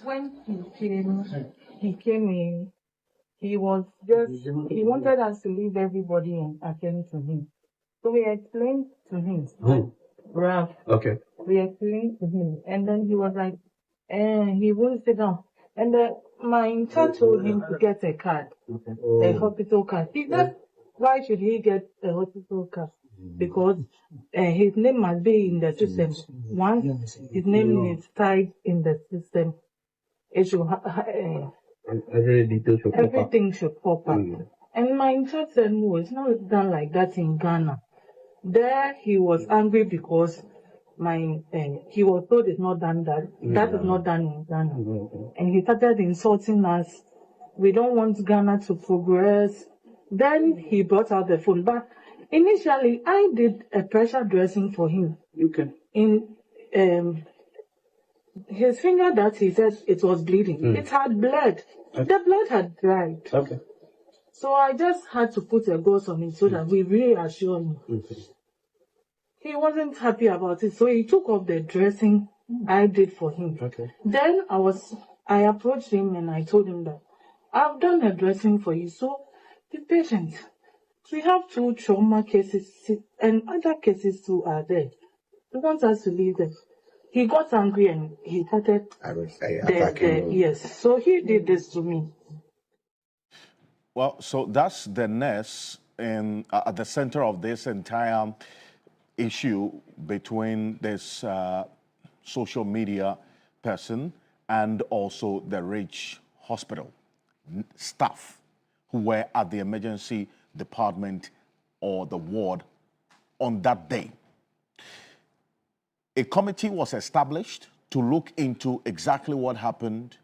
When he came in, he wanted us to leave everybody and attend to him. So we explained to him, Ralph. Okay. We explained to him, and then he was like, he won't sit down. And my intern told him to get a card, a hospital card. He said, why should he get a hospital card? Because his name must be in the system. Once his name is tied in the system, it should everything should pop up. And my intern said, no, it's not done like that in Ghana. There he was angry because he was told it's not done that. That is not done in Ghana. And he started insulting us. We don't want Ghana to progress. Then he brought out the phone. But initially, I did a pressure dressing for him. In his finger that he said it was bleeding. It had bled. The blood had dried. So I just had to put a gauze on it so that we reassure him. He wasn't happy about it, so he took off the dressing I did for him. Then I approached him and I told him that I've done a dressing for you, so be patient. We have 2 trauma cases and other cases too are there. He wants us to leave them. He got angry and he started attacking. Yes, so he did this to me. Well, so that's the nurse at the center of this entire issue between this social media person and also the Ridge Hospital staff who were at the emergency department or the ward on that day. A committee was established to look into exactly what happened.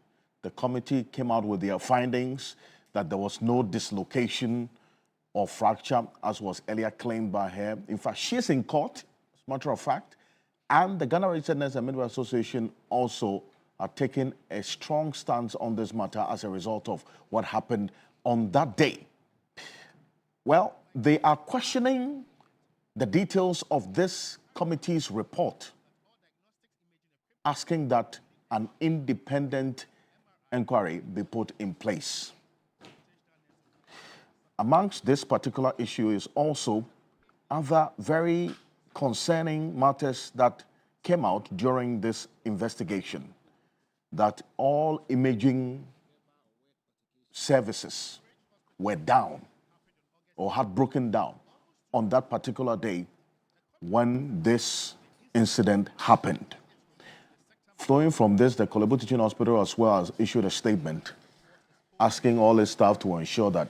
The committee came out with their findings that there was no dislocation or fracture, as was earlier claimed by her. In fact, she's in court, as a matter of fact, and the Ghana Registered Nurses and Midwives Association also are taking a strong stance on this matter as a result of what happened on that day. Well, they are questioning the details of this committee's report, asking that an independent inquiry be put in place. Amongst this particular issue is also other very concerning matters that came out during this investigation, that all imaging services were down or had broken down on that particular day when this incident happened. Flowing from this, the Kolebu Teaching Hospital as well has issued a statement asking all its staff to ensure that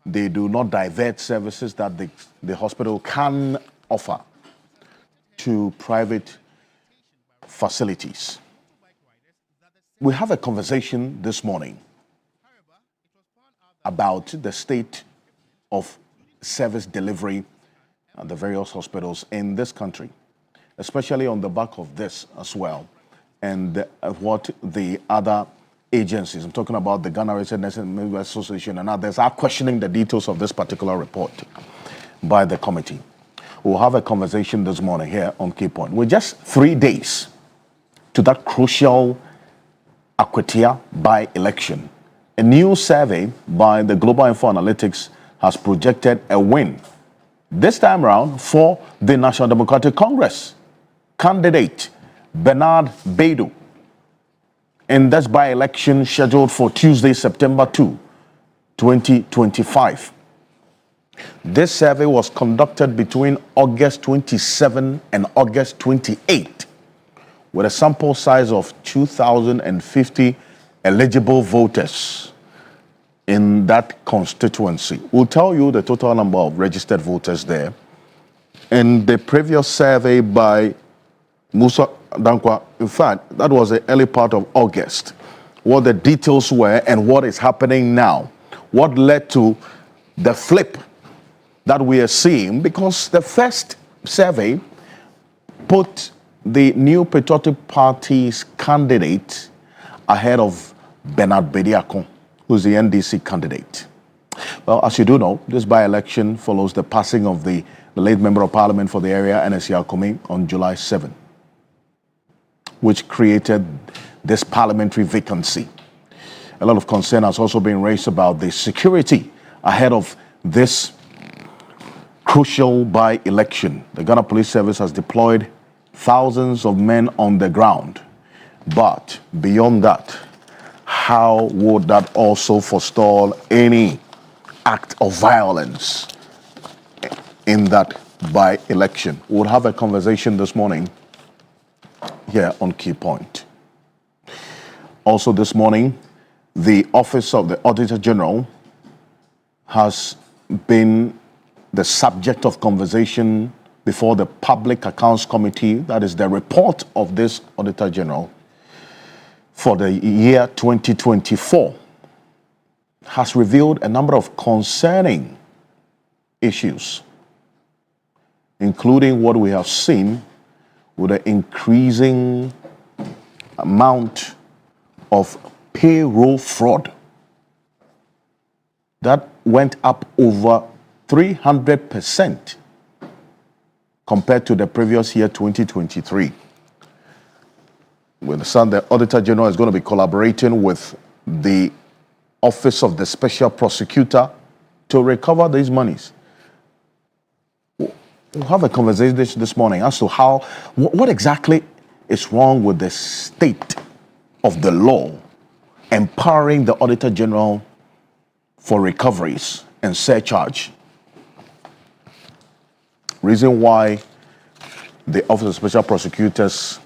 they do not divert services that the hospital can offer to private facilities. We have a conversation this morning about the state of service delivery at the various hospitals in this country, especially on the back of this as well, and what the other agencies, I'm talking about the Ghana Registered Nurses and Midwives Association and others, are questioning the details of this particular report by the committee. We'll have a conversation this morning here on Key Point. We're just 3 days to that crucial Akwatia by-election. A new survey by the Global Info Analytics has projected a win this time around for the National Democratic Congress candidate Bernard Baidu in this by-election scheduled for Tuesday, September 2, 2025. This survey was conducted between August 27 and August 28, with a sample size of 2,050 eligible voters in that constituency. We'll tell you the total number of registered voters there. In the previous survey by Musa Dankwa, in fact, that was the early part of August, what the details were and what is happening now, what led to the flip that we are seeing, because the first survey put the new Patriotic Party's candidate ahead of Bernard Bediako, who's the NDC candidate. Well, as you do know, this by-election follows the passing of the late Member of Parliament for the area, NSC Alcomi, on July 7, which created this parliamentary vacancy. A lot of concern has also been raised about the security ahead of this crucial by-election. The Ghana Police Service has deployed thousands of men on the ground. But beyond that, how would that also forestall any act of violence in that by-election? We'll have a conversation this morning here on Key Point. Also this morning, the Office of the Auditor General has been the subject of conversation before the Public Accounts Committee. That is the report of this Auditor General for the year 2024 has revealed a number of concerning issues, including what we have seen with the increasing amount of payroll fraud that went up over 300% compared to the previous year, 2023. We understand the Auditor General is going to be collaborating with the Office of the Special Prosecutor to recover these monies. We'll have a conversation this morning as to what exactly is wrong with the state of the law empowering the Auditor General for recoveries and surcharge. Reason why the Office of Special Prosecutors'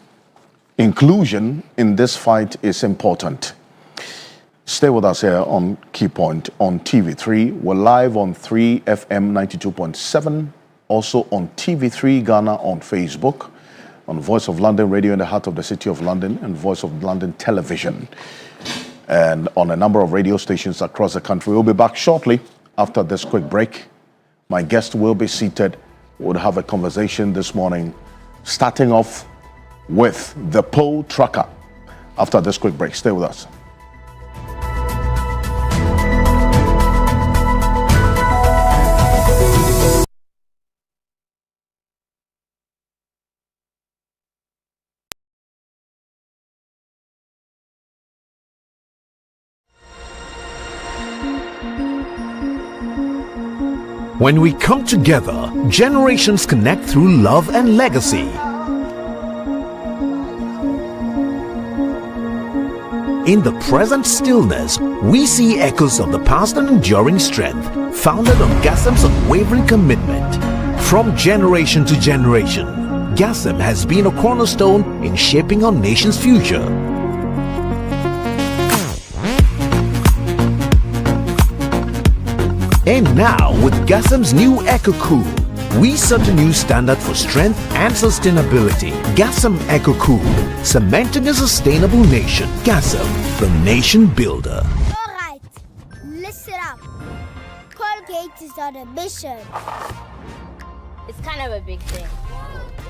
inclusion in this fight is important. Stay with us here on Key Point on TV3. We're live on 3FM 92.7, also on TV3 Ghana on Facebook, on Voice of London Radio in the heart of the City of London, and Voice of London Television, and on a number of radio stations across the country. We'll be back shortly after this quick break. My guest will be seated. We'll have a conversation this morning, starting off with the poll tracker after this quick break. Stay with us. When we come together, generations connect through love and legacy. In the present stillness, we see echoes of the past and enduring strength, founded on GASM's unwavering commitment. From generation to generation, GASM has been a cornerstone in shaping our nation's future. And now, with GASM's new EcoCool, we set a new standard for strength and sustainability. GASM EcoCool, cementing a sustainable nation. GASM, the nation builder. Alright, listen up. Colgate is on a mission. It's kind of a big thing.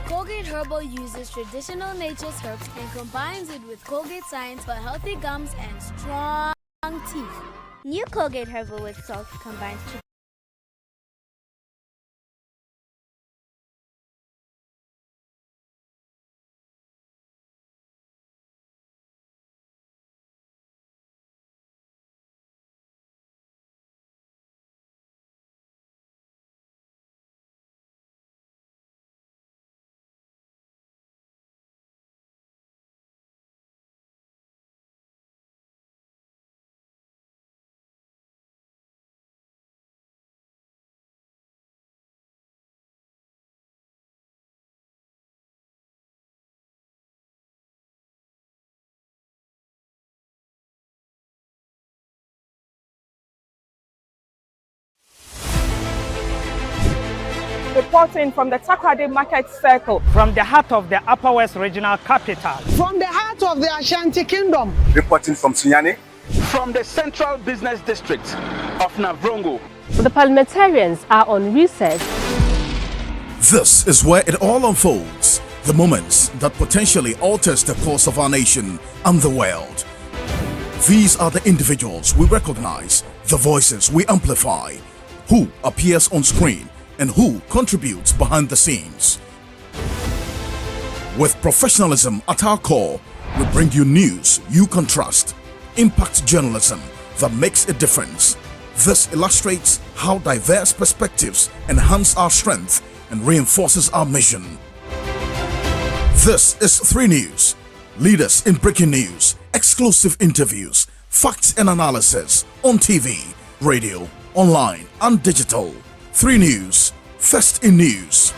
Colgate Herbal uses traditional nature's herbs and combines it with Colgate Science for healthy gums and strong teeth. New Colgate Herbal with salt combines reporting from the Takoradi Market Circle. From the heart of the Upper West Regional Capital. From the heart of the Ashanti Kingdom. Reporting from Sunyani, from the Central Business District of Navrongo. The parliamentarians are on recess. This is where it all unfolds. The moments that potentially alters the course of our nation and the world. These are the individuals we recognize, the voices we amplify, who appears on screen and who contributes behind the scenes. With professionalism at our core, we bring you news you can trust. Impact journalism that makes a difference. This illustrates how diverse perspectives enhance our strength and reinforces our mission. This is 3 News. Leaders in breaking news, exclusive interviews, facts and analysis on TV, radio, online and digital. 3 News, first in news.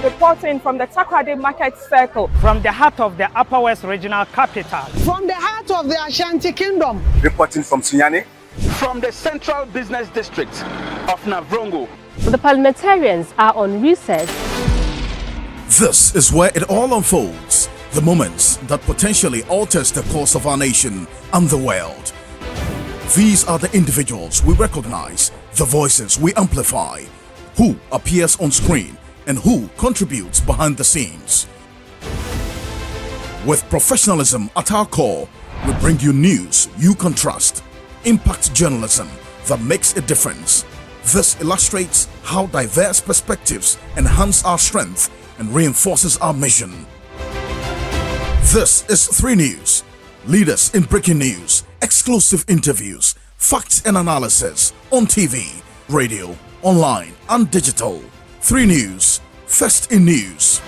Reporting from the Takoradi Market Circle. From the heart of the Upper West Regional Capital. From the heart of the Ashanti Kingdom. Reporting from Sunyani. From the Central Business District of Navrongo. The parliamentarians are on recess. This is where it all unfolds. The moments that potentially alters the course of our nation and the world. These are the individuals we recognize, the voices we amplify, who appears on screen and who contributes behind the scenes. With professionalism at our core, we bring you news you can trust. Impact journalism that makes a difference. This illustrates how diverse perspectives enhance our strength and reinforces our mission. This is 3 News. Leaders in breaking news, exclusive interviews, facts and analysis on TV, radio, online and digital. 3 News, first in news.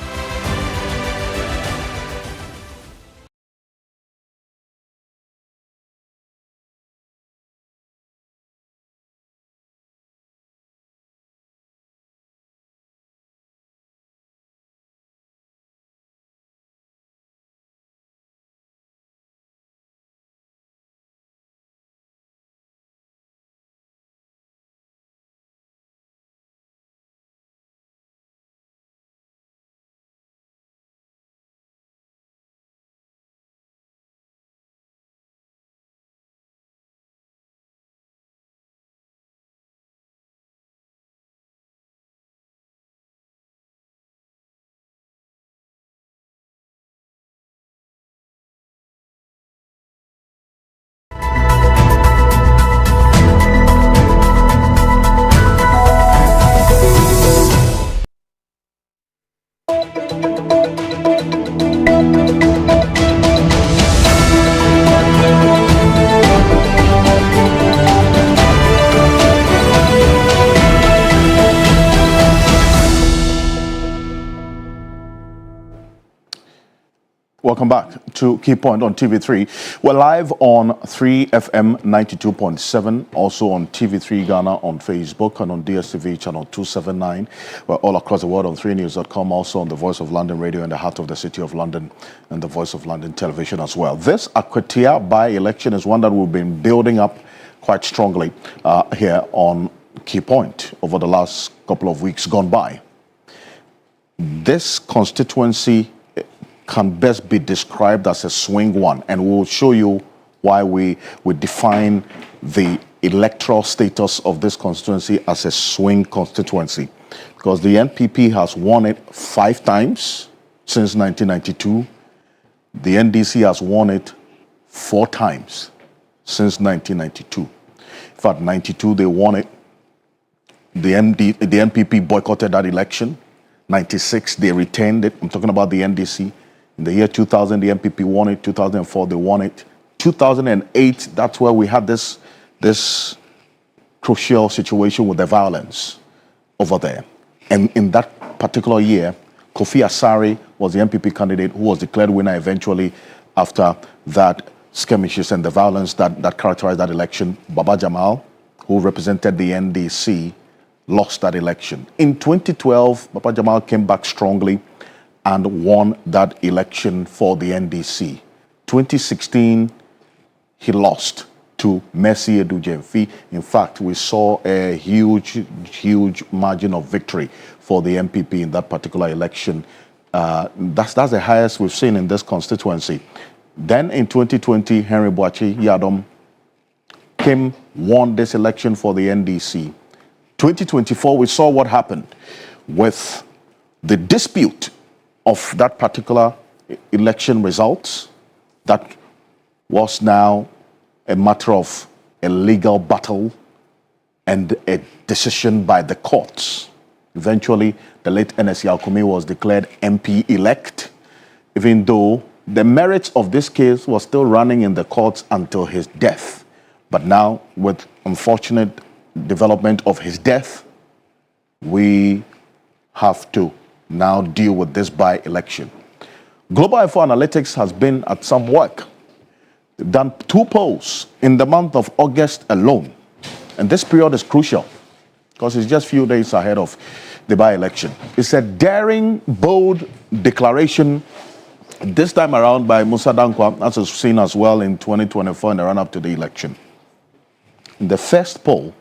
Welcome back to Key Point on TV3. We're live on 3FM 92.7, also on TV3 Ghana on Facebook and on DSTV channel 279. We're all across the world on 3news.com, also on the Voice of London Radio in the heart of the City of London and the Voice of London Television as well. This Akwatia by-election is one that we've been building up quite strongly here on Key Point over the last couple of weeks gone by. This constituency can best be described as a swing one, and we'll show you why we define the electoral status of this constituency as a swing constituency. Because the NPP has won it 5 times since 1992. The NDC has won it 4 times since 1992. In fact, 92 they won it. The NPP boycotted that election. 96 they retained it. I'm talking about the NDC. In the year 2000, the NPP won it. 2004, they won it. 2008, that's where we had this crucial situation with the violence over there. And in that particular year, Kofi Asare was the NPP candidate who was declared winner eventually after that skirmishes and the violence that characterized that election. Baba Jamal, who represented the NDC, lost that election. In 2012, Baba Jamal came back strongly and won that election for the NDC. 2016, he lost to Mercy Edujemfi. In fact, we saw a huge margin of victory for the NPP in that particular election. That's the highest we've seen in this constituency. Then in 2020, Henry Boachi Yadom won this election for the NDC. 2024, we saw what happened with the dispute of that particular election results. That was now a matter of a legal battle and a decision by the courts. Eventually, the late NSC Alkumi was declared MP-elect, even though the merits of this case was still running in the courts until his death. But now, with unfortunate development of his death, we have to now deal with this by-election. Global Info Analytics has been at some work. They've done 2 polls in the month of August alone. And this period is crucial because it's just few days ahead of the by-election. It's a daring, bold declaration this time around by Musa Dankwa, as was seen as well in 2024 in the run-up to the election. In the first poll,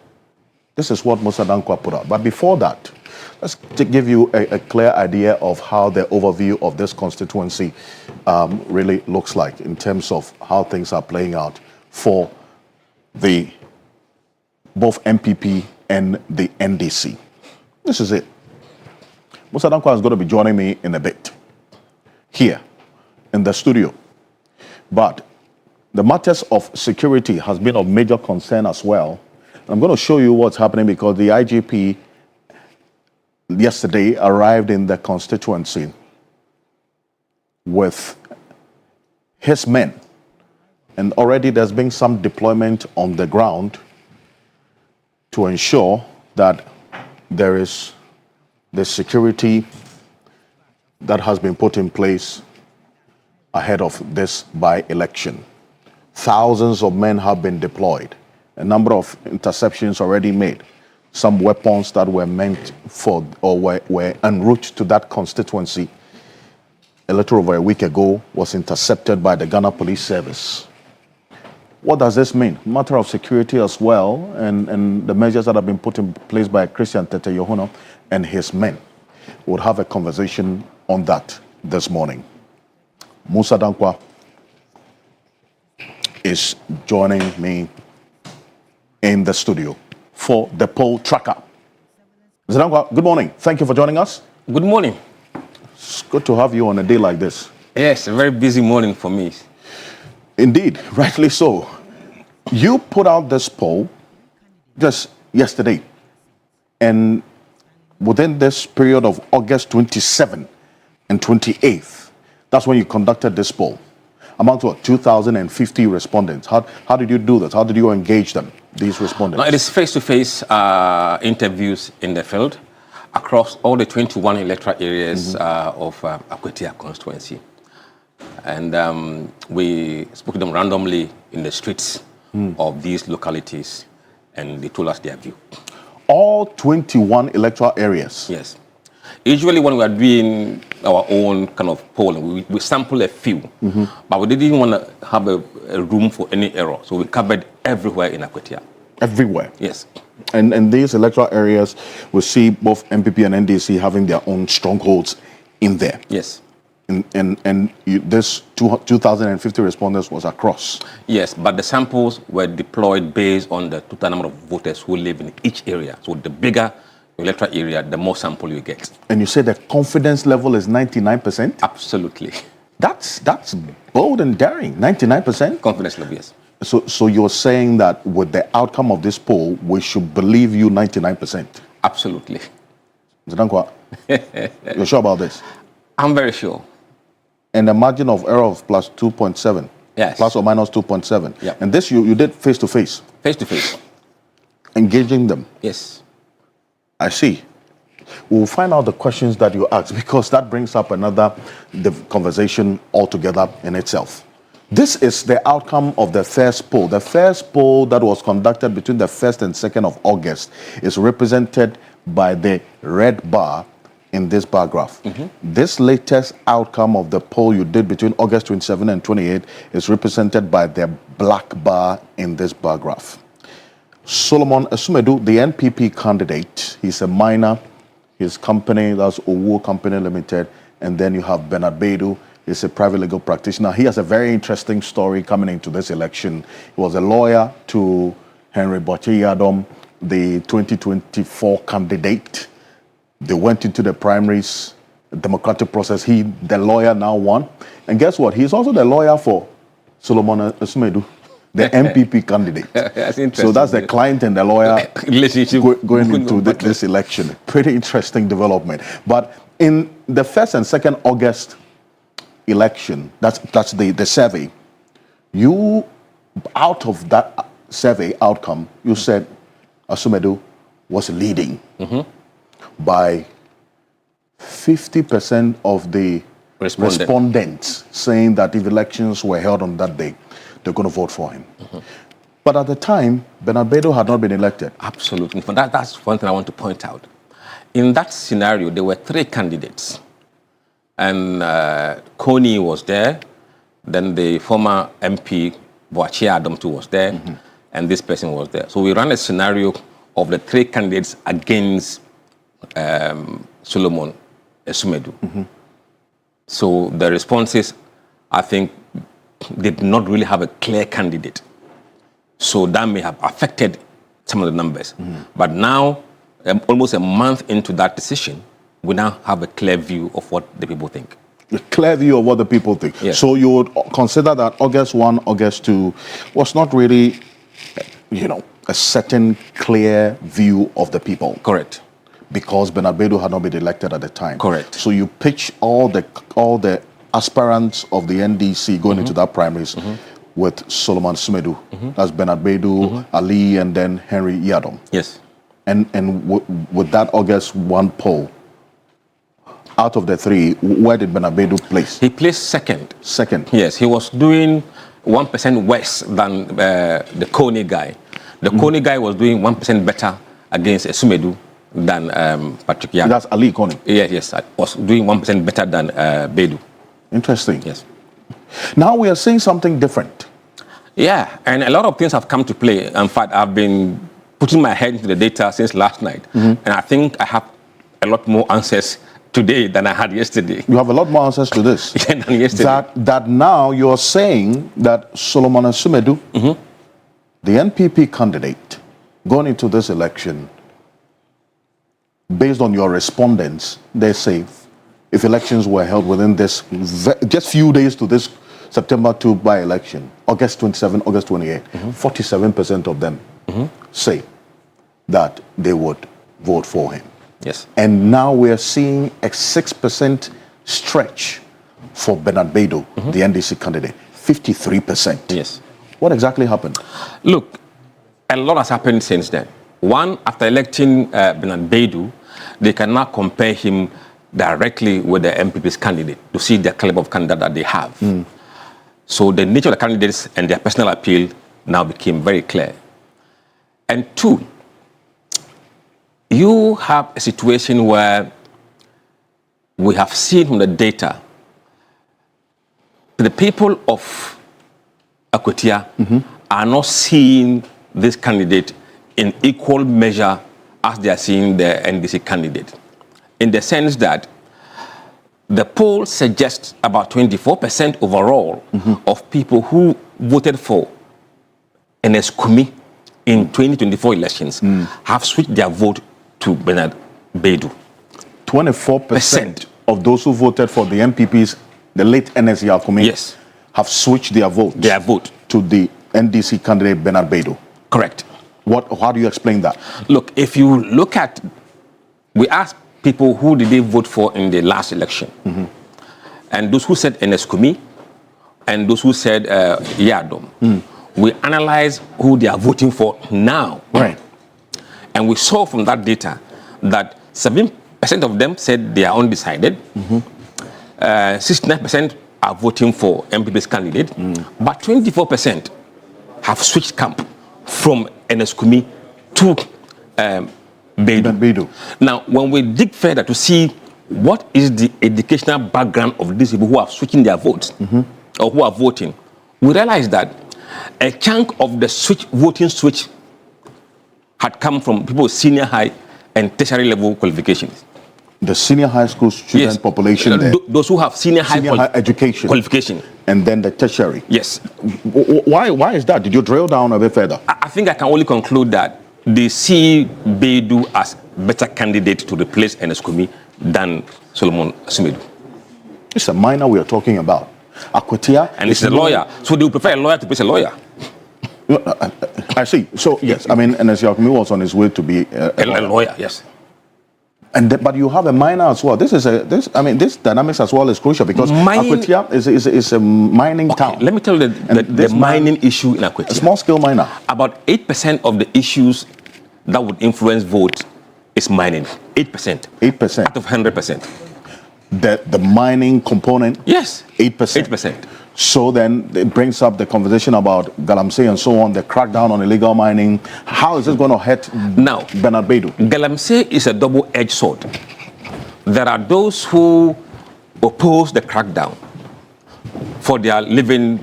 this is what Musa Dankwa put out. But before that, let's give you a clear idea of how the overview of this constituency really looks like in terms of how things are playing out for the both MPP and the NDC. This is it. Musa Dankwa is going to be joining me in a bit here in the studio. But the matters of security has been of major concern as well. I'm going to show you what's happening because the IGP yesterday arrived in the constituency with his men. And already there's been some deployment on the ground to ensure that there is the security that has been put in place ahead of this by-election. Thousands of men have been deployed. A number of interceptions already made. Some weapons that were meant for or were en route to that constituency a little over a week ago was intercepted by the Ghana Police Service. What does this mean? Matter of security as well, and the measures that have been put in place by Christian Tete Yohona and his men. We'll have a conversation on that this morning. Musa Dankwa is joining me in the studio for the poll tracker. Mr. Dankwa, good morning. Thank you for joining us. Good morning. It's good to have you on a day like this. Yes, a very busy morning for me. Indeed, rightly so. You put out this poll just yesterday, and within this period of August 27th and 28th, that's when you conducted this poll. Among what, 2,050 respondents. How did you do this? How did you engage them, these respondents? No, it is face-to-face interviews in the field across all the 21 electoral areas of Akwetia constituency. And we spoke to them randomly in the streets of these localities, and they told us their view. All 21 electoral areas? Yes. Usually when we are doing our own kind of polling, we sample a few, but we didn't want to have a room for any error. So we covered everywhere in Akwetia. Everywhere? Yes. And these electoral areas, we see both MPP and NDC having their own strongholds in there. Yes. This 2,050 respondents was across. Yes, but the samples were deployed based on the total number of voters who live in each area. So the bigger electoral area, the more sample you get. And you say the confidence level is 99%? Absolutely. That's bold and daring, 99%? Confidence level, yes. So you're saying that with the outcome of this poll, we should believe you 99%? Absolutely. Mr. Dankwa, you're sure about this? I'm very sure. And a margin of error of plus 2.7. Yes. Plus or minus 2.7. Yep. And this you did face-to-face? Face-to-face. Engaging them? Yes. I see. We'll find out the questions that you asked because that brings up another conversation altogether in itself. This is the outcome of the first poll. The first poll that was conducted between the 1st and 2nd of August is represented by the red bar in this bar graph. This latest outcome of the poll you did between August 27 and 28 is represented by the black bar in this bar graph. Solomon Asumedu, the NPP candidate, he's a miner. His company, that's Owo Company Limited. And then you have Bernard Bedu, he's a private legal practitioner. He has a very interesting story coming into this election. He was a lawyer to Henry Boche Yadom, the 2024 candidate. They went into the primaries, the democratic process. The lawyer, now won. And guess what? He's also the lawyer for Solomon Asumedu, the MPP candidate. That's interesting. So that's the client and the lawyer relationship going into this election. Pretty interesting development. But in the 1st and 2nd August election, that's the survey, you, out of that survey outcome, you said Asumedu was leading by 50% of the respondents saying that if elections were held on that day, they're going to vote for him. But at the time, Bernard Bedu had not been elected. Absolutely. That's one thing I want to point out. in that scenario, there were 3 candidates. And Coney was there, then the former MP, Boachie Adam too, was there, and this person was there. So we ran a scenario of the 3 candidates against Solomon Sumedu. So the responses, I think, did not really have a clear candidate. So that may have affected some of the numbers. But now, almost a month into that decision, we now have a clear view of what the people think. A clear view of what the people think. Yes. So you would consider that August 1, August 2 was not really, a certain clear view of the people. Correct. Because Bernard Bedu had not been elected at the time. Correct. So you pitch all the aspirants of the NDC going into that primaries with Solomon Sumedu. That's Bernard Bedu, Ali, and then Henry Yadom. Yes. And with that August 1 poll, out of the 3, where did Bernard Bedu place? He placed second. Second. Yes, he was doing 1% worse than the Coney guy. The Coney guy was doing 1% better against Sumedu than Patrick Yadom. That's Ali Coney. Yes, I was doing 1% better than Bedu. Interesting. Yes. Now we are seeing something different. Yeah, and a lot of things have come to play. In fact, I've been putting my head into the data since last night, and I think I have a lot more answers today than I had yesterday. You have a lot more answers to this. than yesterday. That now you're saying that Solomon Sumedu, the NPP candidate, going into this election, based on your respondents, they say, if elections were held within this, just few days to this September 2 by-election, August 27, August 28, 47% of them say that they would vote for him. Yes. And now we're seeing a 6% stretch for Bernard Bedu, the NDC candidate, 53%. Yes. What exactly happened? Look, a lot has happened since then. One, after electing Bernard Bedu, they can now compare him directly with the MPP's candidate to see the caliber of candidate that they have. So the nature of the candidates and their personal appeal now became very clear. And 2, you have a situation where we have seen from the data the people of Akwetia are not seeing this candidate in equal measure as they are seeing the NDC candidate, in the sense that the poll suggests about 24% overall of people who voted for Ernest Kumi in 2024 elections have switched their vote to Bernard Bedu. 24% of those who voted for the MPPs, the late Ernest Kumi, have switched their vote to the NDC candidate Bernard Bedu. Correct. How do you explain that? Look, if you look at, we asked people who did they vote for in the last election, and those who said Ernest Kumi, and those who said Yadom. We analyzed who they are voting for now. Right. And we saw from that data that 7% of them said they are undecided. 69% are voting for MPP's candidate, but 24% have switched camp from Ernest Kumi to Bedu. Now, when we dig further to see what is the educational background of these people who are switching their votes or who are voting, we realize that a chunk of the voting switch had come from people with senior high and tertiary level qualifications. The senior high school student population there. Those who have senior high education. Qualification. And then the tertiary. Yes. Why is that? Did you drill down a bit further? I think I can only conclude that they see Bedu as better candidate to replace Ernest Kumi than Solomon Sumedu. It's a minor we are talking about. Akwetia. And it's a lawyer. So they would prefer a lawyer to replace a lawyer. I see. So, yes, I mean, Ernest Kumi was on his way to be a lawyer, yes. But you have a minor as well. This dynamics as well is crucial because Akwetia is a mining town. Let me tell you the mining issue in Akwetia. A small scale miner. About 8% of the issues that would influence votes is mining. 8%. 8%. Out of 100%. The mining component? Yes. 8%. 8%. So then it brings up the conversation about Galamsey and so on, the crackdown on illegal mining. How is this going to hurt now Bernard Baidu? Galamsey is a double-edged sword. There are those who oppose the crackdown for their living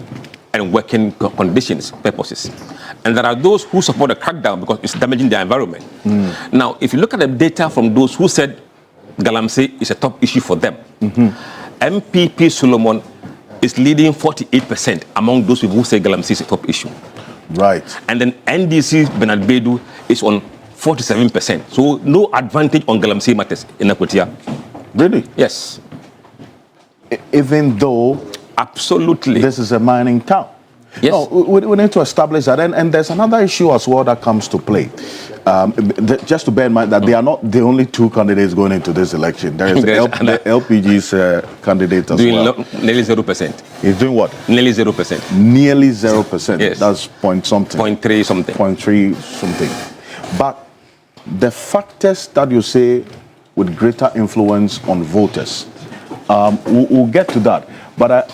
and working conditions, purposes. And there are those who support the crackdown because it's damaging the environment. Now, if you look at the data from those who said Galamsey is a top issue for them, MPP Solomon is leading 48% among those people who say Galamsey is a top issue. Right. And then NDC Bernard Baidu is on 47%. So no advantage on Galamsey matters in Akwetia. Really? Yes. Even though absolutely this is a mining town. Yes. No, we need to establish that. And there's another issue as well that comes to play. Just to bear in mind that they are not the only two candidates going into this election. There is the LPG's candidate as well. Nearly 0%. He's doing what? Nearly 0%. Nearly 0%. Yes. That's point something. 0.3 something. 0.3 something. But the factors that you say with greater influence on voters, we'll get to that. But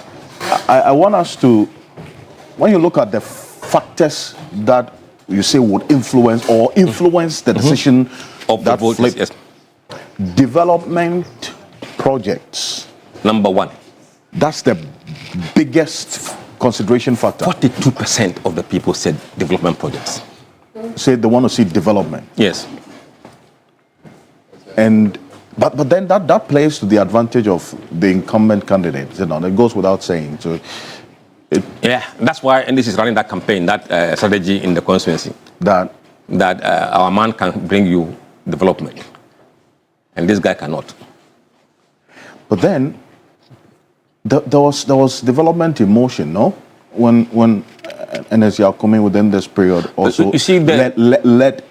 I want us to, when you look at the factors that you say would influence the decision of the voters, yes. Development projects. Number one. That's the biggest consideration factor. 42% of the people said development projects. Say they want to see development. Yes. But then that plays to the advantage of the incumbent candidates. You know, that goes without saying. So, yeah, that's why NDC is running that campaign, that strategy in the constituency. That our man can bring you development, and this guy cannot. But then there was development in motion, no? When NSC are coming within this period, also you see led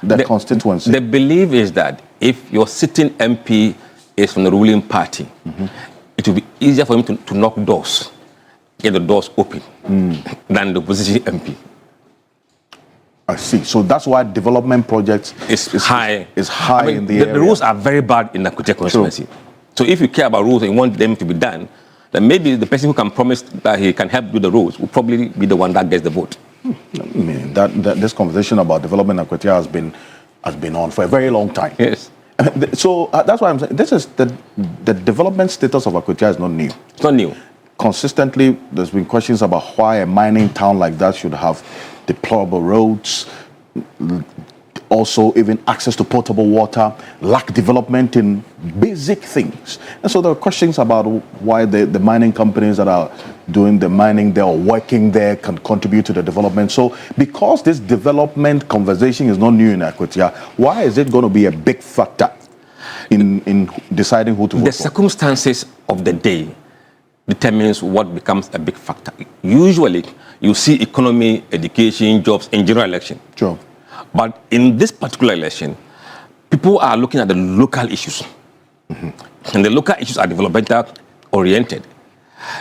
the constituency. The belief is that if your sitting MP is from the ruling party, it will be easier for him to knock doors, get the doors open, than the opposition MP. I see. So that's why development projects is high in the area. The rules are very bad in the Akwetia constituency. So if you care about rules and you want them to be done, then maybe the person who can promise that he can help do the rules will probably be the one that gets the vote. I mean, this conversation about development in Akwetia has been on for a very long time. Yes. So that's why I'm saying this is the development status of Akwetia is not new. It's not new. Consistently, there's been questions about why a mining town like that should have deplorable roads, also even access to potable water, lack development in basic things. And so there are questions about why the mining companies that are doing the mining there or working there can contribute to the development. So because this development conversation is not new in Akwetia, why is it going to be a big factor in deciding who to vote for? The circumstances of the day determines what becomes a big factor. Usually, you see economy, education, jobs in general election. Sure. But in this particular election, people are looking at the local issues. And the local issues are developmental oriented.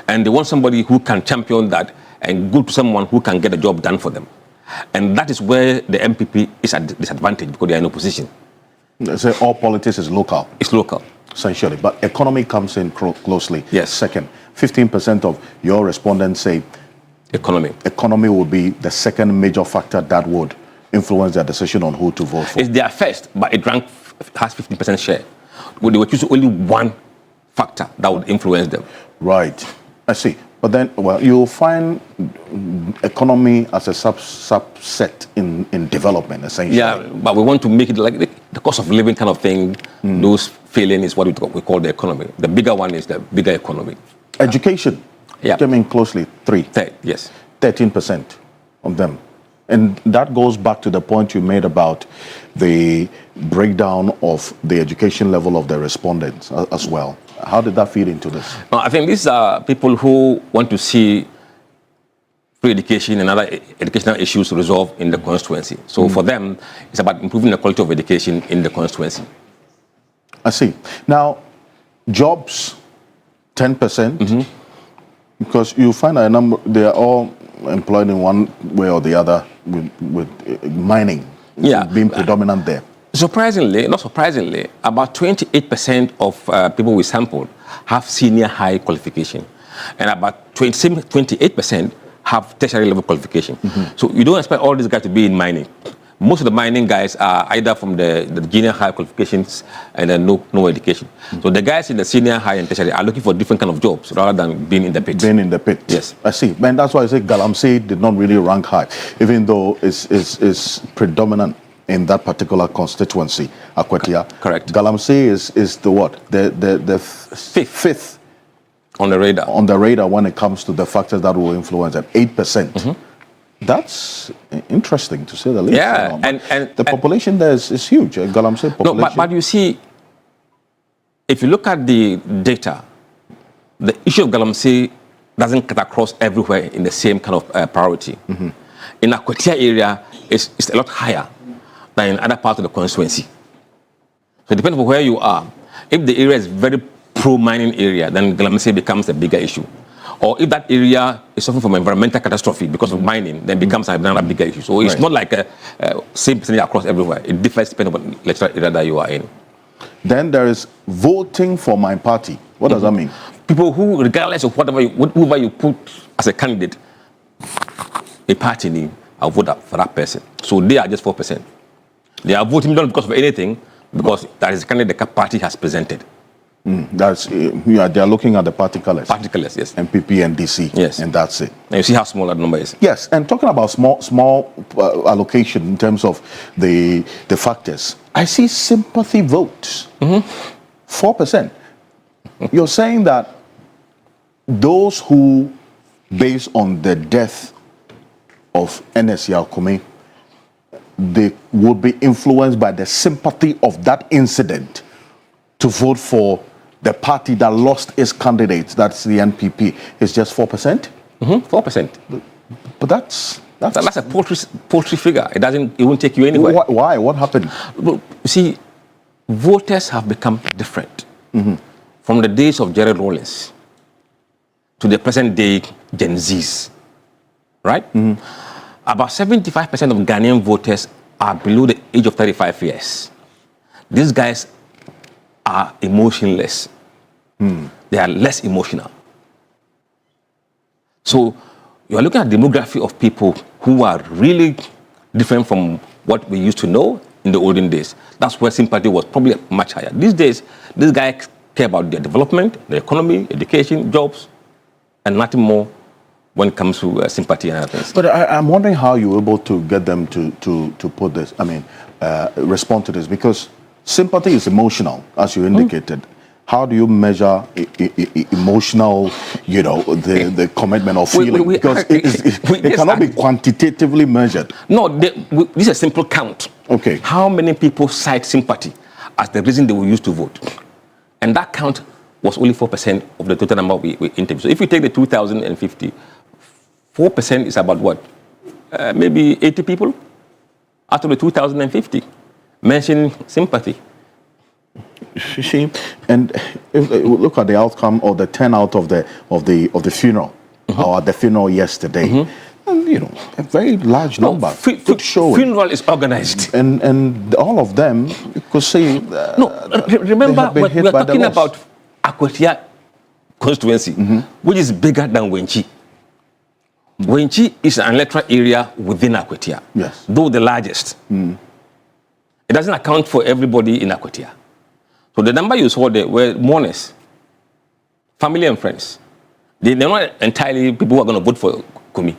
And they want somebody who can champion that and go to someone who can get the job done for them. And that is where the MPP is at disadvantage because they are in opposition. They say all politics is local. It's local. Essentially. But economy comes in closely. Yes. Second, 15% of your respondents say economy. Economy will be the second major factor that would influence their decision on who to vote for. It's their first, but it has 15% share. They would choose only one factor that would influence them. Right. I see. But then, well, you'll find economy as a subset in development, essentially. Yeah, but we want to make it like the cost of living kind of thing. Those feeling is what we call the economy. The bigger one is the bigger economy. Education. Yeah. Came in closely, 3. Yes. 13% of them. And that goes back to the point you made about the breakdown of the education level of the respondents as well. How did that feed into this? I think these are people who want to see free education and other educational issues resolved in the constituency. So for them, it's about improving the quality of education in the constituency. I see. Now, jobs, 10%, because you find a number, they are all employed in one way or the other with mining being predominant there. Surprisingly, not surprisingly, about 28% of people we sampled have senior high qualification. and about 28% have tertiary level qualification. So you don't expect all these guys to be in mining. Most of the mining guys are either from the junior high qualifications and then no education. So the guys in the senior high and tertiary are looking for different kind of jobs rather than being in the pit. Being in the pit. Yes. I see. And that's why I say Galamsey did not really rank high, even though it's predominant in that particular constituency, Akwetia. Correct. Galamsey is the what? The fifth on the radar. On the radar when it comes to the factors that will influence it. 8%. That's interesting to say the least. Yeah, and the population there is huge. Galamsey population. No, but you see, if you look at the data, the issue of Galamsey doesn't cut across everywhere in the same kind of priority. In Akwetia area, it's a lot higher than in other parts of the constituency. So it depends on where you are. If the area is very pro-mining area, then Galamsey becomes a bigger issue. Or if that area is suffering from environmental catastrophe because of mining, then becomes another bigger issue. So it's not like a same percentage across everywhere. It differs depending on the electoral area that you are in. Then there is voting for my party. What does that mean? People who, regardless of whoever you put as a candidate, a party name, I'll vote for that person. So they are just 4%. They are voting not because of anything, because that is the candidate the party has presented. That's they are looking at the party colors. Party colors, yes. MPP and DC. Yes. And that's it. And you see how small that number is. Yes, and talking about small allocation in terms of the factors, I see sympathy votes. 4%. You're saying that those who, based on the death of N.S. Yaokome, they would be influenced by the sympathy of that incident to vote for the party that lost its candidate, that's the NPP, is just 4%? 4%. But that's a paltry figure. It won't take you anywhere. Why? What happened? Well, you see, voters have become different. From the days of Gerald Rawlings to the present day Gen Zs, right? About 75% of Ghanaian voters are below the age of 35 years. These guys are emotionless. They are less emotional. So you are looking at the demography of people who are really different from what we used to know in the olden days. That's where sympathy was probably much higher. These days, these guys care about their development, their economy, education, jobs, and nothing more when it comes to sympathy and other things. But I'm wondering how you were able to get them to put this, respond to this, because sympathy is emotional, as you indicated. How do you measure emotional, the commitment or feeling? Because it cannot be quantitatively measured. No, this is a simple count. Okay. How many people cite sympathy as the reason they will use to vote? And that count was only 4% of the total number we interviewed. So if you take the 2,050, 4% is about what? Maybe 80 people out of the 2,050 mention sympathy. You see, and if we look at the outcome or the turnout of the funeral, or the funeral yesterday, and, a very large number. Funeral is organized, and all of them, you could say. Remember, we're talking about Akwetia constituency, which is bigger than Wenchi. Wenchi is an electoral area within Akwetia, yes, though the largest. It doesn't account for everybody in Akwetia. So the number you saw there were mourners, family and friends. They're not entirely people who are going to vote for Kumi,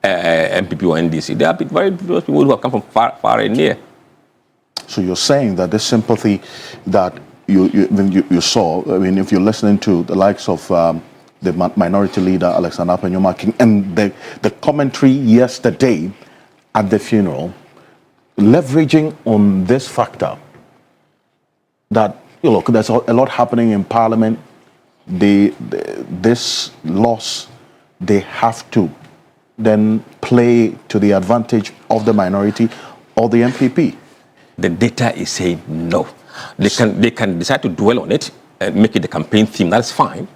MPP or NDC. They are very people who have come from far and near. So you're saying that this sympathy that you saw, if you're listening to the likes of the minority leader, Alexander Penyoma, and the commentary yesterday at the funeral, leveraging on this factor, that, look, there's a lot happening in Parliament. This loss, they have to then play to the advantage of the minority or the MPP. The data is saying no. They can decide to dwell on it and make it the campaign theme. That's fine.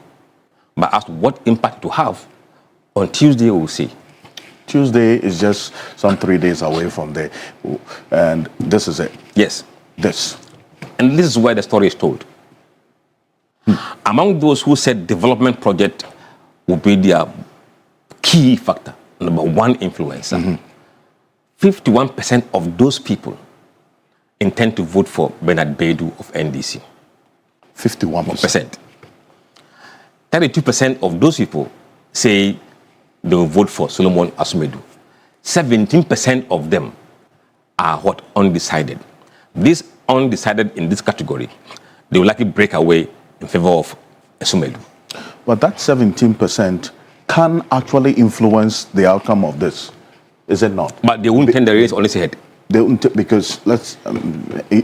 But as to what impact to have, on Tuesday we'll see. Tuesday is just some 3 days away from there. And this is it. Yes. This. And this is where the story is told. Among those who said development project will be their key factor, number one influencer. 51% of those people intend to vote for Bernard Baidu of NDC. 51%. 32% of those people say they will vote for Solomon Asumedu. 17% of them are what? Undecided. This undecided in this category, they will likely break away in favor of Asumedu. But that 17% can actually influence the outcome of this, is it not? But they won't turn the race on its head. They won't, because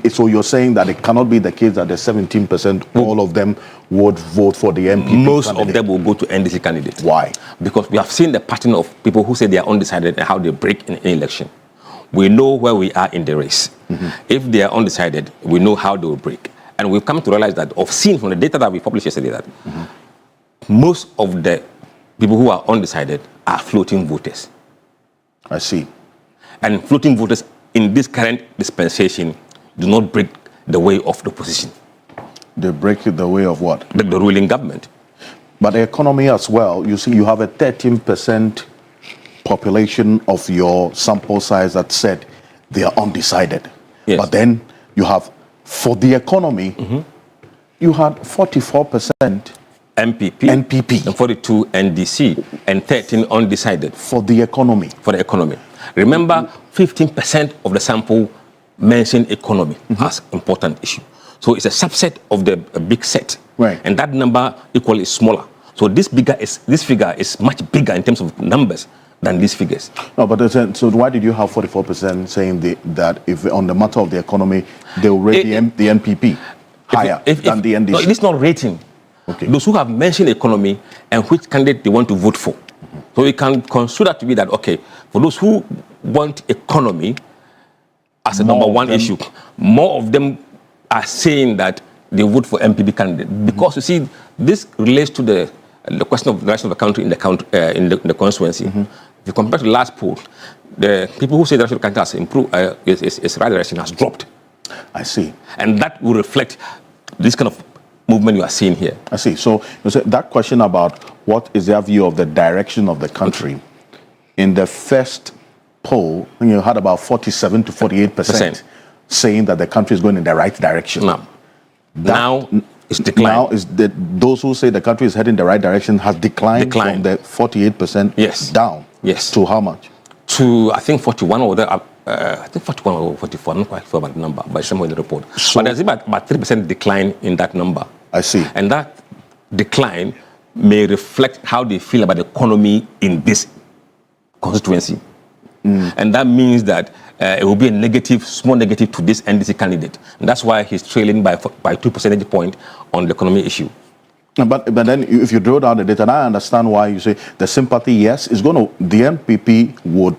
so you're saying that it cannot be the case that the 17%, all of them would vote for the MPP Most candidate. of them will go to NDC candidate. Why? Because we have seen the pattern of people who say they are undecided and how they break in an election. We know where we are in the race. If they are undecided, we know how they will break. And we've come to realize that, of seeing from the data that we published yesterday, that most of the people who are undecided are floating voters. I see. And floating voters in this current dispensation do not break the way of the opposition. They break the way of what? The ruling government. But the economy as well, you see, you have a 13% population of your sample size that said they are undecided. Yes. But then you have, for the economy, you had 44% NPP, and 42 NDC, and 13 undecided. For the economy. For the economy. Remember, 15% of the sample mentioned economy as important issue. So it's a subset of the big set. Right. And that number equally is smaller. So this figure is much bigger in terms of numbers than these figures. No, but so why did you have 44% saying that if on the matter of the economy, they will rate the NPP higher than the NDC? No, it is not rating. Okay. Those who have mentioned economy and which candidate they want to vote for. So we can consider to be that, okay, for those who want economy as a number one issue, more of them are saying that they vote for MPP candidate. Because you see, this relates to the question of the direction of the country in the constituency. If you compare to the last poll, the people who say the direction of the country has improved, is right direction has dropped. I see. And that will reflect this kind of movement you are seeing here. I see. So that question about what is their view of the direction of the country, in the first poll, you had about 47 to 48% saying that the country is going in the right direction. Now it's declined. Now those who say the country is heading in the right direction has declined. From the 48% down. Yes. To how much? To, I think, 41 or the, I think 41 or 44. I'm not quite sure about the number, but it's somewhere in the report. So, but there's about 3% decline in that number. I see. And that decline may reflect how they feel about the economy in this constituency. And that means that it will be a negative, small negative to this NDC candidate. And that's why he's trailing by 2 percentage points on the economy issue. But then if you draw down the data, and I understand why you say the sympathy, yes, is going to, the MPP would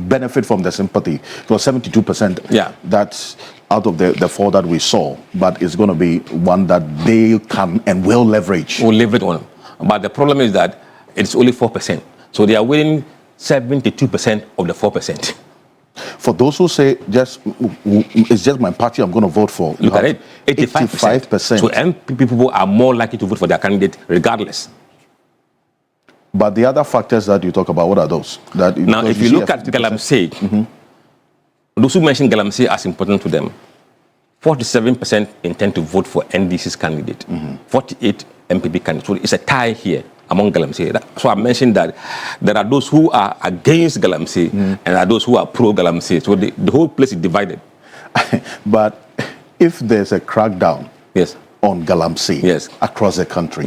benefit from the sympathy. It was 72%. Yeah. That's out of the four that we saw. But it's going to be one that they can and will leverage. Will leverage on. But the problem is that it's only 4%. So they are winning 72% of the 4%. For those who say it's just my party I'm going to vote for, look at it, 85%. So MPP people are more likely to vote for their candidate regardless. But the other factors that you talk about, what are those? Now, if you look at Galamsey, those who mention Galamsey as important to them, 47% intend to vote for NDC's candidate, 48 MPP candidates. So it's a tie here among Galamsey. So I mentioned that there are those who are against Galamsey and there are those who are pro-Galamsey. So the whole place is divided. But if there's a crackdown on Galamsey across the country,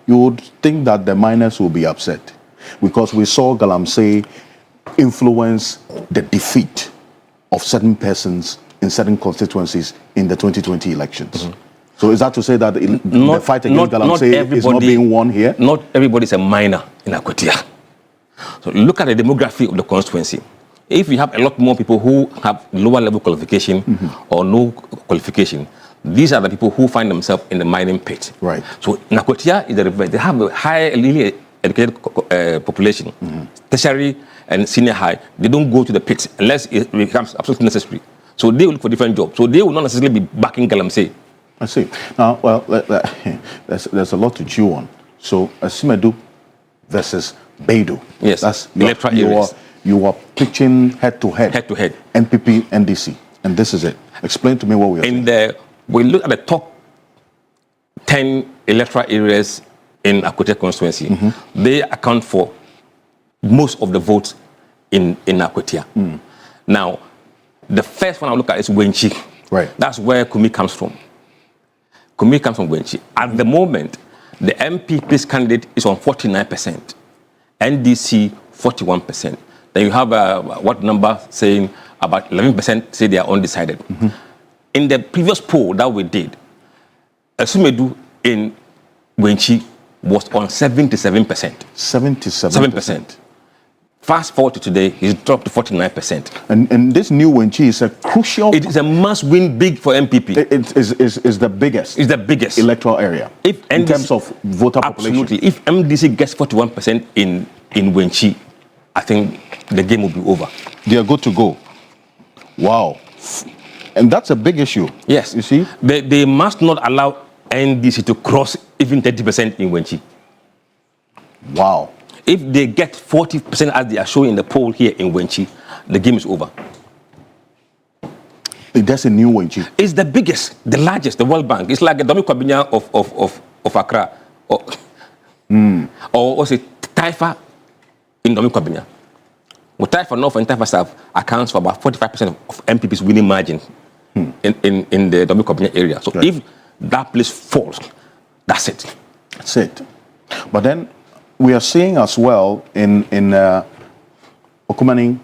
you would think that the miners will be upset. Because we saw Galamsey influence the defeat of certain persons in certain constituencies in the 2020 elections. So is that to say that the fight against Galamsey is not being won here? Not everybody is a miner in Akwetia. So look at the demography of the constituency. If you have a lot more people who have lower level qualification or no qualification, these are the people who find themselves in the mining pit. Right. So in Akwetia, they have a high, really educated population, tertiary and senior high. They don't go to the pit unless it becomes absolutely necessary. So they will look for different jobs. So they will not necessarily be backing Galamsey. I see. Now, well, there's a lot to chew on. So, Asimedu versus Beidou. Yes, that's electoral areas. You are pitching head to head. Head to head. NPP, NDC, and this is it. Explain to me what we are saying. We look at the top 10 electoral areas in Akwetia constituency. Mm-hmm. They account for most of the votes in Akwetia. Mm. Now, the first one I look at is Wenchi. Right. That's where Kumi comes from. Kumi comes from Wenchi. At the moment, the MPP's candidate is on 49%, NDC 41%. Then you have what number saying about 11% say they are undecided. Mm-hmm. In the previous poll that we did, Asumedu in Wenchi was on 77%. 77%. Fast forward to today, he's dropped to 49%. And this new Wenchi is a crucial... It is a must-win big for MPP. It is the biggest. It's the biggest electoral area if in terms of voter population. Absolutely. If MDC gets 41% in Wenchi, I think the game will be over. They are good to go. Wow. And that's a big issue. Yes. You see? They must not allow NDC to cross even 30% in Wenchi. Wow. If they get 40% as they are showing in the poll here in Wenchi, the game is over. That's a new Wenchi. It's the biggest, the largest, the World Bank. It's like the Domi Kwabinya of Accra. Or was it Taifa in Domi Kwabinya? Well, Taifa North and Taifa South accounts for about 45% of MPP's winning margin in the Domi Kwabinya area. So if that place falls, that's it. That's it. But then we are seeing as well in Okumani,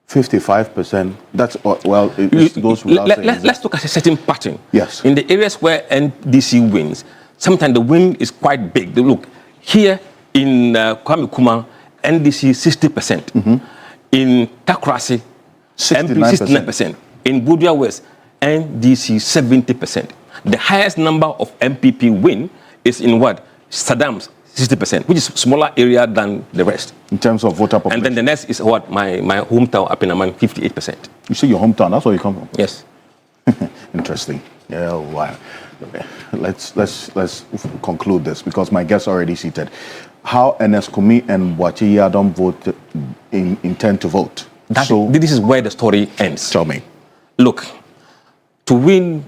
55%. That's it goes without saying. Let's look at a certain pattern. Yes. In the areas where NDC wins, sometimes the win is quite big. Look here in Kwame Kuma, NDC 60%. Mm-hmm. In Takrasi, 69%. In Budia West, NDC 70%. The highest number of MPP win is in what? Saddam's 60%, which is smaller area than the rest. In terms of voter population. And then the next is what? My hometown up in Amman, 58%. You say your hometown, that's where you come from? Yes. Interesting. Yeah, wow. Let's conclude this because my guests are already seated. How Ernest Kumi and Boakye Yadom vote intend to vote? This is where the story ends. Tell me. Look, to win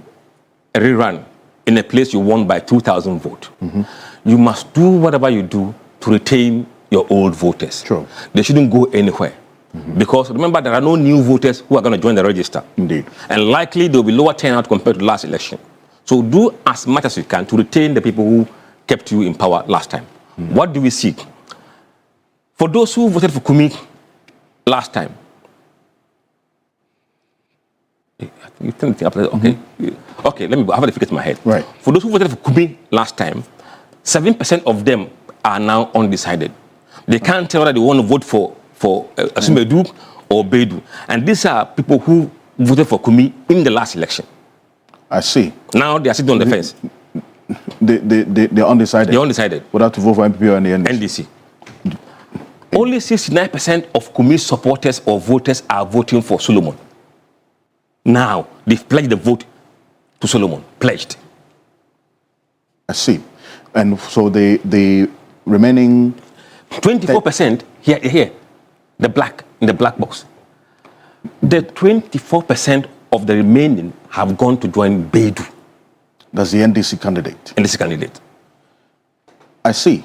a rerun in a place you won by 2,000 votes, mm-hmm. you must do whatever you do to retain your old voters. True. They shouldn't go anywhere. Mm-hmm. Because remember, there are no new voters who are going to join the register. Indeed. And likely there will be lower turnout compared to last election. So do as much as you can to retain the people who kept you in power last time. Mm-hmm. What do we seek? For those who voted for Kumi last time, you think up there, okay? Mm-hmm. Okay, let me have a figure in my head. Right. For those who voted for Kumi last time, 7% of them are now undecided. They can't tell whether they want to vote for Asumedu or Beidou. And these are people who voted for Kumi in the last election. I see. Now they are sitting on the fence. They're undecided. They're undecided. Whether to vote for MPP or NDC. Only 69% of Kumi's supporters or voters are voting for Solomon. Now, they've pledged the vote to Solomon. Pledged. I see. And so the remaining 24% here, in the black box. The 24% of the remaining have gone to join Beidou. That's the NDC candidate. NDC candidate. I see.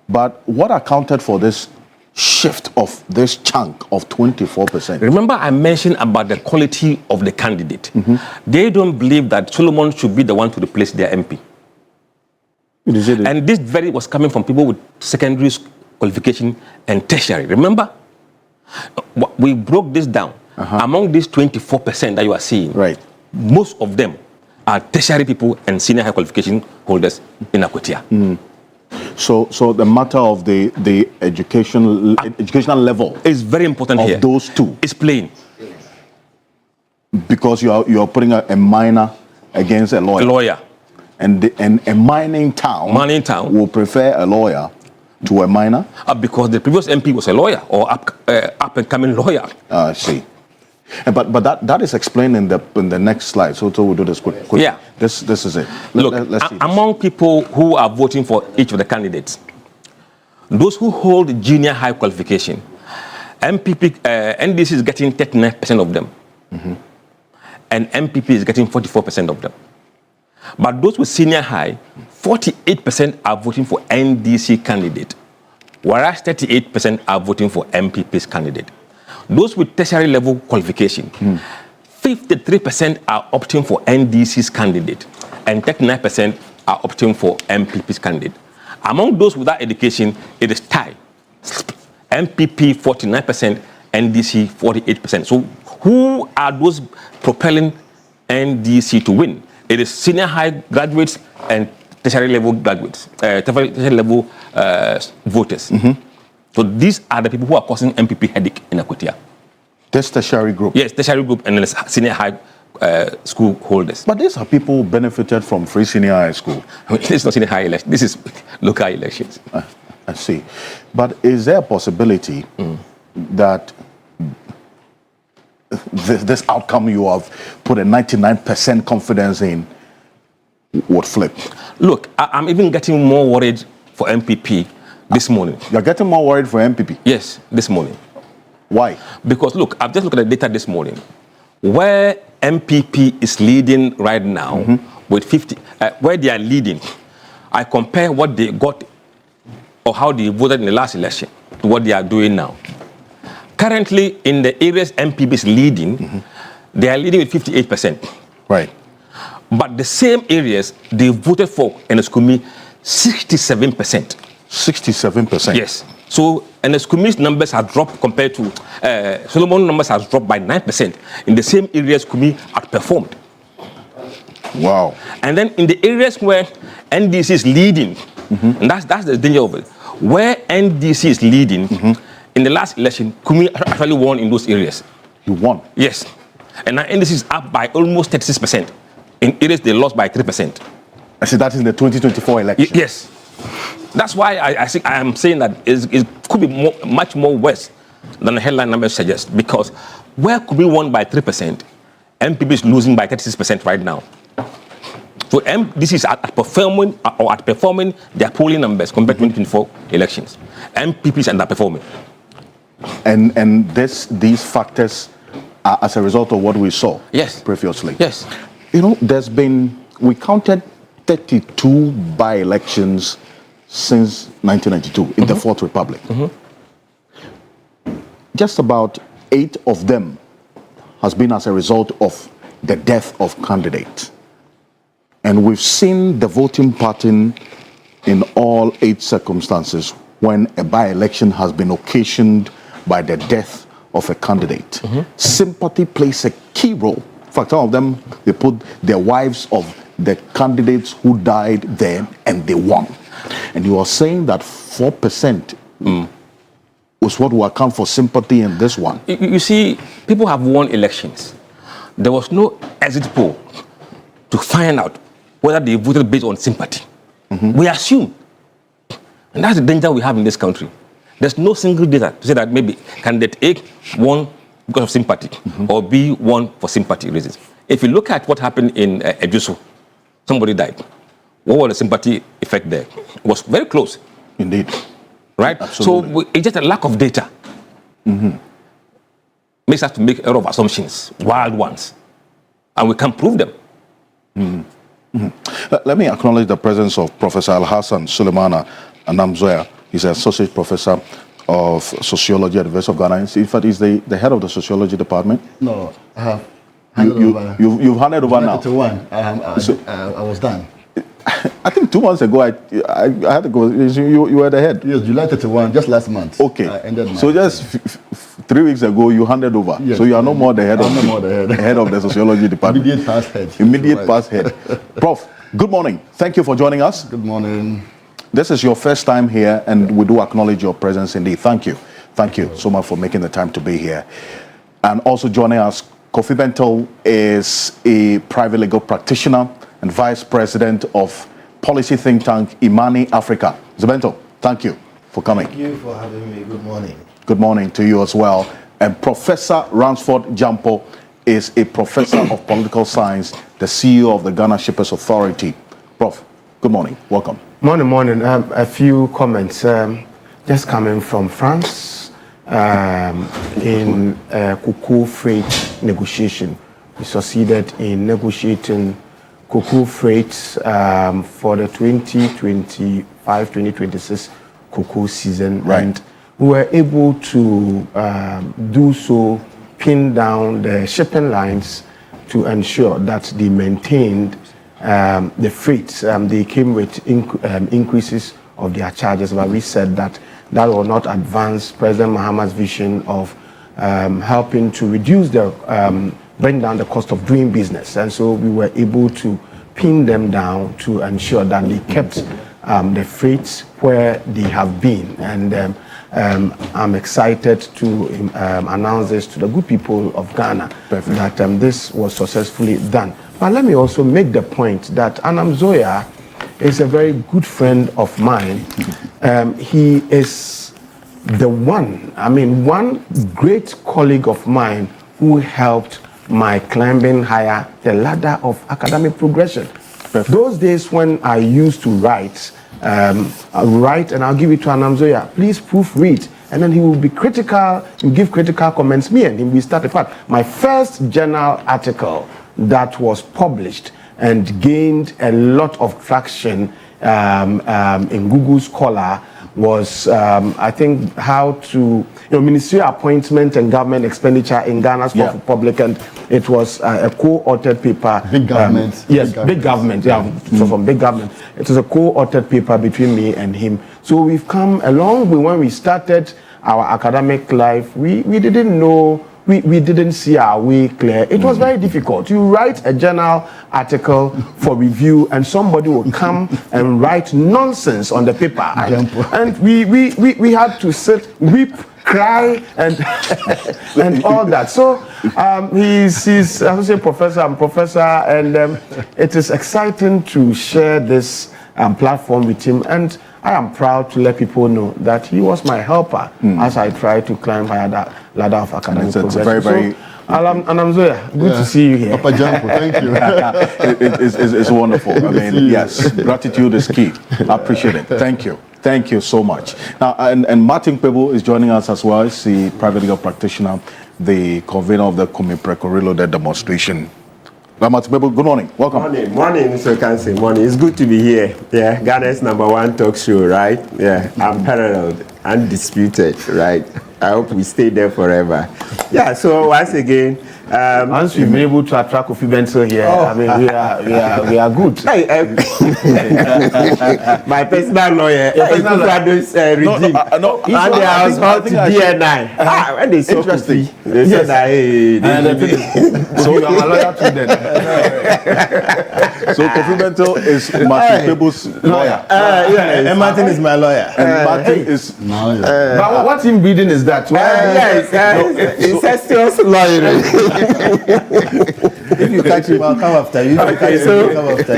But what accounted for this shift of this chunk of 24%? Remember I mentioned about the quality of the candidate. Mm-hmm. They don't believe that Solomon should be the one to replace their MP. And this very was coming from people with secondary qualification and tertiary. Remember? We broke this down. Uh-huh. Among these 24% that you are seeing, right, most of them are tertiary people and senior high qualification holders in Akwetia. Mm. So the matter of the educational level is very important of here. Those two. It's plain. Because you are putting a minor against a lawyer. A lawyer. And a mining town will prefer a lawyer to a minor? Because the previous MP was a lawyer or up-and-coming lawyer. I see. But that is explained in the next slide. So we'll do this quick. Yeah. This is it. Let's see among people who are voting for each of the candidates, Those who hold junior high qualification, NDC is getting 39% of them. And MPP is getting 44% of them. But those with senior high, 48% are voting for NDC candidate, whereas 38% are voting for MPP's candidate. Those with tertiary level qualification, 53% are opting for NDC's candidate, and 39% are opting for MPP's candidate. Among those without education, it is tie. MPP 49%, NDC 48%. So who are those propelling NDC to win? It is senior high graduates and tertiary level graduates, tertiary level voters. So these are the people who are causing MPP headache in Akwatia. This tertiary group? Yes, tertiary group and then senior high school holders. But these are people who benefited from free senior high school. This is not senior high election. This is local elections. I see. But is there a possibility that this outcome you have put a 99% confidence in would flip? Look, I'm even getting more worried for MPP this morning. You're getting more worried for MPP? Yes, this morning. Why? Because look, I've just looked at the data this morning. Where MPP is leading right now with 50, where they are leading, I compare what they got or how they voted in the last election to what they are doing now. Currently, in the areas MPP is leading, they are leading with 58%. Right. But the same areas, they voted for Eneskumi 67%. 67%? Yes. So Eneskumi's numbers have dropped compared to, Solomon numbers has dropped by 9%. In the same areas, Kumi outperformed. Wow. And then in the areas where NDC is leading, and that's the danger of it, where NDC is leading, in the last election, Kumi actually won in those areas. He won? Yes. And now NDC is up by almost 36%. In areas, they lost by 3%. I see that in the 2024 election? Yes. That's why I think I am saying that it could be much more worse than the headline numbers suggest. Because where Kumi won by 3%, MPP is losing by 36% right now. So this is outperforming their polling numbers compared to 2024 elections. MPP is underperforming. And these factors are as a result of what we saw previously. Yes. You know, we counted 32 by-elections since 1992 in the Fourth Republic. Just about 8 of them has been as a result of the death of candidates. And we've seen the voting pattern in all 8 circumstances when a by-election has been occasioned by the death of a candidate. Sympathy plays a key role. In fact, some of them, they put their wives of the candidates who died then and they won. And you are saying that 4% was what will account for sympathy in this one. You see, people have won elections. There was no exit poll to find out whether they voted based on sympathy. We assume. And that's the danger we have in this country. There's no single data to say that maybe candidate A won because of sympathy or B won for sympathy reasons. If you look at what happened in Ejuso, somebody died. What was the sympathy effect there? It was very close. Indeed. Right? Absolutely. So it's just a lack of data. Makes us to make a lot of assumptions, wild ones. And we can't prove them. Let me acknowledge the presence of Professor Al-Hassan Sulemana Anamzoya. He's an associate professor of sociology at the University of Ghana. In fact, he's the head of the sociology department. No, I have handed over. You've handed over now? To one. I was done. I think 2 months ago, I had to go. You were the head. Yes, July 31, just last month. Okay. I ended so just 3 weeks ago, you handed over. Yes, so you are no more the head of head of the sociology department. Immediate past head. Immediate past head. Prof, good morning. Thank you for joining us. Good morning. This is your first time here, and we do acknowledge your presence indeed. Thank you. Thank you so much for making the time to be here. And also joining us, Kofi Bento is a private legal practitioner and vice president of policy think tank Imani Africa. Bento, thank you for coming. Thank you for having me. Good morning. Good morning to you as well. And Professor Ransford Jampo is a professor of political science, the CEO of the Ghana Shippers Authority. Prof, good morning. Welcome. Morning. A few comments. just coming from France in cocoa freight negotiation. We succeeded in negotiating cocoa freights for the 2025-2026 cocoa season, and we were able to do so, pin down the shipping lines to ensure that they maintained the freights. They came with increases of their charges, but we said that that will not advance President Mahama's vision of helping to reduce the bring down the cost of doing business, and so we were able to pin them down to ensure that they kept the freights where they have been. And I'm excited to announce this to the good people of Ghana that this was successfully done. But let me also make the point that Anam Zoya is a very good friend of mine. He is the one great colleague of mine who helped my climbing higher the ladder of academic progression. Those days when I used to write, and I'll give it to Anam Zoya, please proofread, and then he will be critical, he will give critical comments, me and him, we start. In fact, my first journal article that was published and gained a lot of traction in Google Scholar was, I think, how to, ministerial appointment and government expenditure in Ghana's public, and it was a co-authored paper. Big government. Big government, so from big government. It was a co-authored paper between me and him. So we've come a long way. When we started our academic life, we didn't know, we didn't see our way clear. It was very difficult. You write a journal article for review and somebody will come and write nonsense on the paper. And we had to sit, weep, cry, and and all that. So he's associate professor, I'm professor, and it is exciting to share this platform with him. And I am proud to let people know that he was my helper as I tried to climb higher that ladder of academic progression. It's very Anam Zoya, good to see you here. Papa Jampo, thank you. It's wonderful. I mean, yes, gratitude is key. I appreciate it. Thank you. Thank you so much. Now, and Martin Pebo is joining us as well. He's the private legal practitioner, the convener of the Kumipreko Reloaded demonstration. Martin Pebo, good morning. Welcome. Morning, Mr. Ocansey. Morning. It's good to be here. Yeah, Ghana's #1 talk show, right? Yeah, unparalleled, undisputed, right? I hope we stay there forever. Yeah, so once again, once we've been able to attract Kofi Benson here, I mean, we are good. My personal lawyer, regime, and the house hot DNI. When they saw Kofi, they said that, hey, so you are my lawyer too then. So Kofi Benson is Martin Pebo's lawyer. And Martin is my lawyer. And Martin is but what in breeding is that? Incestuous lawyering. If you catch him, I'll come after you.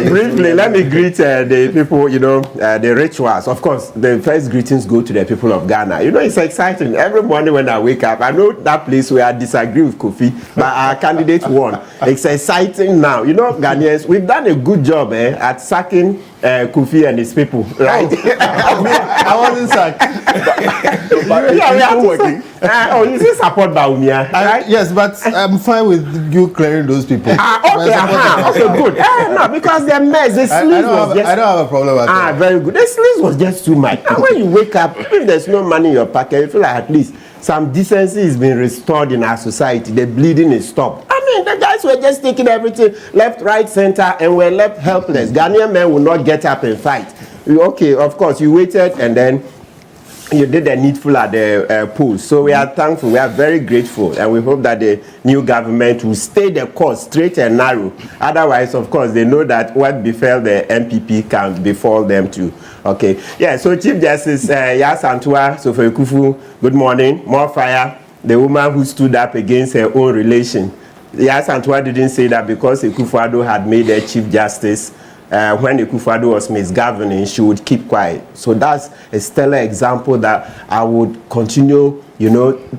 Briefly, let me greet the people, the rituals. Of course, the first greetings go to the people of Ghana. It's exciting. Every morning when I wake up, I know that place where I disagree with Kofi, but our candidate won. It's exciting now. Ghanaians, we've done a good job at sacking Kofi and his people, right? I wasn't sacked. We are working. You say support Baumia, right? Yes, but I'm fine with you clearing those people. Okay, good. No, because the mess, the sleaze was just... I don't have a problem with that. Very good. The sleaze was just too much. And when you wake up, if there's no money in your pocket, you feel like at least some decency is being restored in our society. The bleeding is stopped. I mean, the guys were just taking everything left, right, center, and were left helpless. Ghanaian men will not get up and fight. Okay, of course, you waited and then you did the needful at the polls. So we are thankful, we are very grateful, and we hope that the new government will stay the course straight and narrow. Otherwise, of course, they know that what befell the MPP can befall them too. Okay. Yeah, so Chief Justice Yas Antua Sofo-Ekufu, good morning. More fire, the woman who stood up against her own relation. Yas Antua didn't say that because Ekufu-Addo had made her Chief Justice when Akufo-Addo was misgoverning, she would keep quiet. So that's a stellar example that I would continue,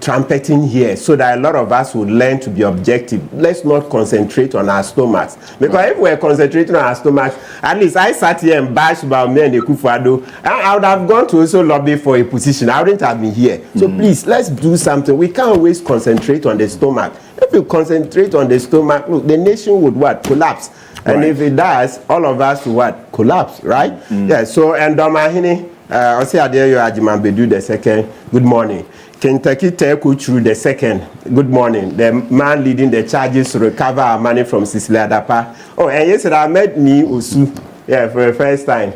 trumpeting here, so that a lot of us would learn to be objective. Let's not concentrate on our stomachs. Because if we're concentrating on our stomachs, at least I sat here and bashed about me and Akufo-Addo, I would have gone to also lobby for a position. I wouldn't have been here. So please, let's do something. We can't always concentrate on the stomach. If you concentrate on the stomach, look, the nation would what? Collapse. And if it does, all of us will what? Collapse, right? Yeah, so, and Domahini, I'll say Adeyo Ajimanbedu the second, good morning. Kentucky Teku through the second, good morning. The man leading the charges to recover our money from Cecilia Adapa. Oh, and yesterday I met Ni Osu, for the first time.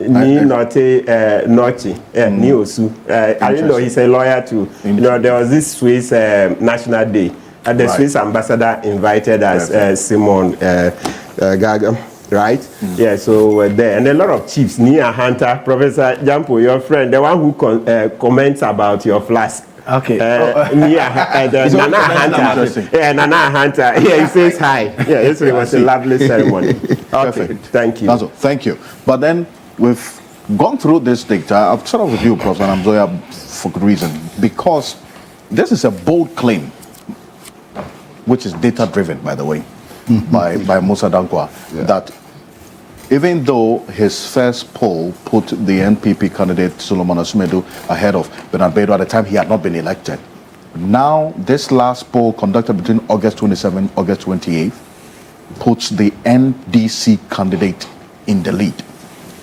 Ni Noche, Ni Osu. I didn't know he's a lawyer too. There was this Swiss National Day. The Swiss ambassador invited us, Simon Gaga, right? Yeah, so we're there. And a lot of chiefs, Nia Hunter, Professor Jampo, your friend, the one who comments about your flask. Okay. Nana Hunter. Yeah, Nana Hunter. Yeah, he says hi. Yeah, it was a lovely ceremony. Perfect. Thank you. Also, thank you. But then we've gone through this data. I've started with you, Professor Namzoya, for good reason. Because this is a bold claim, which is data-driven, by the way, by Musa Dankwa, that even though his first poll put the NPP candidate Solomon Asumedu ahead of Bernard Bedo at the time he had not been elected, now this last poll conducted between August 27 and August 28 puts the NDC candidate in the lead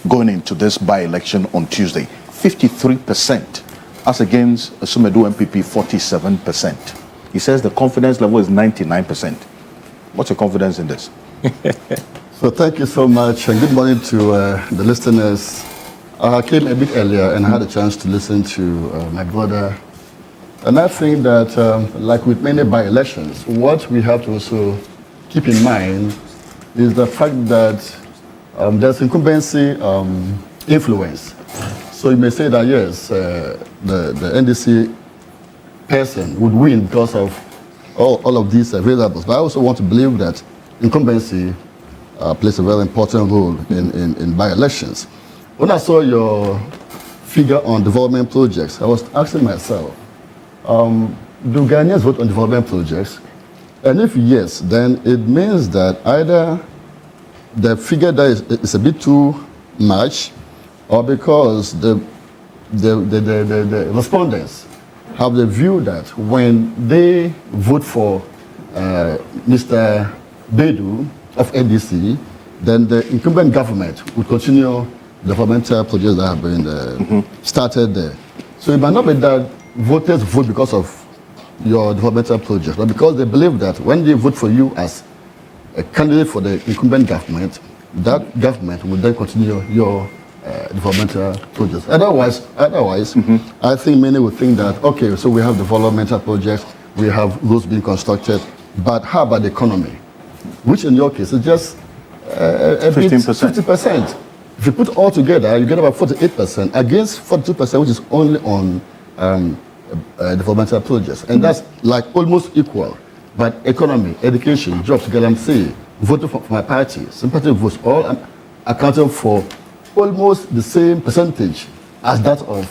going into this by-election on Tuesday. 53% as against Asumedu NPP 47%. He says the confidence level is 99%. What's your confidence in this? So thank you so much, and good morning to the listeners. I came a bit earlier and I had a chance to listen to my brother. And I think that, like with many by-elections, what we have to also keep in mind is the fact that there's incumbency influence. So you may say that, yes, the NDC person would win because of all of these variables. But I also want to believe that incumbency plays a very important role in by-elections. When I saw your figure on development projects, I was asking myself, do Ghanaians vote on development projects? And if yes, then it means that either the figure that is a bit too much, or because the respondents have the view that when they vote for Mr. Bedu of NDC, then the incumbent government would continue developmental projects that have been started there. So it might not be that voters vote because of your developmental project, but because they believe that when they vote for you as a candidate for the incumbent government, that government will then continue your developmental projects. Otherwise, I think many would think that, okay, so we have developmental projects, we have roads being constructed, but how about the economy? Which in your case is just 50%. If you put all together, you get about 48% against 42%, which is only on developmental projects. And that's like almost equal. But economy, education, jobs, guarantee, voting for my party, sympathy votes, all accounting for almost the same percentage as that of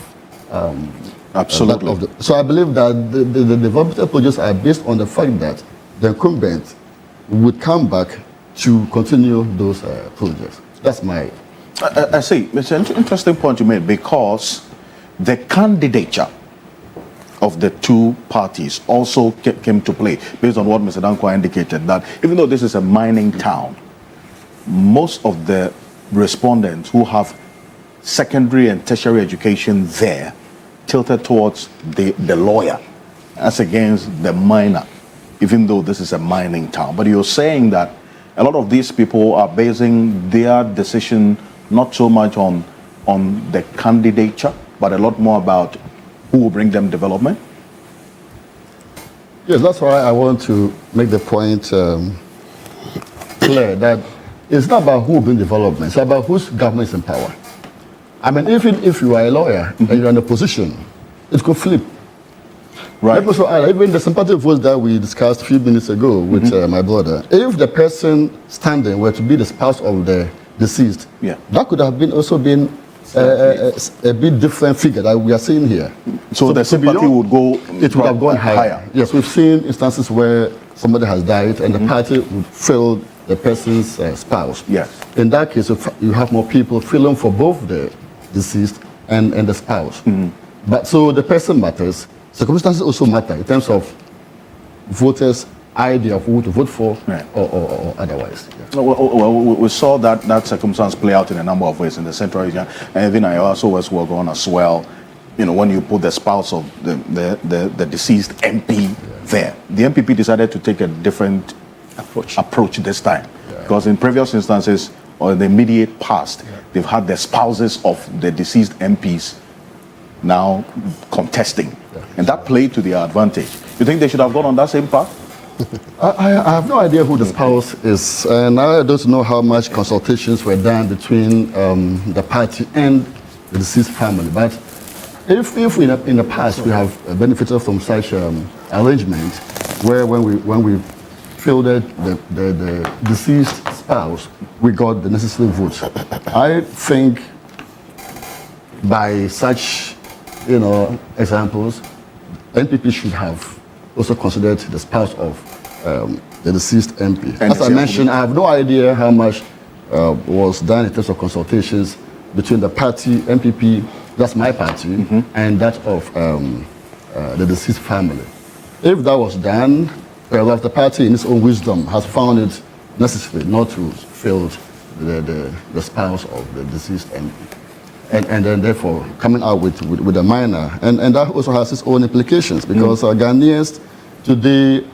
absolutely. So I believe that the developmental projects are based on the fact that the incumbent would come back to continue those projects. That's my... I see. It's an interesting point you made, because the candidature of the two parties also came to play, based on what Mr. Dankwa indicated, that even though this is a mining town, most of the respondents who have secondary and tertiary education there tilted towards the lawyer as against the miner, even though this is a mining town. But you're saying that a lot of these people are basing their decision not so much on the candidature, but a lot more about who will bring them development? Yes, that's why I want to make the point clear that it's not about who will bring development, it's about whose government is in power. I mean, even if you are a lawyer and you're in a position, it could flip. Let me also add, even the sympathy votes that we discussed a few minutes ago with my brother, if the person standing were to be the spouse of the deceased, that could have also been a bit different figure that we are seeing here. So the sympathy would go... It would have gone higher. Yes, we've seen instances where somebody has died and the party would fill the person's spouse. Yes. In that case, you have more people filling for both the deceased and the spouse. But so the person matters. Circumstances also matter in terms of voters' idea of who to vote for or otherwise. Well, we saw that circumstance play out in a number of ways in the central region, and even I also was working on as well. You know, when you put the spouse of the deceased MP there, the MPP decided to take a different approach this time, because in previous instances or in the immediate past, they've had the spouses of the deceased MPs now contesting, and that played to their advantage. You think they should have gone on that same path? I have no idea who the spouse is, and I don't know how much consultations were done between the party and the deceased family. But if in the past we have benefited from such arrangement, where when we fielded the deceased spouse, we got the necessary votes. I think by such examples, NPP should have also considered the spouse of the deceased MP. As I mentioned, I have no idea how much was done in terms of consultations between the party, MPP, that's my party, and that of the deceased family. If that was done, perhaps the party in its own wisdom has found it necessary not to field the spouse of the deceased MP. And then therefore coming out with a minor. And that also has its own implications, because Ghanaians today,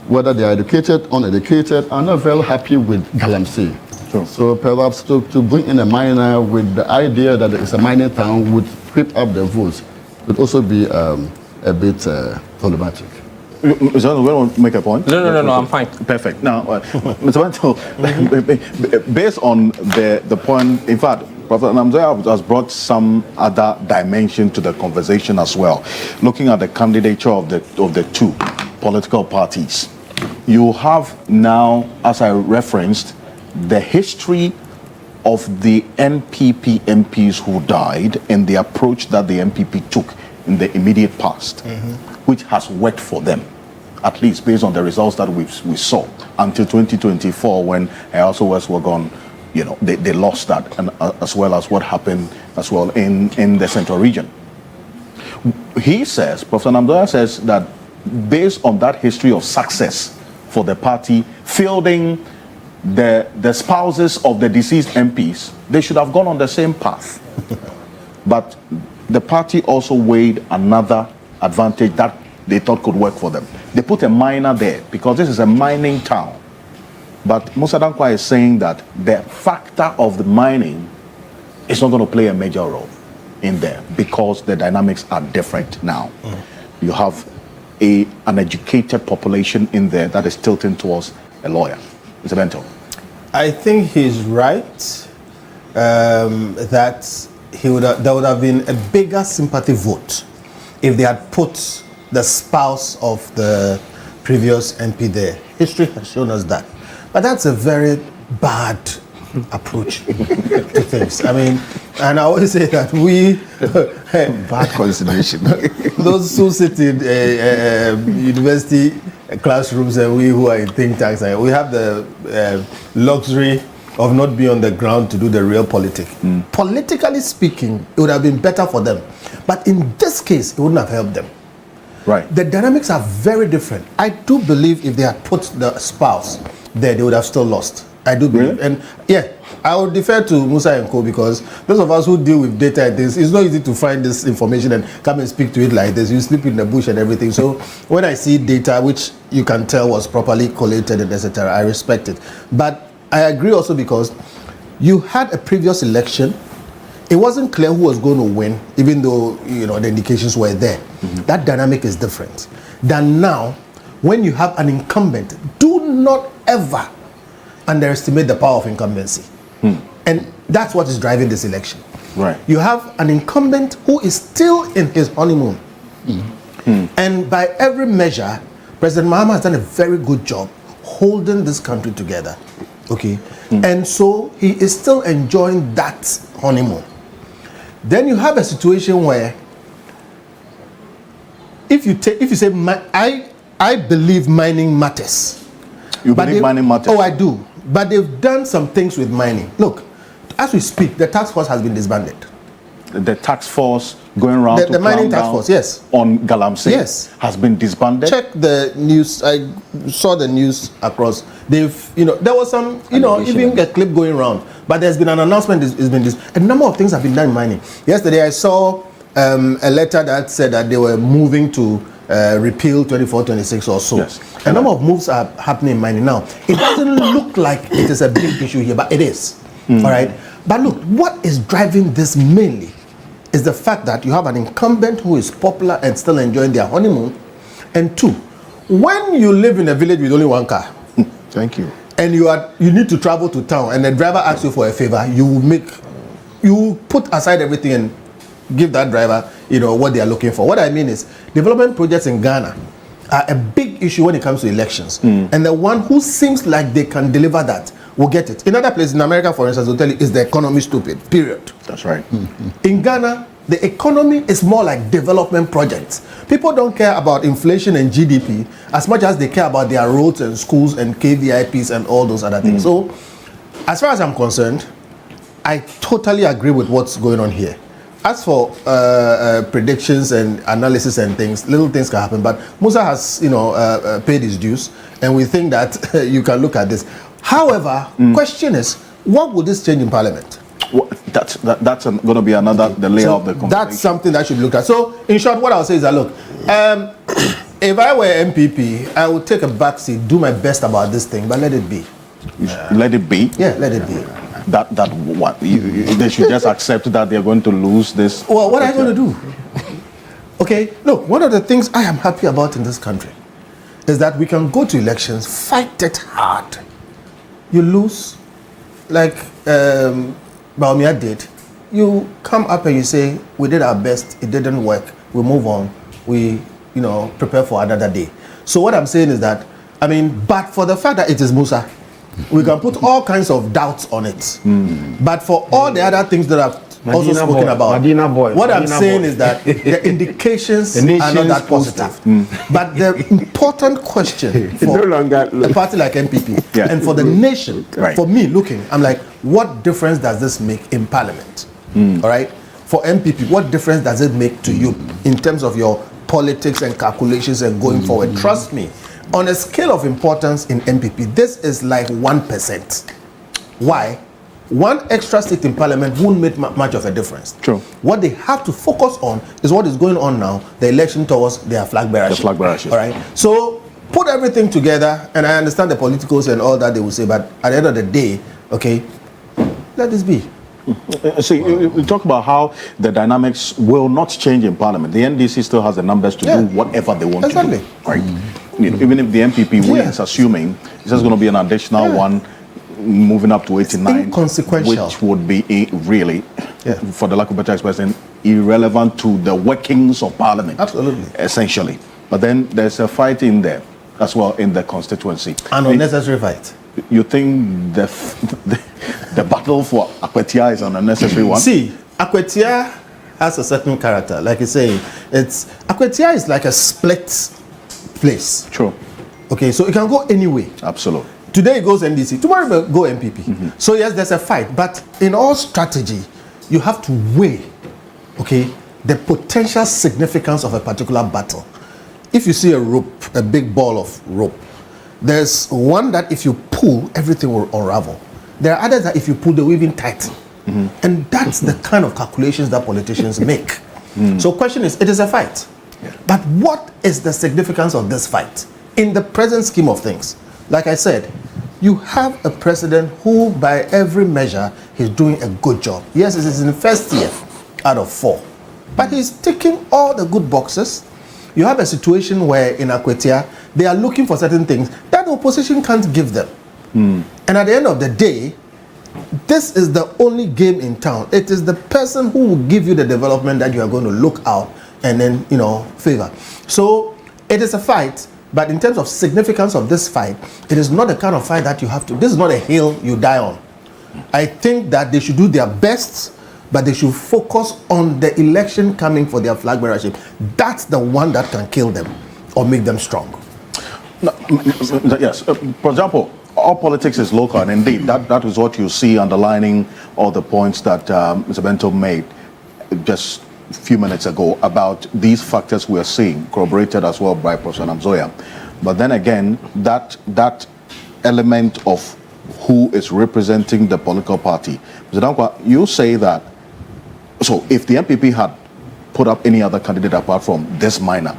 whether they are educated, uneducated, are not very happy with Galamsey. So perhaps to bring in a minor with the idea that it's a mining town would creep up the votes would also be a bit problematic. Mr. Bento, we want to make a point? No, I'm fine. Perfect. Now, Mr. Bento, based on the point, in fact, Prophet Namzoya has brought some other dimension to the conversation as well. Looking at the candidature of the two political parties, you have now, as I referenced, the history of the NPP MPs who died and the approach that the NPP took in the immediate past, which has worked for them, at least based on the results that we saw until 2024, when I also were gone. You know, they lost that, and as well as what happened as well in the central region. He says, Professor Namzoya says that based on that history of success for the party, fielding the spouses of the deceased MPs, they should have gone on the same path. But the party also weighed another advantage that they thought could work for them. They put a miner there because this is a mining town. But Musa Dankwa is saying that the factor of the mining is not going to play a major role in there because the dynamics are different now. You have an educated population in there that is tilting towards a lawyer. Mr. Bento. I think he's right that there would have been a bigger sympathy vote if they had put the spouse of the previous MP there. History has shown us that. But that's a very bad approach to things. I mean, and I always say that we... bad consideration. Those who sit in university classrooms and we who are in think tanks, we have the luxury of not being on the ground to do the real politics. Politically speaking, it would have been better for them. But in this case, it wouldn't have helped them. Right. The dynamics are very different. I do believe if they had put the spouse there, they would have still lost. I do believe. Really? And yeah, I would defer to Musa and Co, because those of us who deal with data like this, it's not easy to find this information and come and speak to it like this. You sleep in the bush and everything. So when I see data which you can tell was properly collated and etc., I respect it. But I agree also because you had a previous election. It wasn't clear who was going to win, even though the indications were there. That dynamic is different than now. When you have an incumbent, do not ever underestimate the power of incumbency. And that's what is driving this election. Right. You have an incumbent who is still in his honeymoon. And by every measure, President Mahama has done a very good job holding this country together. Okay, and so he is still enjoying that honeymoon. Then you have a situation where, if you say, I believe mining matters. You believe mining matters? Oh, I do. But they've done some things with mining. Look, as we speak, the task force has been disbanded. The task force going around the mining task force, yes, on Galamsey, yes, has been disbanded. Check the news. I saw the news across. They've, there was some, even a clip going around. But there's been an announcement. It's been a number of things have been done in mining. Yesterday, I saw a letter that said that they were moving to repeal 24-26 or so. Yes. A number of moves are happening in mining now. It doesn't look like it is a big issue here, but it is. All right. But look, what is driving this mainly is the fact that you have an incumbent who is popular and still enjoying their honeymoon. And two, when you live in a village with only one car, thank you, and you need to travel to town, and the driver asks you for a favor, you put aside everything and give that driver, what they are looking for. What I mean is, development projects in Ghana are a big issue when it comes to elections. And the one who seems like they can deliver that will get it. In other places, in America, for instance, they'll tell you, is the economy stupid? Period. That's right. In Ghana, the economy is more like development projects. People don't care about inflation and GDP as much as they care about their roads and schools and KVIPs and all those other things. So, as far as I'm concerned, I totally agree with what's going on here. As for predictions and analysis and things, little things can happen. But Musa has, paid his dues, and we think that you can look at this. However, question is, what would this change in Parliament? Well, that's going to be another the layer of the conversation. That's something that should be looked at. So, in short, what I'll say is that, look, if I were MPP, I would take a back seat, do my best about this thing, but let it be. Let it be? Yeah, let it be. That what? They should just accept that they're going to lose this. Well, what are you going to do? Okay, look, one of the things I am happy about in this country is that we can go to elections, fight it hard. You lose, like Baumia did. You come up and you say, we did our best, it didn't work, we move on, we, prepare for another day. So what I'm saying is that, but for the fact that it is Musa, we can put all kinds of doubts on it. But for all the other things that I've also spoken about, what I'm saying is that the indications are not that positive. But the important question for a party like MPP and for the nation, for me looking, I'm like, what difference does this make in Parliament? All right? For MPP, what difference does it make to you in terms of your politics and calculations and going forward? Trust me, on a scale of importance in MPP, this is like 1%. Why? One extra seat in Parliament won't make much of a difference. True. What they have to focus on is what is going on now, the election towards their flag bearership. The flag bearership. All right? So, put everything together, and I understand the politicals and all that they will say, but at the end of the day, okay, let this be. See, we talk about how the dynamics will not change in Parliament. The NDC still has the numbers to do whatever they want to do. Right? Even if the MPP wins, assuming it's just going to be an additional one moving up to 89, inconsequential, which would be really, for the lack of better expression, irrelevant to the workings of Parliament. Absolutely. Essentially. But then there's a fight in there as well in the constituency. An unnecessary fight. You think the battle for Akwetia is an unnecessary one? See, Akwetia has a certain character. Like you say, Akwetia is like a split place. True. Okay, so it can go any way. Absolutely. Today it goes NDC, tomorrow it will go MPP. So yes, there's a fight, but in all strategy, you have to weigh, okay, the potential significance of a particular battle. If you see a rope, a big ball of rope, there's one that if you pull, everything will unravel. There are others that if you pull, they will even tighten. And that's the kind of calculations that politicians make. So question is, it is a fight. But what is the significance of this fight in the present scheme of things? Like I said, you have a president who, by every measure, is doing a good job. Yes, it is in the first year out of 4. But he's ticking all the good boxes. You have a situation where in Akwetia, they are looking for certain things that the opposition can't give them. And at the end of the day, this is the only game in town. It is the person who will give you the development that you are going to look out and then, favor. So it is a fight, but in terms of significance of this fight, it is not the kind of fight that you have to, this is not a hill you die on. I think that they should do their best, but they should focus on the election coming for their flag bearership. That's the one that can kill them or make them strong. No, yes, for example, all politics is local, and indeed, that is what you see underlining all the points that Mr. Bento made just a few minutes ago about these factors we are seeing, corroborated as well by Professor Namzoya. But then again, that element of who is representing the political party. Mr. Dankwa, you say that, so if the MPP had put up any other candidate apart from this minor,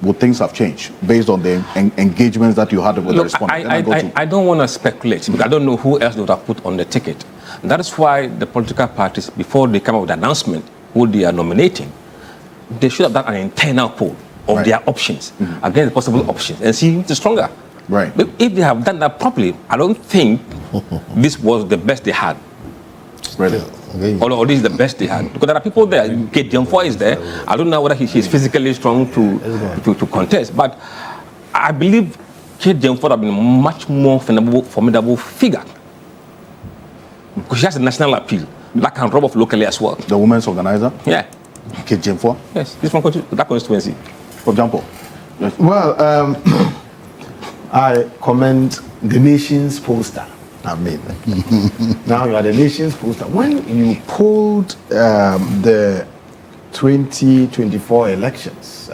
would things have changed based on the engagements that you had with the respondent? I don't want to speculate because I don't know who else they would have put on the ticket. And that is why the political parties, before they come up with an announcement who they are nominating, they should have done an internal poll of their options against the possible options and see which is stronger. Right. But if they have done that properly, I don't think this was the best they had. Really? Or this is the best they had. Because there are people there. Kate Jemfo is there. I don't know whether he's physically strong to contest. But I believe Kate Jemfo would have been a much more formidable figure. Because she has a national appeal. That can rub off locally as well. The women's organizer? Yeah. Kate Jemfo? Yes. He's from that constituency. For example? Yes. Well, I commend the nation's poster. I mean, now you are the nation's poster. When you polled the 2024 elections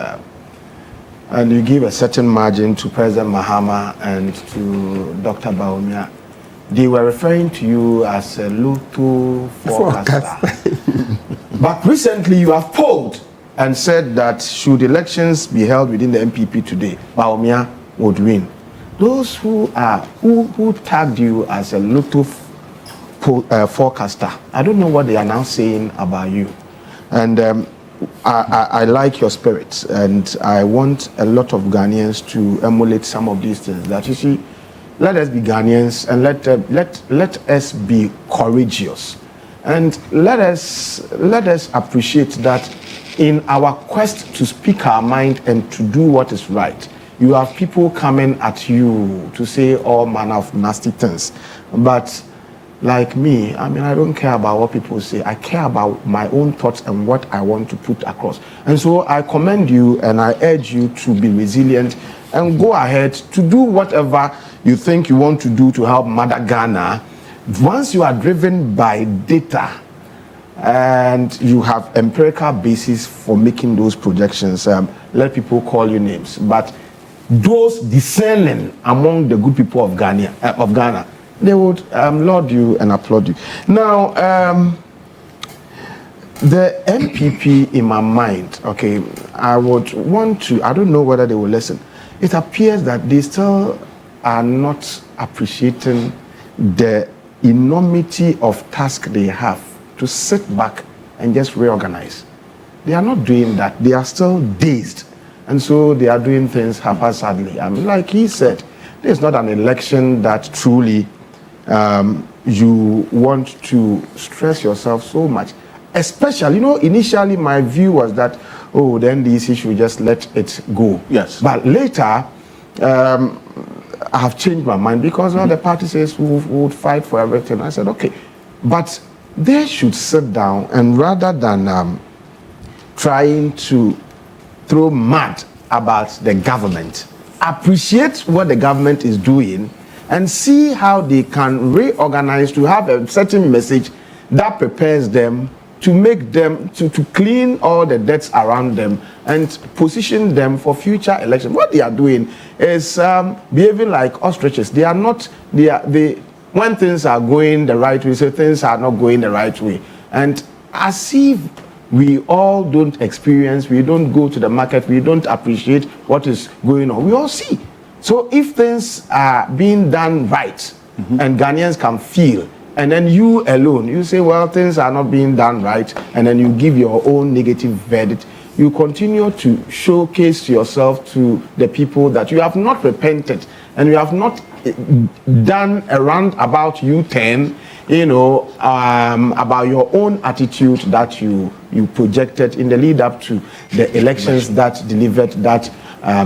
and you give a certain margin to President Mahama and to Dr. Bawumia, they were referring to you as a Lutu forecaster. But recently you have polled and said that should elections be held within the MPP today, Bawumia would win. Those who tagged you as a Lutu forecaster, I don't know what they are now saying about you. And I like your spirit, and I want a lot of Ghanaians to emulate some of these things. That you see, let us be Ghanaians and let us be courageous, and let us appreciate that in our quest to speak our mind and to do what is right, you have people coming at you to say all manner of nasty things. But like me, I mean, I don't care about what people say. I care about my own thoughts and what I want to put across. And so I commend you and I urge you to be resilient and go ahead to do whatever you think you want to do to help Mother Ghana. Once you are driven by data and you have empirical basis for making those projections, let people call you names. But those discerning among the good people of Ghana, they would laud you and applaud you. Now, the MPP in my mind, okay, I would want to, I don't know whether they will listen. It appears that they still are not appreciating the enormity of task they have to sit back and just reorganize. They are not doing that. They are still dazed. And so they are doing things haphazardly. I mean, like he said, this is not an election that truly you want to stress yourself so much. Especially, initially my view was that, then the issue should just let it go. Yes. But later, I have changed my mind because the party says we would fight for everything. I said, okay, but they should sit down and rather than trying to throw mud about the government, appreciate what the government is doing and see how they can reorganize to have a certain message that prepares them to make them, to clean all the debts around them and position them for future elections. What they are doing is behaving like ostriches. They are not, when things are going the right way, so things are not going the right way. And as if we all don't experience, we don't go to the market, we don't appreciate what is going on. We all see. So if things are being done right, and Ghanaians can feel, and then you alone, you say, well, things are not being done right, and then you give your own negative verdict, you continue to showcase yourself to the people that you have not repented, and you have not done a roundabout U-turn about your own attitude that you projected in the lead up to the elections that delivered that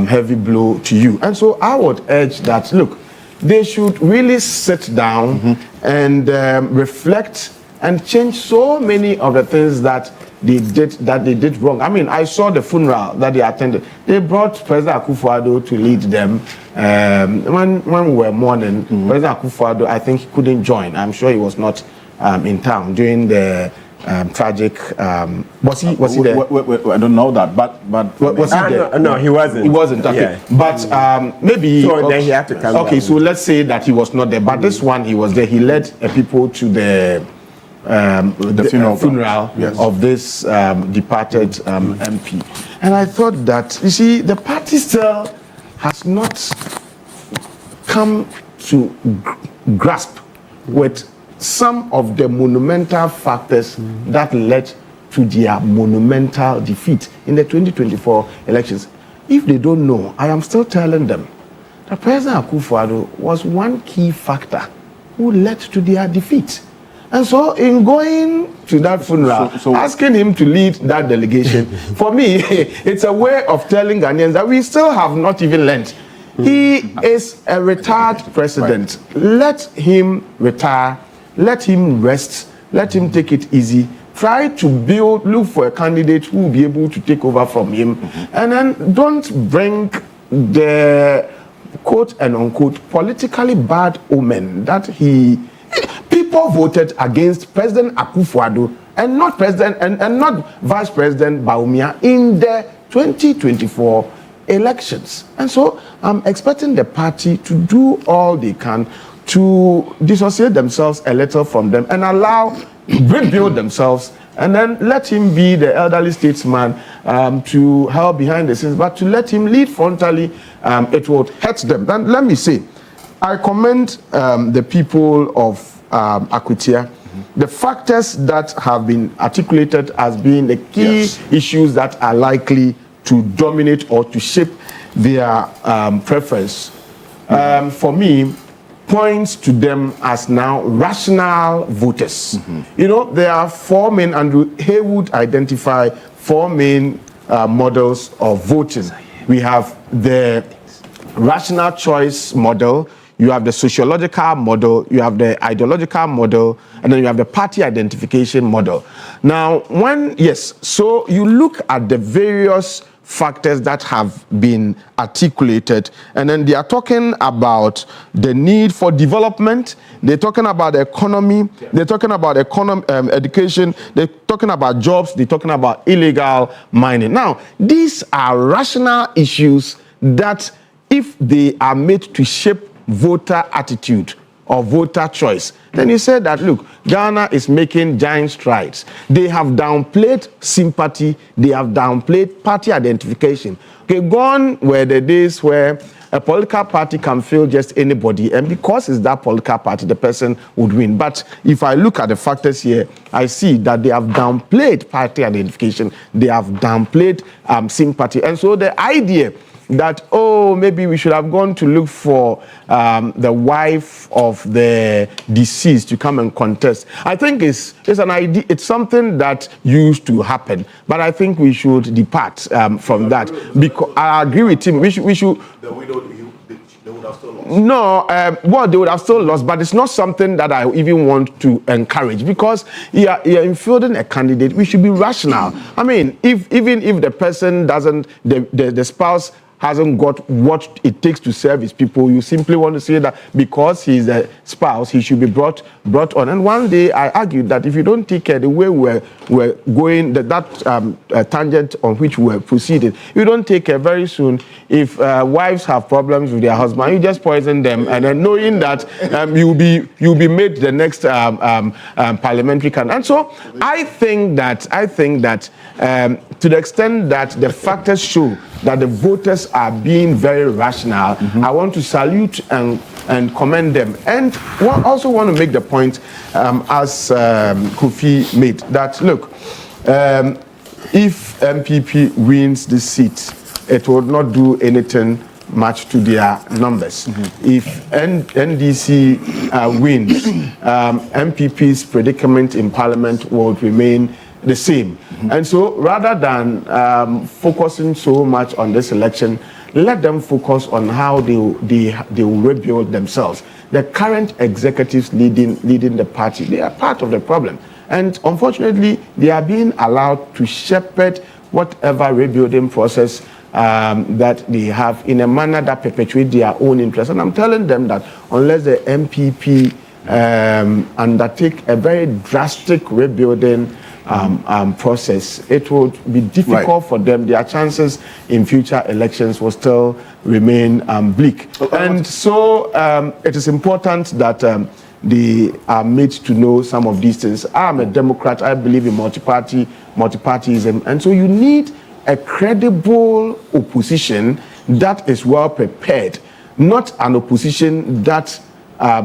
heavy blow to you. And so I would urge that, look, they should really sit down and reflect and change so many of the things that they did wrong. I mean, I saw the funeral that they attended. They brought President Akufo-Addo to lead them. When we were mourning, President Akufo-Addo, I think he couldn't join. I'm sure he was not in town during the tragic. Was he there? I don't know that, but was he there? No, he wasn't. He wasn't. Okay, yeah. But maybe. So then he had to come. Okay, so let's say that he was not there, but this one he was there. He led people to the funeral of this departed MP. And I thought that, you see, the party still has not come to grasp with some of the monumental factors that led to their monumental defeat in the 2024 elections. If they don't know, I am still telling them that President Akufo-Addo was one key factor who led to their defeat. And so in going to that funeral, asking him to lead that delegation, for me, it's a way of telling Ghanaians that we still have not even learned. He is a retired president. Right. Let him retire. Let him rest. Let him take it easy. Try to look for a candidate who will be able to take over from him. And then don't bring the quote and unquote politically bad omen that people voted against President Akufo-Addo and not President and not Vice President Bawumia in the 2024 elections. And so I'm expecting the party to do all they can to dissociate themselves a little from them and rebuild themselves, and then let him be the elderly statesman to help behind the scenes, but to let him lead frontally, it would hurt them. Then let me say, I commend the people of Akwatia. The factors that have been articulated as being the key issues that are likely to dominate or to shape their preference, for me, points to them as now rational voters. There are four main, Andrew Haywood identified four main models of voting. We have the rational choice model, you have the sociological model, you have the ideological model, and then you have the party identification model. Now, so you look at the various factors that have been articulated, and then they are talking about the need for development, they're talking about the economy, they're talking about education, they're talking about jobs, they're talking about illegal mining. Now, these are rational issues that, if they are made to shape voter attitude or voter choice, then you say that, look, Ghana is making giant strides. They have downplayed sympathy, they have downplayed party identification. Okay, gone were the days where a political party can fail just anybody, and because it's that political party, the person would win. But if I look at the factors here, I see that they have downplayed party identification, they have downplayed sympathy. And so the idea that, maybe we should have gone to look for the wife of the deceased to come and contest, I think it's an idea, it's something that used to happen. But I think we should depart from that, because I agree with him. We should. The widow, they would have still lost. No, they would have still lost, but it's not something that I even want to encourage, because you're infielding a candidate. We should be rational. I mean, even if the person doesn't, the spouse hasn't got what it takes to serve his people, you simply want to say that because he's a spouse, he should be brought on. And one day I argued that if you don't take care the way we're going, that tangent on which we're proceeding, you don't take care, very soon, if wives have problems with their husband, you just poison them, and then knowing that you'll be made the next parliamentary candidate. And so I think that to the extent that the factors show that the voters are being very rational, I want to salute and commend them. And also want to make the point, as Kofi made, that look, if MPP wins this seat, it will not do anything much to their numbers. If NDC wins, MPP's predicament in Parliament will remain the same. And so rather than focusing so much on this election, let them focus on how they will rebuild themselves. The current executives leading the party, they are part of the problem. And unfortunately, they are being allowed to shepherd whatever rebuilding process that they have in a manner that perpetuates their own interests. And I'm telling them that unless the MPP undertake a very drastic rebuilding process, it would be difficult for them. Their chances in future elections will still remain bleak. And so it is important that they are made to know some of these things. I'm a Democrat. I believe in multipartyism. And so you need a credible opposition that is well prepared, not an opposition that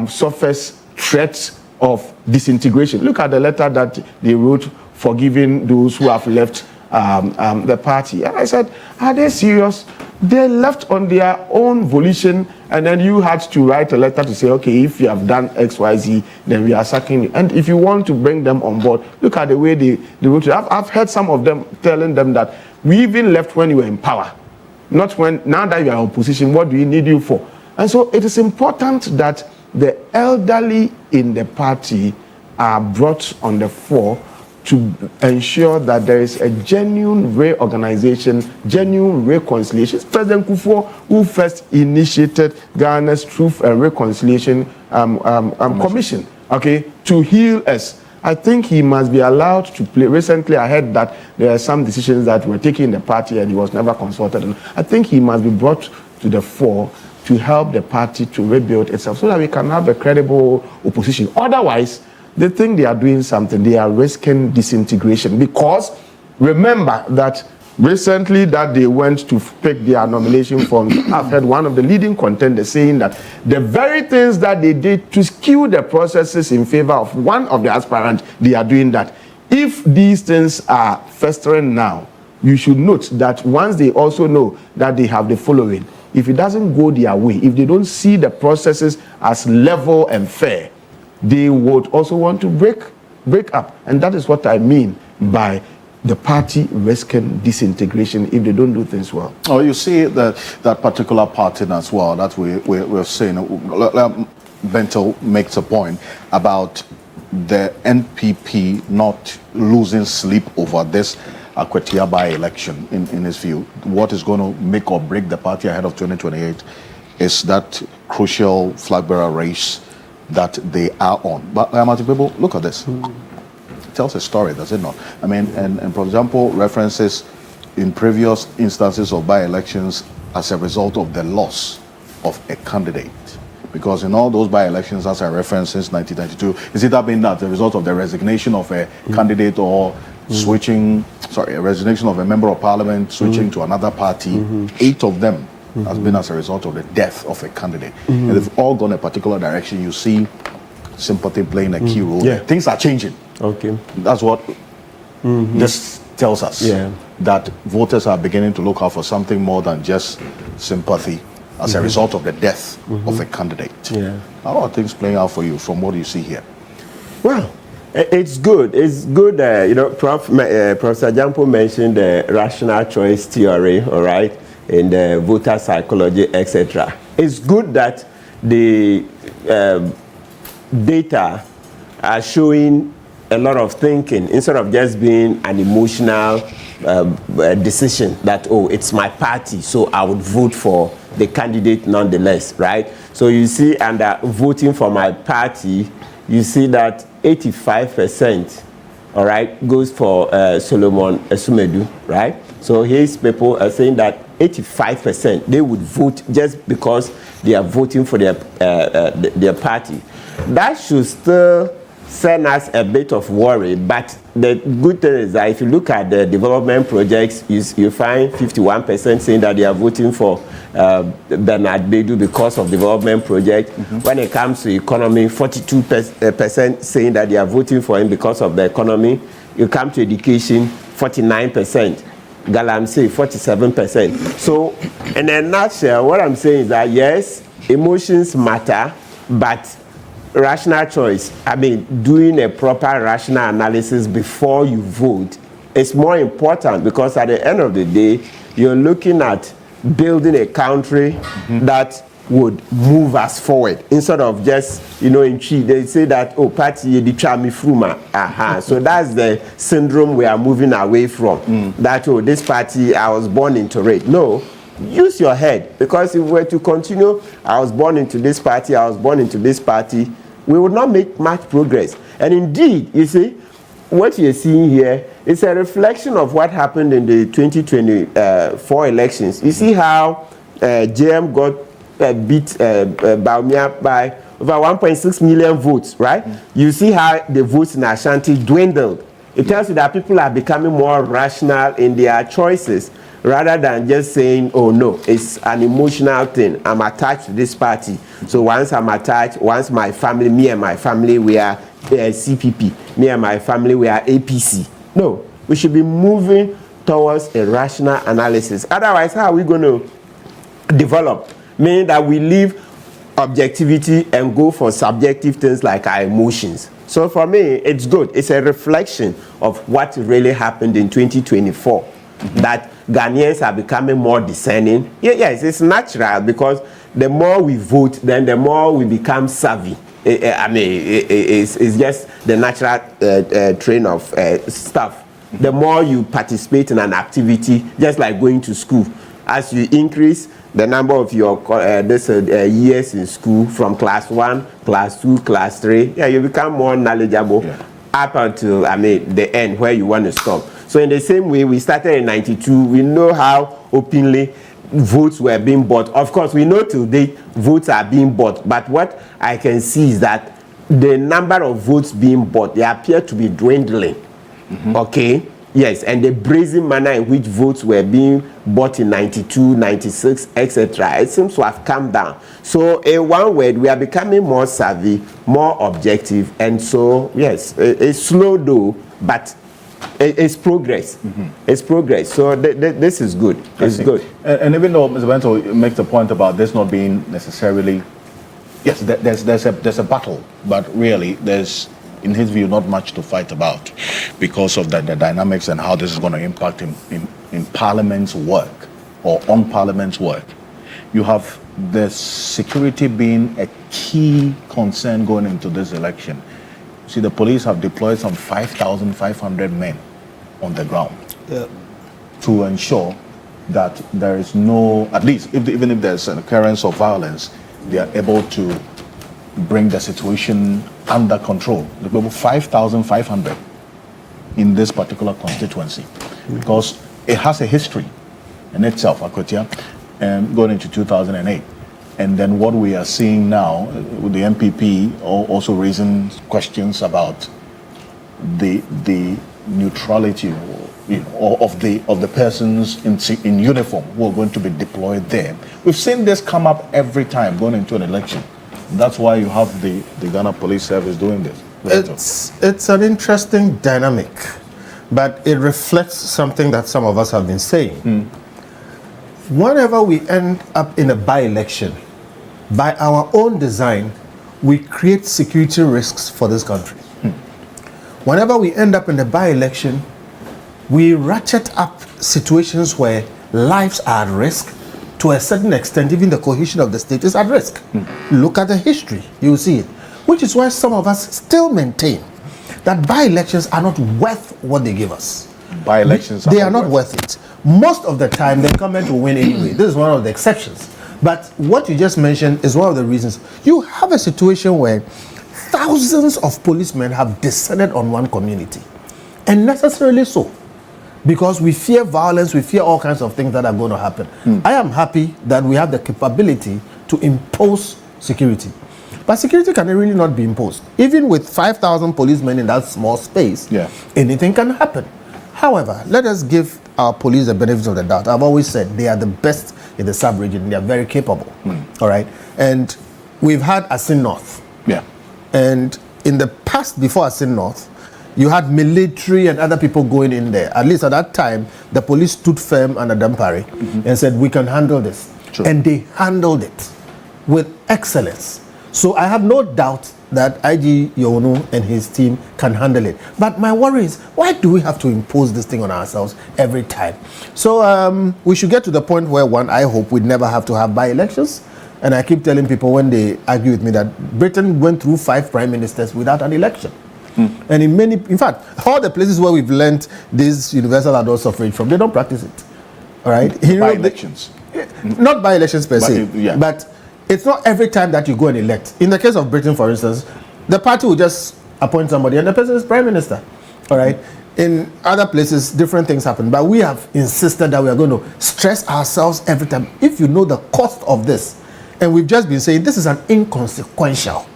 suffers threats of disintegration. Look at the letter that they wrote forgiving those who have left the party. And I said, are they serious? They left on their own volition, and then you had to write a letter to say, okay, if you have done X, Y, Z, then we are sacking you. And if you want to bring them on board, look at the way they wrote it. I've heard some of them telling them that we even left when you were in power, not when, now that you are in opposition, what do we need you for? And so it is important that the elderly in the party are brought on the fore to ensure that there is a genuine reorganization, genuine reconciliation. President Kufuor, who first initiated Ghana's Truth and Reconciliation Commission, okay, to heal us. I think he must be allowed to play. Recently, I heard that there are some decisions that were taken in the party and he was never consulted. And I think he must be brought to the fore to help the party to rebuild itself so that we can have a credible opposition. Otherwise, they think they are doing something. They are risking disintegration, because remember that recently that they went to pick their nomination forms, I've heard one of the leading contenders saying that the very things that they did to skew the processes in favor of one of the aspirants, they are doing that. If these things are festering now, you should note that once they also know that they have the following, if it doesn't go their way, if they don't see the processes as level and fair, they would also want to break up. And that is what I mean by the party risking disintegration if they don't do things well. Oh, you see that particular party as well that we're saying. Bento makes a point about the NPP not losing sleep over this Akwetia by-election in his view. What is going to make or break the party ahead of 2028 is that crucial flag bearer race that they are on. But people, look at this. It tells a story, does it not? I mean, and for example, references in previous instances of by-elections as a result of the loss of a candidate. Because in all those by-elections, as I referenced since 1992, is it that been that the result of the resignation of a candidate or switching, a resignation of a member of parliament, switching to another party? 8 of them has been as a result of the death of a candidate. And they've all gone a particular direction. You see sympathy playing a key role. Yeah. Things are changing. Okay. That's what this tells us. Yeah. That voters are beginning to look out for something more than just sympathy as a result of the death of a candidate. Yeah. How are things playing out for you from what you see here? Well, it's good. It's good. Professor Jampo mentioned the rational choice theory, all right, and the voter psychology, etc. It's good that the data are showing a lot of thinking instead of just being an emotional decision that, oh, it's my party, so I would vote for the candidate nonetheless, right? So you see, under voting for my party, you see that 85%, all right, goes for Solomon Esumedu, right? So his people are saying that 85% they would vote just because they are voting for their party. That should still send us a bit of worry, but the good thing is that if you look at the development projects, you find 51% saying that they are voting for Bernard Bedu because of development project. When it comes to economy, 42% saying that they are voting for him because of the economy. You come to education, 49%. Galamsey 47%. So in a nutshell, what I'm saying is that yes, emotions matter, but rational choice, I mean, doing a proper rational analysis before you vote is more important, because at the end of the day, you're looking at building a country that would move us forward instead of just, in Chi, they say that, oh, party, the chami fruma. So that's the syndrome we are moving away from. That, oh, this party, I was born into it. No, use your head, because if we were to continue, I was born into this party, I was born into this party, we would not make much progress. And indeed, you see, what you're seeing here is a reflection of what happened in the 2024 elections. You see how JM got beat Baumia by over 1.6 million votes, right? You see how the votes in Ashanti dwindled. It tells you that people are becoming more rational in their choices, rather than just saying, oh no, it's an emotional thing. I'm attached to this party. So once I'm attached, once my family, me and my family, we are CPP. Me and my family, we are APC. No, we should be moving towards a rational analysis. Otherwise, how are we going to develop? Meaning that we leave objectivity and go for subjective things like our emotions. So for me, it's good. It's a reflection of what really happened in 2024. That Ghanaians are becoming more discerning. Yes, it's natural, because the more we vote, then the more we become savvy. It's just the natural train of stuff. The more you participate in an activity, just like going to school, as you increase the number of your years in school from class 1, class 2, class 3, you become more knowledgeable up until the end where you want to stop. So in the same way, we started in 92. We know how openly votes were being bought. Of course, we know today votes are being bought. But what I can see is that the number of votes being bought, they appear to be dwindling. Okay? Yes, and the brazen manner in which votes were being bought in 92, 96, etc., it seems to have come down. So in one word, we are becoming more savvy, more objective, and so, yes, it's slow though, but it's progress. It's progress. So this is good. It's good. And even though Mr. Bento makes a point about this not being necessarily, yes, there's a battle, but really there's, in his view, not much to fight about because of the dynamics and how this is going to impact in Parliament's work or on Parliament's work. You have the security being a key concern going into this election. See, the police have deployed some 5,500 men on the ground to ensure that there is no, at least even if there's an occurrence of violence, they are able to bring the situation under control. The people 5,500 in this particular constituency, because it has a history in itself, Akotia, going into 2008. And then what we are seeing now with the MPP also raising questions about the neutrality of the persons in uniform who are going to be deployed there. We've seen this come up every time going into an election. That's why you have the Ghana Police Service doing this. It's an interesting dynamic, but it reflects something that some of us have been saying. Whenever we end up in a by-election, by our own design, we create security risks for this country. Whenever we end up in a by-election, we ratchet up situations where lives are at risk. To a certain extent, even the cohesion of the state is at risk. Look at the history, you will see it. Which is why some of us still maintain that by-elections are not worth what they give us. By-elections they are not worth it. Most of the time, the incumbent will win anyway. This is one of the exceptions. But what you just mentioned is one of the reasons. You have a situation where thousands of policemen have descended on one community. And necessarily so. Because we fear violence, we fear all kinds of things that are going to happen. I am happy that we have the capability to impose security. But security can really not be imposed. Even with 5,000 policemen in that small space, anything can happen. However, let us give our police the benefit of the doubt. I've always said they are the best in the sub-region. They are very capable. All right? And we've had Asin North. And in the past, before Asin North, you had military and other people going in there. At least at that time, the police stood firm under Dampari and said, we can handle this. True. And they handled it with excellence. So I have no doubt that IG Yonu and his team can handle it. But my worry is, why do we have to impose this thing on ourselves every time? So we should get to the point where, one, I hope we'd never have to have by-elections. And I keep telling people when they argue with me that Britain went through 5 prime ministers without an election. And in fact, all the places where we've learned this universal adult suffrage from, they don't practice it. All right? By-elections. Not by-elections per se, but it's not every time that you go and elect. In the case of Britain, for instance, the party will just appoint somebody and the person is prime minister. All right? In other places, different things happen. But we have insisted that we are going to stress ourselves every time. If you know the cost of this, and we've just been saying this is an inconsequential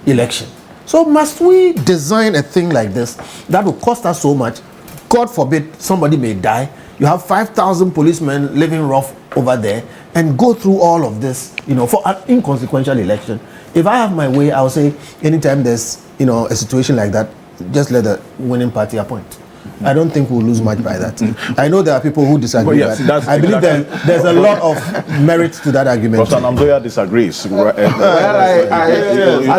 election. So must we design a thing like this that will cost us so much? God forbid somebody may die. You have 5,000 policemen living rough over there and go through all of this, for an inconsequential election. If I have my way, I'll say anytime there's, a situation like that, just let the winning party appoint. I don't think we'll lose much by that. I know there are people who disagree, but I believe there's a lot of merit to that argument. Professor Namdoya disagrees. As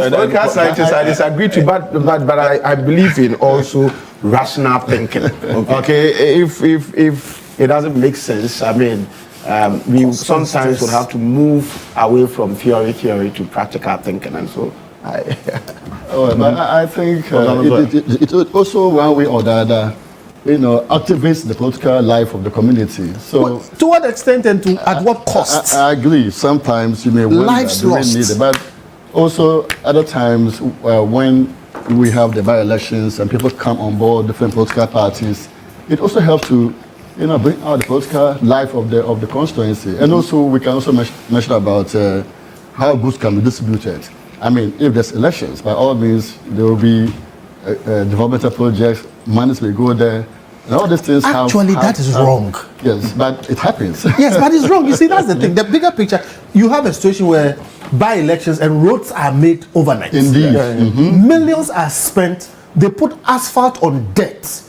political scientist, I disagree to, but I believe in also rational thinking. Okay, if it doesn't make sense, I mean, we sometimes would have to move away from theory to practical thinking, and so. But I think it also one way or the other, activates the political life of the community. So, to what extent and at what cost? I agree. Sometimes you may wonder, lives lost. But also other times when we have the by-elections and people come on board different political parties, it also helps to bring out the political life of the constituency. And also we can also mention about how goods can be distributed. I mean, if there's elections, by all means, there will be developmental projects, monies will go there, and all these things that is wrong. Yes, but it happens. Yes, but it's wrong. You see, that's the thing. The bigger picture, you have a situation where by-elections and roads are made overnight. Indeed. Millions are spent. They put asphalt on dirt.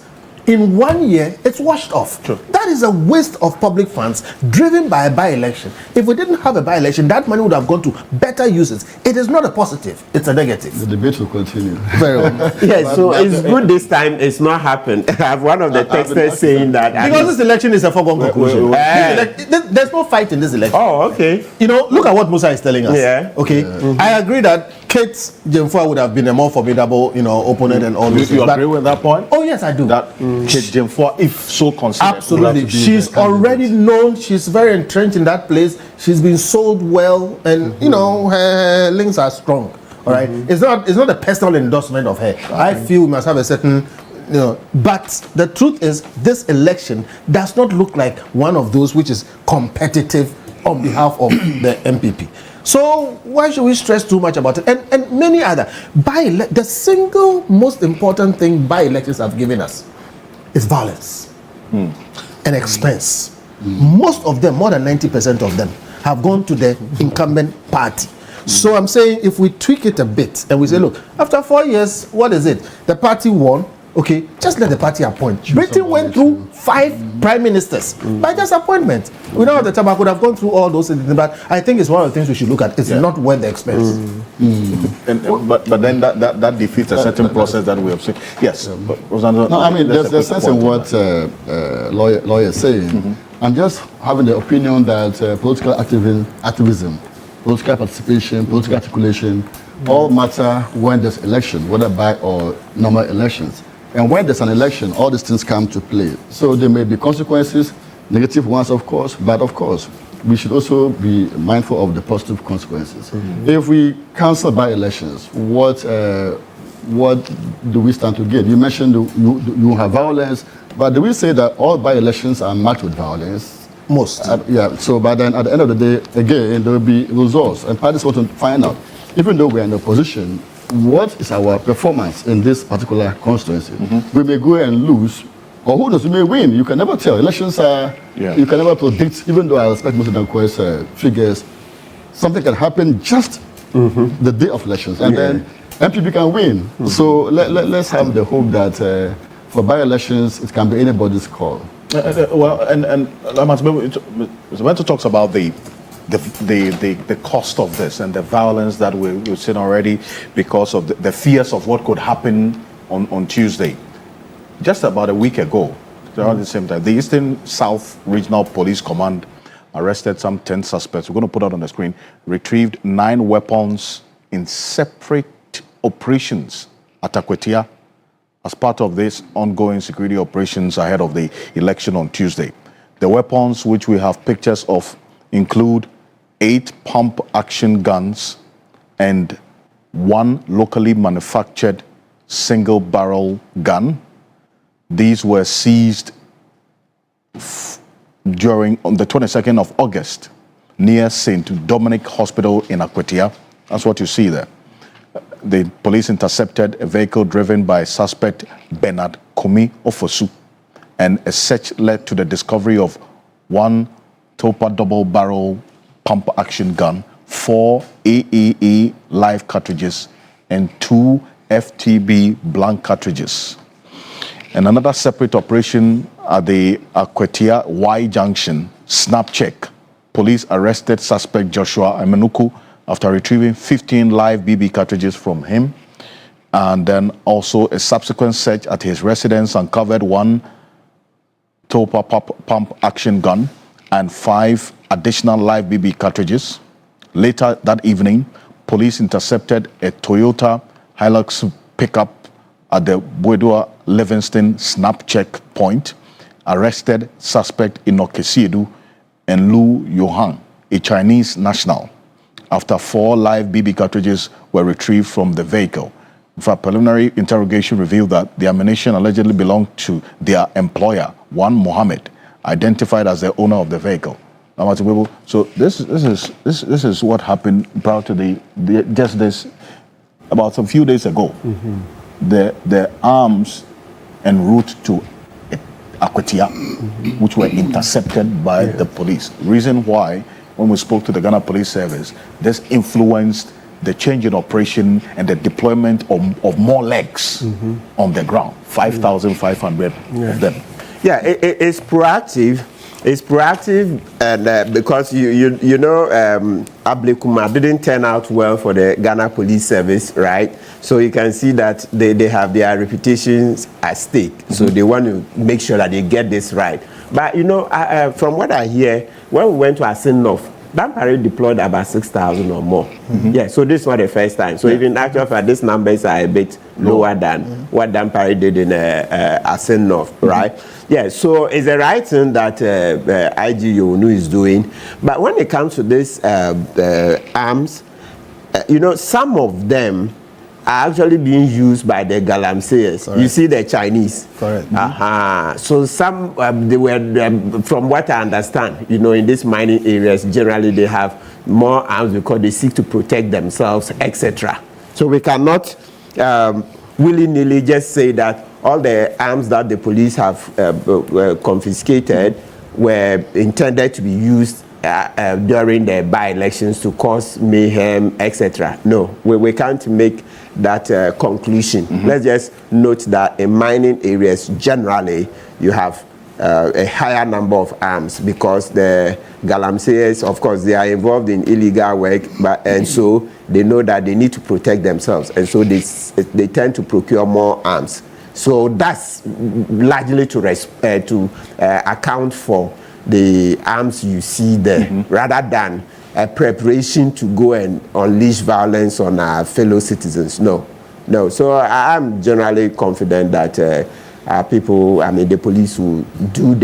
In 1 year, it's washed off. True. That is a waste of public funds driven by a by-election. If we didn't have a by-election, that money would have gone to better uses. It is not a positive, it's a negative. The debate will continue. Very well. Yes, so it's good this time it's not happened. I have one of the texters saying that. Because this election is a foregone conclusion. There's no fight in this election. Oh, okay. Look at what Musa is telling us. Yeah. Okay. I agree that Kate Jemfua would have been a more formidable, opponent and all this. You agree with that point? Oh, yes, I do. That Kate Jemfua, if so considered, absolutely, she's already known. She's very entrenched in that place. She's been sold well, and her links are strong. All right, it's not a personal endorsement of her. Okay. I feel we must have a certain, But the truth is, this election does not look like one of those which is competitive on behalf of the MPP. So why should we stress too much about it? And many other the single most important thing by-elections have given us is violence and expense. Most of them, more than 90% of them, have gone to the incumbent party. So I'm saying if we tweak it a bit and we say, look, after 4 years, what is it? The party won. Okay, just let the party appoint. Britain went through 5 prime ministers by just appointment. We don't have the time. I could have gone through all those things, but I think it's one of the things we should look at. It's not worth the expense. But then that defeats a certain process that we have seen. Yes. No, I mean, there's a sense in what lawyer is saying. I'm just having the opinion that political activism, political participation, political articulation, all matter when there's election, whether by or normal elections. And when there's an election, all these things come to play. So there may be consequences, negative ones, of course, but of course, we should also be mindful of the positive consequences. If we cancel by-elections, what do we stand to gain? You mentioned you have violence, but do we say that all by-elections are marked with violence? Most. Yeah, so but then at the end of the day, again, there will be results, and parties want to find out, even though we are in opposition, what is our performance in this particular constituency? We may go and lose, or who knows, we may win. You can never tell. Elections are, you can never predict, even though I respect most of the figures, something can happen just the day of elections. And then MPP can win. So let's have the hope that for by-elections, it can be anybody's call. Well, and Mr. talks about the cost of this and the violence that we've seen already because of the fears of what could happen on Tuesday. Just about a week ago, around the same time, the Eastern South Regional Police Command arrested some 10 suspects. We're going to put that on the screen. Retrieved 9 weapons in separate operations at Akwetia as part of this ongoing security operations ahead of the election on Tuesday. The weapons, which we have pictures of, include 8 pump-action guns and 1 locally manufactured single-barrel gun. These were seized on the 22nd of August near St. Dominic Hospital in Akwetia. That's what you see there. The police intercepted a vehicle driven by suspect Bernard Komi Ofosu, and a search led to the discovery of 1 Topa double-barrel pump-action gun, 4 AAA live cartridges, and 2 FTB blank cartridges. In another separate operation at the Akwetia Y Junction snap check, police arrested suspect Joshua Emenuku after retrieving 15 live BB cartridges from him. And then also a subsequent search at his residence uncovered 1 Topa pump action gun and 5 additional live BB cartridges. Later that evening, police intercepted a Toyota Hilux pickup at the Bwedua Livingston snap check point, arrested suspect Inoke Siedu and Lu Yohang, a Chinese national, after 4 live BB cartridges were retrieved from the vehicle. In fact, preliminary interrogation revealed that the ammunition allegedly belonged to their employer, Wan Mohammed, identified as the owner of the vehicle. So this is what happened prior to just this about a few days ago. Mm-hmm. The arms en route to Akwetia, which were intercepted by the police. Reason why, when we spoke to the Ghana Police Service, this influenced the change in operation and the deployment of more legs on the ground, 5,500 of them. Yeah, it's proactive. It's proactive, and because you know Ablekuma didn't turn out well for the Ghana Police Service, right? So you can see that they have their reputations at stake. So they want to make sure that they get this right. But you know, from what I hear, when we went to Asinov, Dampare deployed about 6,000 or more. Yeah, so this is not the first time. So even actually, these numbers are a bit lower than what Dampare did in Asinov, right? Yeah, so it's the right thing that IG Yonu is doing. But when it comes to this arms, you know, some of them are actually being used by the Galamseyers. You see the Chinese. Correct. So some, they were, from what I understand, you know, in these mining areas, generally they have more arms because they seek to protect themselves, etc. So we cannot willy-nilly just say that all the arms that the police have confiscated were intended to be used during the by-elections to cause mayhem, etc. No, we can't make that conclusion. Let's just note that in mining areas, generally, you have a higher number of arms because the Galamseyers, of course, they are involved in illegal work, and so they know that they need to protect themselves, and so they tend to procure more arms. So that's largely to account for the arms you see there, rather than a preparation to go and unleash violence on our fellow citizens. No. So I'm generally confident that people, I mean, the police will do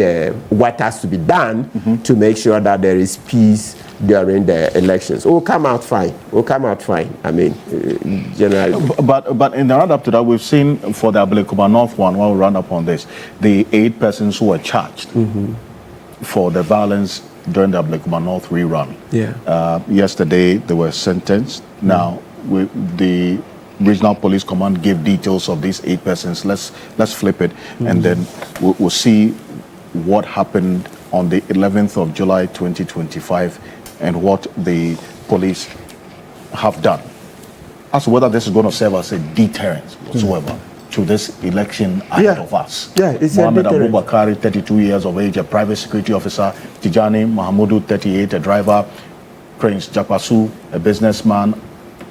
what has to be done to make sure that there is peace during the elections. We'll come out fine. I mean, generally. But in the run up to that, we've seen for the Ablekuma North one, when we run up on this, the 8 persons who were charged for the violence during the Ablekuma North rerun. Yesterday, they were sentenced. Now, the Regional Police Command gave details of these 8 persons. Let's flip it, and then we'll see what happened on the 11th of July 2025 and what the police have done. as to whether this is going to serve as a deterrent whatsoever to this election ahead of us. Yeah, it's Mohammed a deterrent. Abubakari, 32 years of age, a private security officer. Tijani Mahamudu, 38, a driver. Prince Jakwasu, a businessman.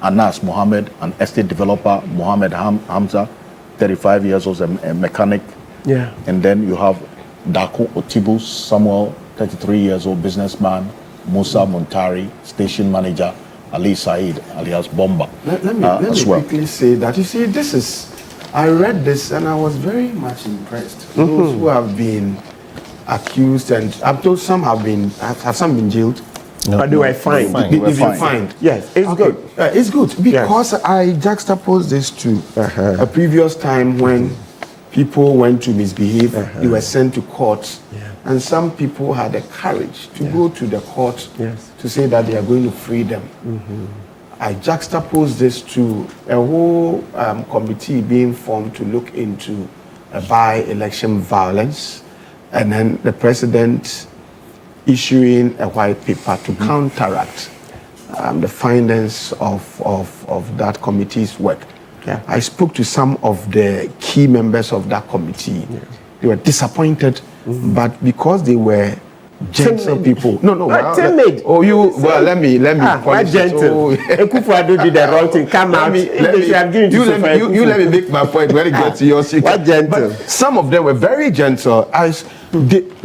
Anas Mohammed, an estate developer. Mohammed Hamza, 35 years old, a mechanic. Yeah. And then you have Dako Otibu Samuel, 33 years old, businessman. Musa Muntari, station manager. Ali Said, alias Bomba. Let me quickly say that, you see, I read this and I was very much impressed. Those who have been accused, and I'm told some have some been jailed. No, but they were fined. If you fined. Yes, it's good. It's good because I juxtapose this to a previous time when people went to misbehave, they were sent to court, and some people had the courage to go to the court to say that they are going to free them. I juxtapose this to a whole committee being formed to look into by-election violence, and then the president issuing a white paper to counteract the findings of that committee's work. I spoke to some of the key members of that committee. They were disappointed, but because they were gentle people. Timid. Let me. Why gentle? Ekufuado did the wrong thing. Come out. You let me make my point when it gets to your secret. Why gentle? But some of them were very gentle.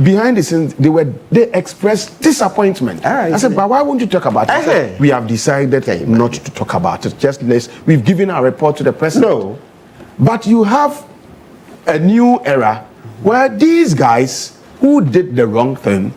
Behind the scenes, they expressed disappointment. I said, but why won't you talk about it? Said, we have decided not to talk about it. We've given our report to the president. No. But you have a new era where these guys who did the wrong thing,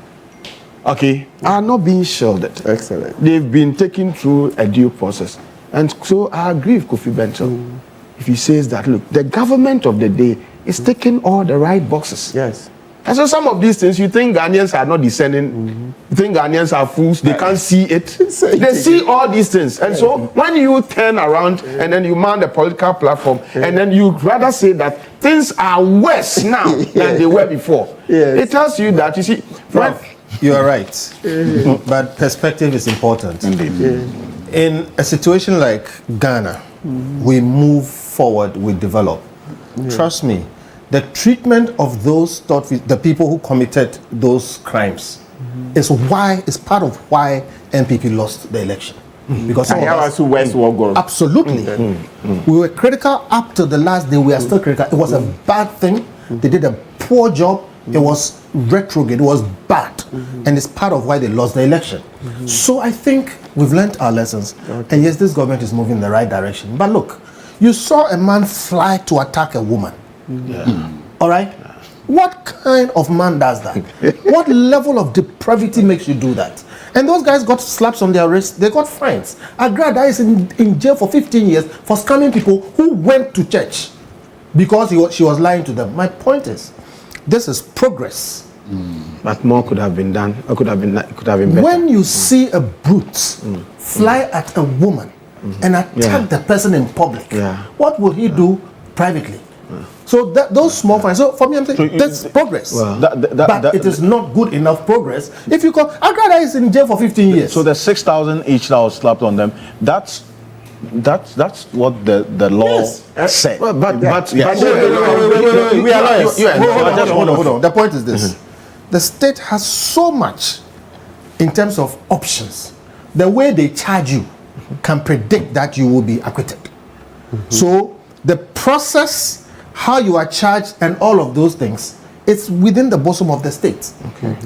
are not being shielded. Excellent. They've been taken through a due process. And so I agree with Kofi Benton if he says that, look, the government of the day is taking all the right boxes. Yes. And so some of these things, you think Ghanaians are not discerning, you think Ghanaians are fools, they can't see it. They see all these things. And so when you turn around and then you mount a political platform and then you rather say that things are worse now than they were before, it tells you that, you see, you are right. But perspective is important. Indeed. In a situation like Ghana, we move forward, we develop. Trust me, the treatment of those the people who committed those crimes is part of why NPP lost the election. Because absolutely, we were critical up to the last day. We are still critical. It was a bad thing. They did a poor job. It was retrograde. It was bad, and it's part of why they lost the election. So I think we've learned our lessons, and yes, this government is moving in the right direction. But look, you saw a man fly to attack a woman. All right? What kind of man does that? What level of depravity makes you do that? And those guys got slaps on their wrists. They got fines. Agrada is in jail for 15 years for scamming people who went to church because she was lying to them. My point is, this is progress. But more could have been done. It could have been better. When you see a brute fly at a woman and attack the person in public, what will he do privately? So those small fines. So for me, I'm saying that's progress. But it is not good enough progress. If you call Agrada is in jail for 15 years. So the 6,000 each that was slapped on them. That's what the law said. We are lawyers. Hold on. The point is this: the state has so much in terms of options. The way they charge you can predict that you will be acquitted. So the process, how you are charged, and all of those things, it's within the bosom of the state.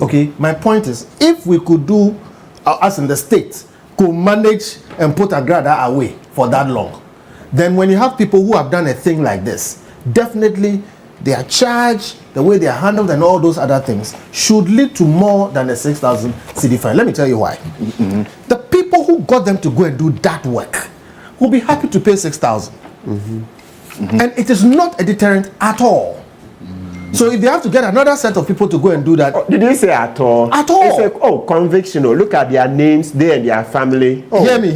Okay. My point is, if we could do, us in the state, could manage and put Agrada away for that long, then when you have people who have done a thing like this, definitely they are charged, the way they are handled, and all those other things should lead to more than a 6,000 CD fine. Let me tell you why. The people who got them to go and do that work will be happy to pay 6,000. And it is not a deterrent at all. So if they have to get another set of people to go and do that. Did you say at all? At all. It's like, conviction. Look at their names, they and their family. Hear me.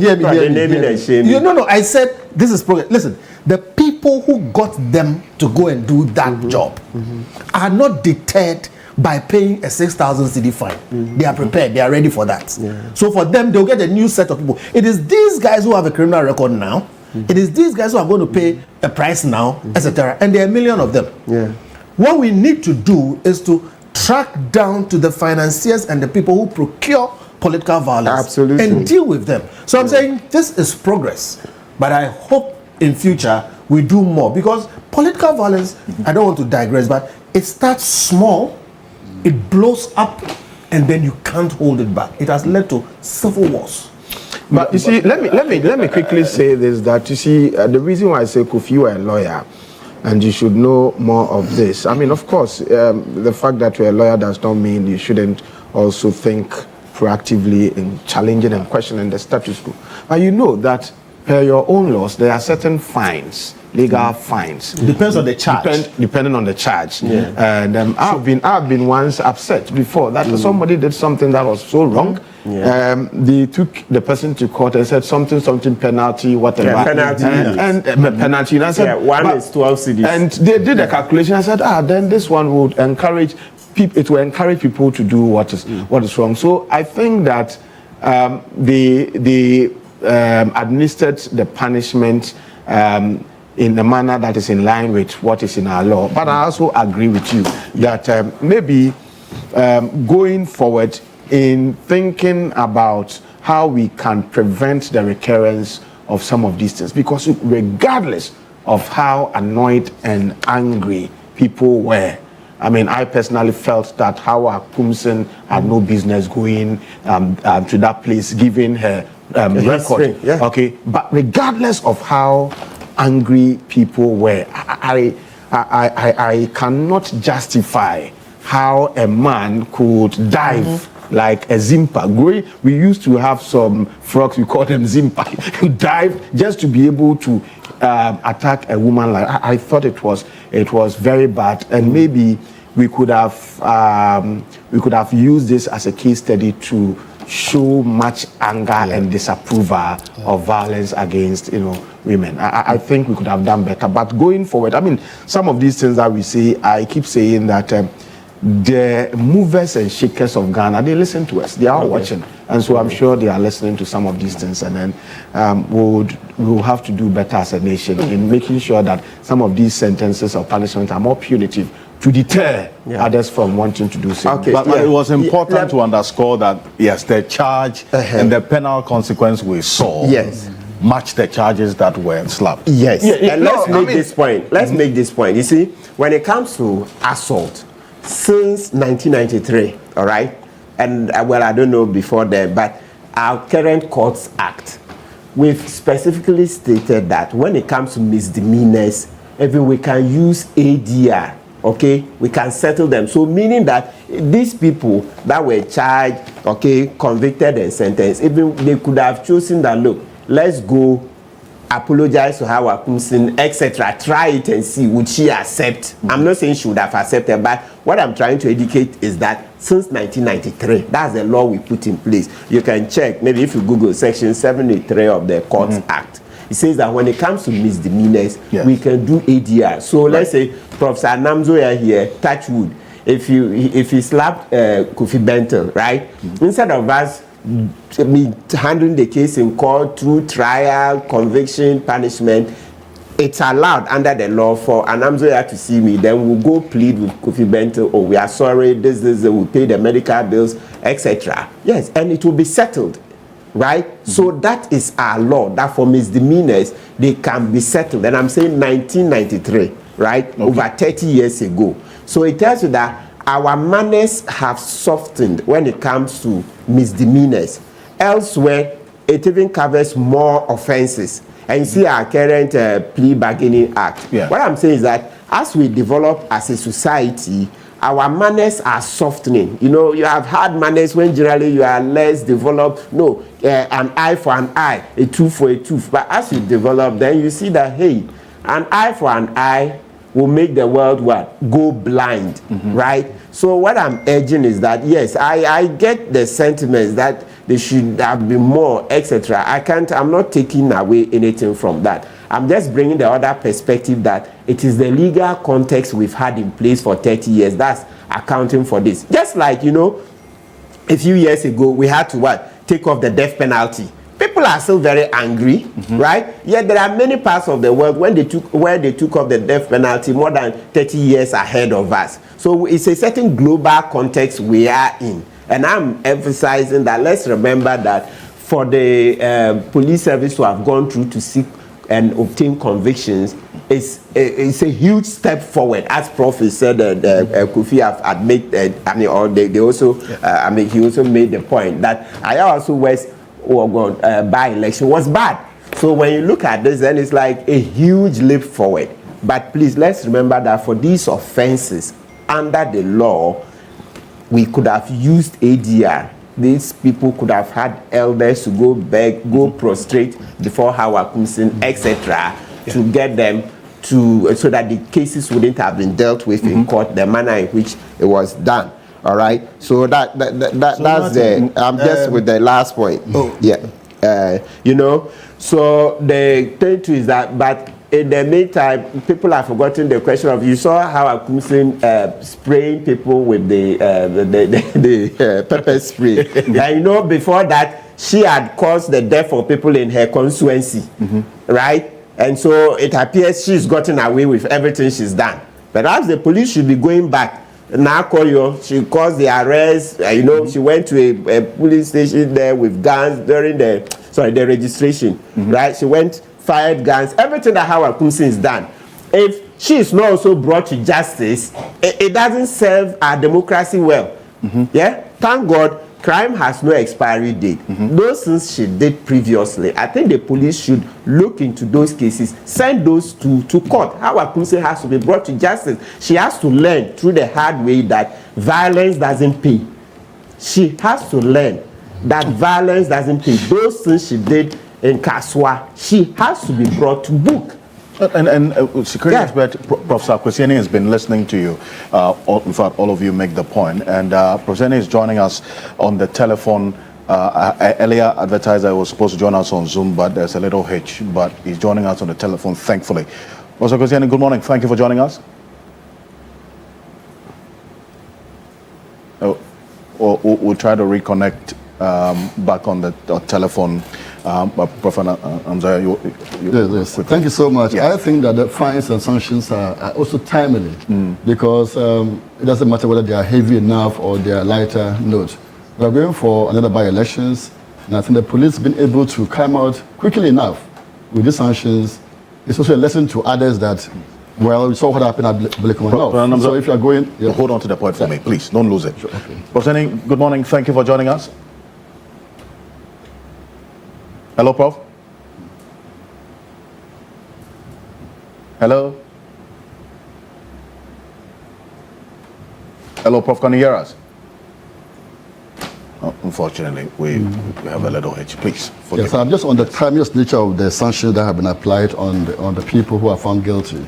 No, I said this is progress. Listen, the people who got them to go and do that job are not deterred by paying a 6,000 CD fine. They are prepared. They are ready for that. So for them, they'll get a new set of people. It is these guys who have a criminal record now It is these guys who are going to pay a price now, etc. And there are a million of them. Yeah. What we need to do is to track down to the financiers and the people who procure political violence. Absolutely. And deal with them. So I'm saying this is progress. But I hope in future we do more, because political violence, I don't want to digress, but it starts small, it blows up, and then you can't hold it back. It has led to civil wars. But you see, let me quickly say this, that you see, the reason why I say, Kofi, you are a lawyer, and you should know more of this. I mean, of course, the fact that you're a lawyer does not mean you shouldn't also think proactively in challenging and questioning the status quo. But you know that per your own laws, there are certain fines, legal fines. Depends on the charge. Depending on the charge. Yeah. And I've been once upset before that somebody did something that was so wrong. Yeah. They took the person to court and said something penalty, whatever. Yeah, penalty. And penalty. And I said, one is 12 cedis. And they did a calculation. I said, then this one would encourage people. It will encourage people to do what is wrong. So I think that they administered the punishment in a manner that is in line with what is in our law. But I also agree with you that maybe going forward in thinking about how we can prevent the recurrence of some of these things, because regardless of how annoyed and angry people were, I mean, I personally felt that Howard Kumsen had no business going to that place, given her record. Yeah. Okay, but regardless of how angry people were, I cannot justify how a man could dive like a zimpa. We used to have some frogs, we call them zimpa. You dive just to be able to attack a woman. Like I thought it was very bad, and maybe we could have used this as a case study to show much anger and disapproval of violence against women. I think we could have done better. But going forward, I mean, some of these things that we say, I keep saying that the movers and shakers of Ghana, they listen to us. They are watching. And so I'm sure they are listening to some of these things. And then we'll have to do better as a nation in making sure that some of these sentences of punishment are more punitive to deter others from wanting to do so. Okay. But it was important to underscore that, yes, the charge and the penal consequence we saw match the charges that were slapped. Yes. And let's make this point. Let's make this point. You see, when it comes to assault, since 1993, all right, and well, I don't know before then, but our current Courts Act, we've specifically stated that when it comes to misdemeanors, even we can use ADR, okay, we can settle them. So meaning that these people that were charged, okay, convicted and sentenced, even they could have chosen that, look, let's go apologize to Howard Kumsin, etc. Try it and see, would she accept? I'm not saying she would have accepted, but what I'm trying to educate is that since 1993, that's the law we put in place. You can check, maybe if you Google section 73 of the Courts Act. It says that when it comes to misdemeanors, we can do ADR. So let's say Professor Namzoya here, touch wood, if he slapped Kofi Bentel, right? Instead of us handling the case in court through trial, conviction, punishment, it's allowed under the law for an Amzoya to see me, then we'll go plead with Kofi Bentel, we are sorry, this, we'll pay the medical bills, etc. Yes, and it will be settled, right? So that is our law, that for misdemeanors, they can be settled. And I'm saying 1993, right? Over 30 years ago. So it tells you that our manners have softened when it comes to misdemeanors. Elsewhere, it even covers more offenses. And you see our current plea bargaining act. What I'm saying is that as we develop as a society, our manners are softening. You know, you have had manners when generally you are less developed. No, an eye for an eye, a tooth for a tooth. But as you develop, then you see that, hey, an eye for an eye will make the world go blind, right? So what I'm urging is that, yes, I get the sentiments that they should have been more, etc. I'm not taking away anything from that. I'm just bringing the other perspective that it is the legal context we've had in place for 30 years that's accounting for this. Just like, you know, a few years ago, we had to take off the death penalty people are still very angry, right? Yet there are many parts of the world where they took up the death penalty more than 30 years ahead of us. So it's a certain global context we are in. And I'm emphasizing that let's remember that for the police service to have gone through to seek and obtain convictions is a huge step forward. As Prof said, Kofi have made, they also, he also made the point that I also West by-election was bad. So when you look at this, then it's like a huge leap forward. But please, let's remember that for these offenses, under the law, we could have used ADR. These people could have had elders to go beg, go prostrate before Howard Kumsin, etc., to get them to, so that the cases wouldn't have been dealt with in court, the manner in which it was done. All right. So that's the. I'm just with the last point. Oh, yeah. You know. So the thing too is that, but in the meantime, people have forgotten the question of, you saw how Akumsin spraying people with the pepper spray. And you know, before that, she had caused the death of people in her constituency, right? And so it appears she's gotten away with everything she's done. Perhaps the police should be going back. Nakoyo, she caused the arrest. You know, she went to a police station there with guns during the registration, right? She went, fired guns, everything that Howard Kumsin is done. If she is not also brought to justice, it doesn't serve our democracy well. Yeah, thank God, crime has no expiry date. Those things she did previously, I think the police should look into those cases, send those to court. Howard Kumsin has to be brought to justice. She has to learn through the hard way that violence doesn't pay. She has to learn that violence doesn't pay. Those things she did in Kaswa, she has to be brought to book. And security expert Professor Kwesiani has been listening to you. In fact, all of you make the point. And Professor is joining us on the telephone. Earlier advertiser was supposed to join us on Zoom, but there's a little hitch. But he's joining us on the telephone, thankfully. Professor Kwesiani, good morning. Thank you for joining us. We'll try to reconnect back on the telephone. Professor Amzaya, yes. Thank you so much. I think that the fines and sanctions are also timely because it doesn't matter whether they are heavy enough or they are lighter note. We are going for another by-elections, and I think the police have been able to come out quickly enough with these sanctions. It's also a lesson to others that, well, we saw what happened at Blekomon. So if you are going... Hold on to the point for me, please. Don't lose it. Sure. Okay. Professor, good morning. Thank you for joining us. Hello, Prof. Hello. Hello, Prof. Can you hear us? Oh, unfortunately, we have a little hitch. Please. Yes, I'm just on the timeless nature of the sanctions that have been applied on the people who are found guilty,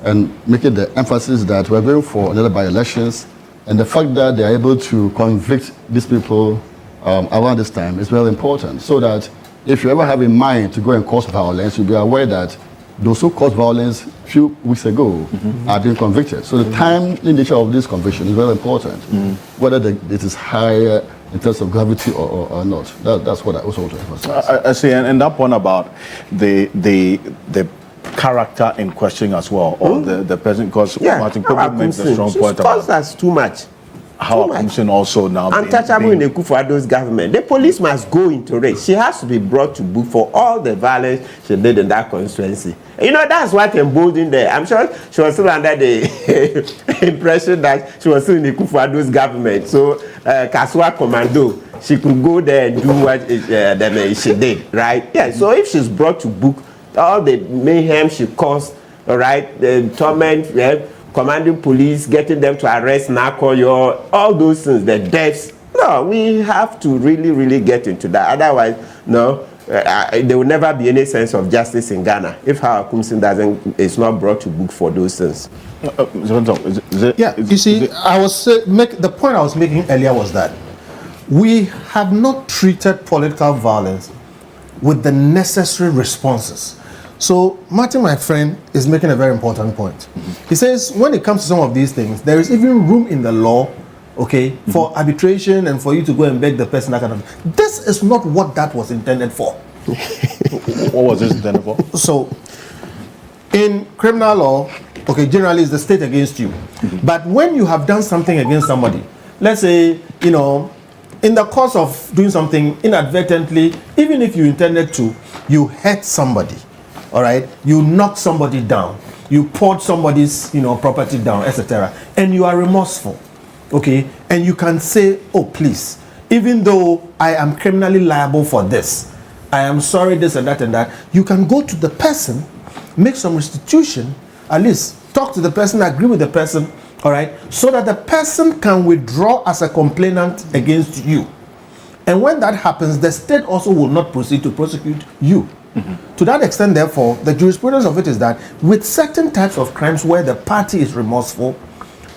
and making the emphasis that we're going for another by-elections, and the fact that they are able to convict these people around this time is very important, so that if you ever have in mind to go and cause violence, you'll be aware that those who caused violence a few weeks ago are being convicted. So the timely nature of this conviction is very important, whether it is higher in terms of gravity or not. That's what I also want to emphasize. I see, and that point about the character in questioning as well, or the person, because Martin Kobe makes a strong point about that's too much. How Kumsin also now untouchable in the Kufuor's government. The police must go into it. She has to be brought to book for all the violence she did in that constituency. You know, that's what emboldened her. I'm sure she was still under the impression that she was still in the Kufuor's government. So, Kaswa Commando, she could go there and do what she did, right? Yeah, so if she's brought to book, all the mayhem she caused, all right, the torment, commanding police, getting them to arrest Nakoyo, all those things, the deaths. No, we have to really get into that. Otherwise, no, there will never be any sense of justice in Ghana if Howard Kumsin is not brought to book for those things. You see, the point I was making earlier was that we have not treated political violence with the necessary responses. So Martin, my friend, is making a very important point. He says when it comes to some of these things, there is even room in the law, okay, for arbitration and for you to go and beg the person, that kind of thing. This is not what that was intended for. What was this then for? So, in criminal law, okay, generally it's the state against you. But when you have done something against somebody, let's say, you know, in the course of doing something inadvertently, even if you intended to, you hurt somebody, all right? You knock somebody down, you poured somebody's, you know, property down, etc., and you are remorseful, okay? And you can say, oh, please, even though I am criminally liable for this, I am sorry, this and that and that. You can go to the person, make some restitution, at least talk to the person, agree with the person, all right, so that the person can withdraw as a complainant against you. And when that happens, the state also will not proceed to prosecute you. To that extent, therefore, the jurisprudence of it is that with certain types of crimes where the party is remorseful,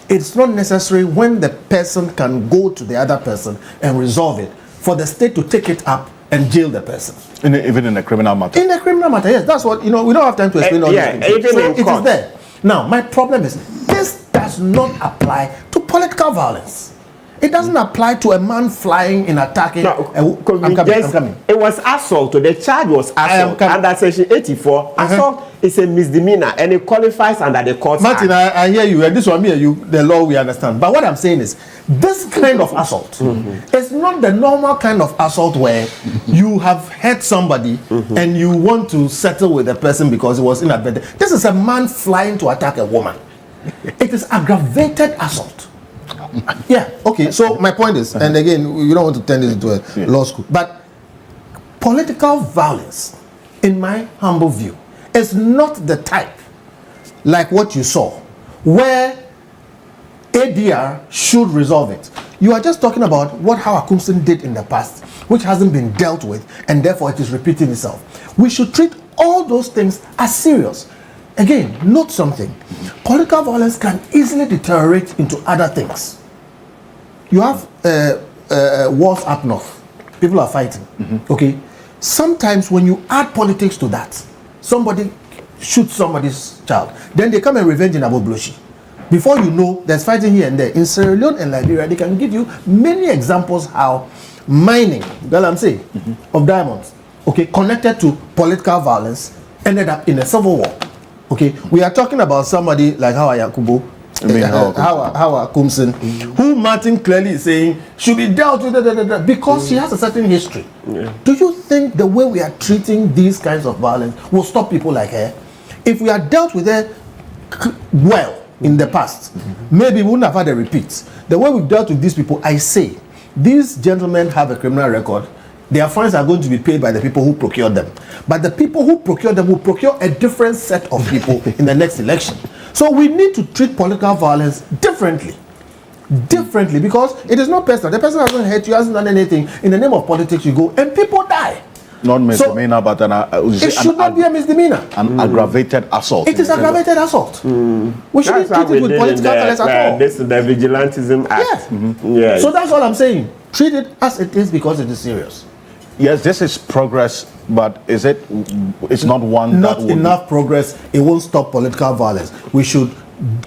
it's not necessary when the person can go to the other person and resolve it for the state to take it up and jail the person. Even in a criminal matter? In a criminal matter, yes. That's what, you know, we don't have time to explain all these things. Even so in it court. is there. Now, my problem is, this does not apply to political violence. It doesn't apply to a man flying and attacking. No, I'm coming. It was assault. The charge was assault. Under Section 84, assault is a misdemeanor and it qualifies under the court. Martin, I hear you, and this one, me and you, the law we understand. But what I'm saying is, this kind of assault is not the normal kind of assault where you have hurt somebody and you want to settle with the person because it was inadvertent. This is a man flying to attack a woman. It is aggravated assault. Yeah, okay, so my point is, and again, we don't want to turn this into a law school, but political violence, in my humble view, is not the type like what you saw, where ADR should resolve it. You are just talking about what Howard Ocansey did in the past, which hasn't been dealt with, and therefore it is repeating itself. We should treat all those things as serious. Again, note something. Political violence can easily deteriorate into other things. You have wars up north. People are fighting. Okay? Sometimes when you add politics to that, somebody shoots somebody's child. Then they come and revenge in Abobloshi. Before you know, there's fighting here and there. In Sierra Leone and Liberia, they can give you many examples how mining, that I'm saying, of diamonds, okay, connected to political violence, ended up in a civil war. Okay, we are talking about somebody like Howard Ocansey, who Martin clearly is saying should be dealt with because she has a certain history. Do you think the way we are treating these kinds of violence will stop people like her? If we are dealt with her well in the past, maybe we wouldn't have had a repeat. The way we've dealt with these people, I say, these gentlemen have a criminal record. Their fines are going to be paid by the people who procured them. But the people who procured them will procure a different set of people in the next election. So we need to treat political violence differently. Differently, because it is not personal. The person hasn't hurt you, hasn't done anything. In the name of politics, you go, and people die. Not misdemeanor, but it should not be a misdemeanor. An aggravated assault. It is aggravated assault. We shouldn't treat it with political violence at all. This is the Vigilantism Act. Yes. So that's all I'm saying. Treat it as it is because it is serious. Yes, this is progress, but is it? It's not one. Not enough progress. It won't stop political violence. We should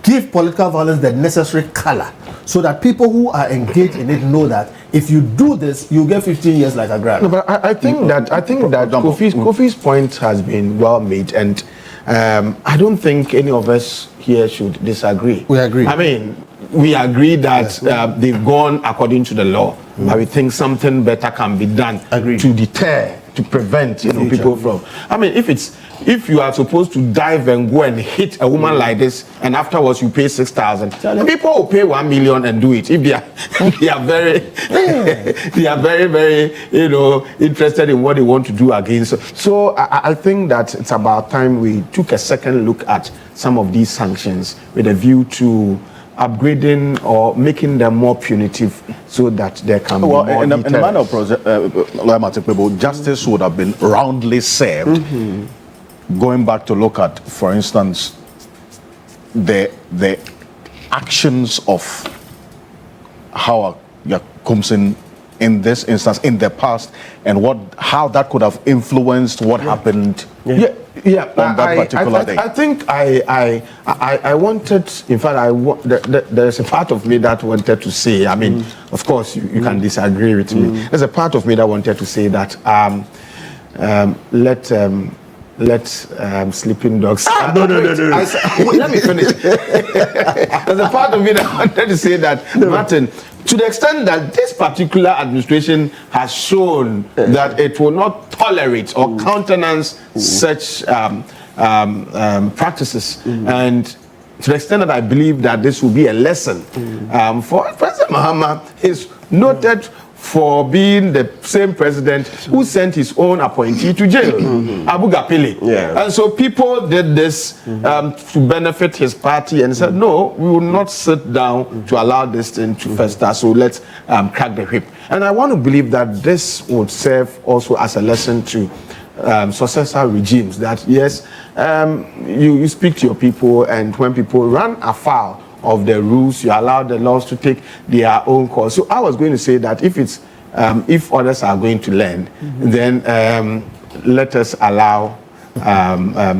give political violence the necessary color, so that people who are engaged in it know that if you do this, you get 15 years like a grant. No, but I think that Kofi's point has been well made, and I don't think any of us here should disagree. We agree. I mean, we agree that they've gone according to the law, but we think something better can be done to deter, to prevent people from. I mean, if you are supposed to dive and go and hit a woman like this, and afterwards you pay 6,000, people will pay 1 million and do it. If they are very, they are very, very, interested in what they want to do against. So I think that it's about time we took a second look at some of these sanctions with a view to upgrading or making them more punitive so that there can be more in the manner of justice would have been roundly served. Going back to look at, for instance, the actions of Howard Ocansey in this instance in the past, and how that could have influenced what happened on that particular day. I think I wanted, in fact, there's a part of me that wanted to say, I mean, of course, you can disagree with me. There's a part of me that wanted to say that let sleeping dogs. No. Let me finish. There's a part of it I wanted to say that, Martin, to the extent that this particular administration has shown that it will not tolerate or countenance such practices, and to the extent that I believe that this will be a lesson for President Mahama, is noted for being the same president who sent his own appointee to jail, Abu Gapili. And so people did this to benefit his party and said, no, we will not sit down to allow this thing to fester, so let's crack the whip. And I want to believe that this would serve also as a lesson to successor regimes, that yes, you speak to your people, and when people run afoul of the rules, you allow the laws to take their own course. So I was going to say that if it's if others are going to learn, then let us allow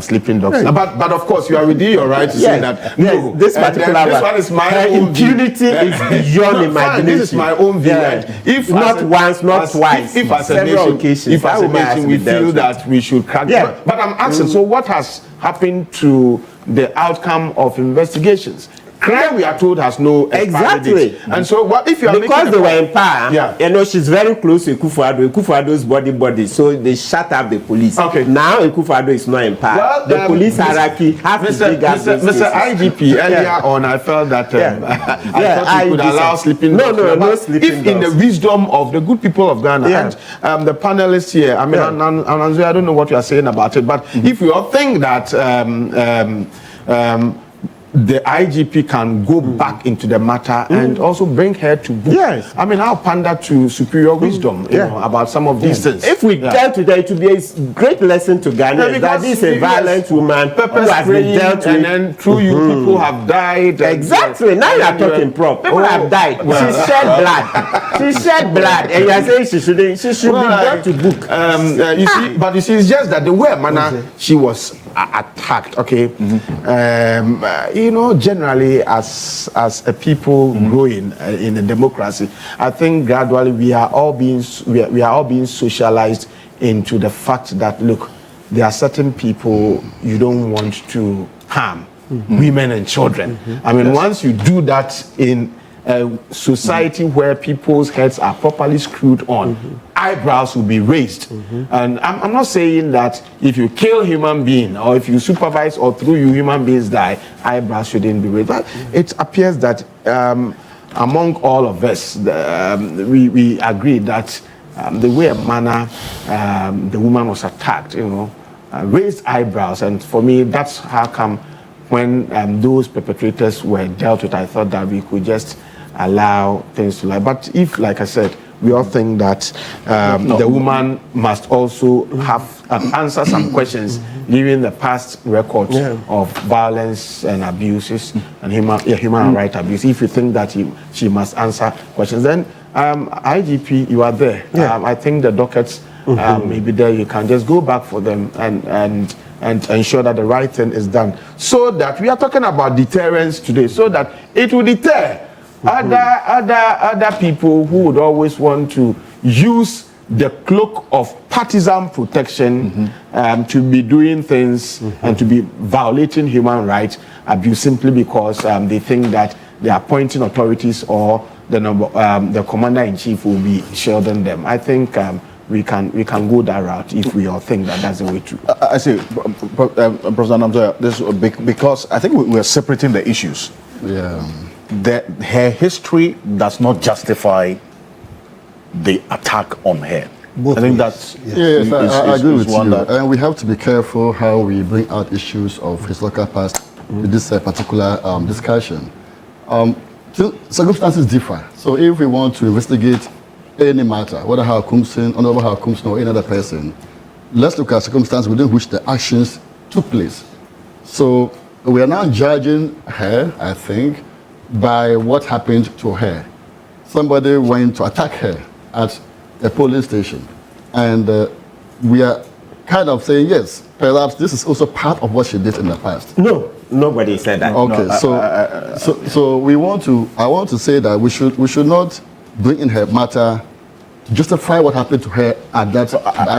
sleeping dogs. But of course, you are within your right to say that no, this particular one is my own impunity is beyond imagination. This is my own view. If not once, not twice, if as a nation, we feel that we should crack. But I'm asking, so what has happened to the outcome of investigations? Crime, we are told, has no expiry date. And so, what if you are because they were in power? You know, she's very close to Akufo-Addo's body, so they shut up the police. Now Akufo-Addo is not in power. Well, the police hierarchy has to dig up Mr. IGP, earlier on, I felt that I thought we could allow sleeping dogs. No sleeping dogs. If in the wisdom of the good people of Ghana and the panelists here, I mean, I don't know what you are saying about it, but if you all think that the IGP can go back into the matter and also bring her to book. I mean, I'll pander to superior wisdom you know, about some of these things. If we get to that, it will be a great lesson to Ghana. That this is a violent woman who has been dealt with. And then through you, people have died. Exactly. Now you are talking prop. People have died. She shed blood. She shed blood. And you are saying she should be brought to book. You see, but you see, it's just that the way manner she was attacked, you know, generally as a people growing in a democracy, I think gradually we are all being socialized into the fact that, look, there are certain people you don't want to harm, women and children. I mean, once you do that in a society where people's heads are properly screwed on, eyebrows will be raised. And I'm not saying that if you kill a human being or if you supervise or through you human beings die, eyebrows shouldn't be raised. But it appears that among all of us, we agree that the way a manner the woman was attacked, you know, raised eyebrows. And for me, that's how come when those perpetrators were dealt with, I thought that we could just allow things to lie. But if, like I said, we all think that the woman must also have answer some questions given the past record of violence and abuses and human rights abuse. If you think that she must answer questions, then IGP, you are there. I think the dockets may be there. You can just go back for them and ensure that the right thing is done. So that we are talking about deterrence today, so that it will deter other people who would always want to use the cloak of partisan protection to be doing things and to be violating human rights abuse simply because they think that the appointing authorities or the commander-in-chief will be shielding them. I think we can go that route if we all think that that's the way to. I see, Professor Namzoya, this is big, because I think we're separating the issues. Her history does not justify the attack on her. I think that's I agree with you. And we have to be careful how we bring out issues of historical past with this particular discussion. Circumstances differ. So if we want to investigate any matter, whether Howard Kumsin, Honorable Howard Kumsin, or any other person, let's look at circumstances within which the actions took place. So we are now judging her, I think, by what happened to her. Somebody went to attack her at a polling station, and we are kind of saying, yes, perhaps this is also part of what she did in the past. No, nobody said that. Okay, so I want to say that we should not bring in her matter to justify what happened to her at that.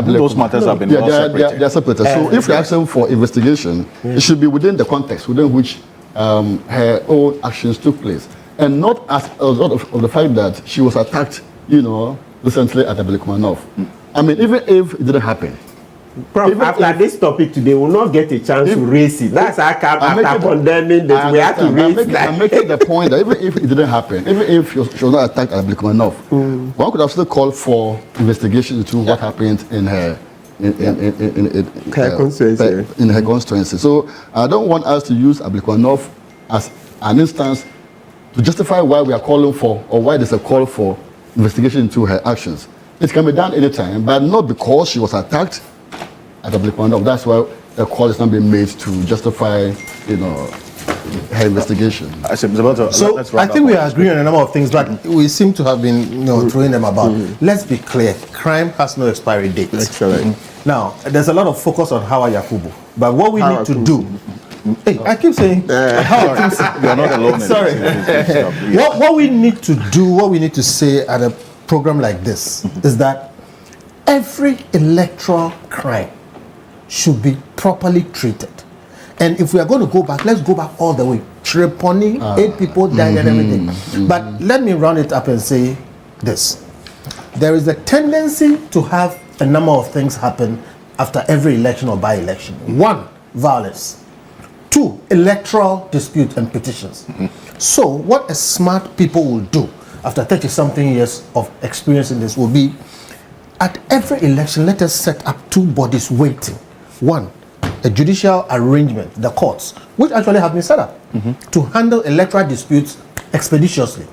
Those matters have been well separated. They are separated. So if you're asking for investigation, it should be within the context within which her own actions took place, and not as a result of the fact that she was attacked, recently at the Ablekuma. I mean, even if it didn't happen. Prof, after this topic today, we will not get a chance to raise it. That's after condemning this. We have to raise it. I'm making the point that even if it didn't happen, even if she was not attacked at Ablekuma, one could have still called for investigation into what happened in her in her constituency. So I don't want us to use Ablekuma as an instance to justify why we are calling for, or why there's a call for investigation into her actions. It can be done anytime, but not because she was attacked at Ablekuma. That's why the call is not being made to justify, her investigation. So I think we are agreeing on a number of things, but we seem to have been, throwing them about. Let's be clear: crime has no expiry date. Excellent. Now, there's a lot of focus on Hawa Yakubu, but what we need to do. Hey, I keep saying. You're not alone. Sorry. What we need to do, what we need to say at a program like this, is that every electoral crime should be properly treated. And if we are going to go back, let's go back all the way. Triponi, 8 people died and everything. But let me round it up and say this. There is a tendency to have a number of things happen after every election or by-election. 1, violence. 2, electoral dispute and petitions. So what a smart people will do after 30-something years of experience in this will be, at every election, let us set up 2 bodies waiting. 1, a judicial arrangement, the courts, which actually have been set up to handle electoral disputes expeditiously.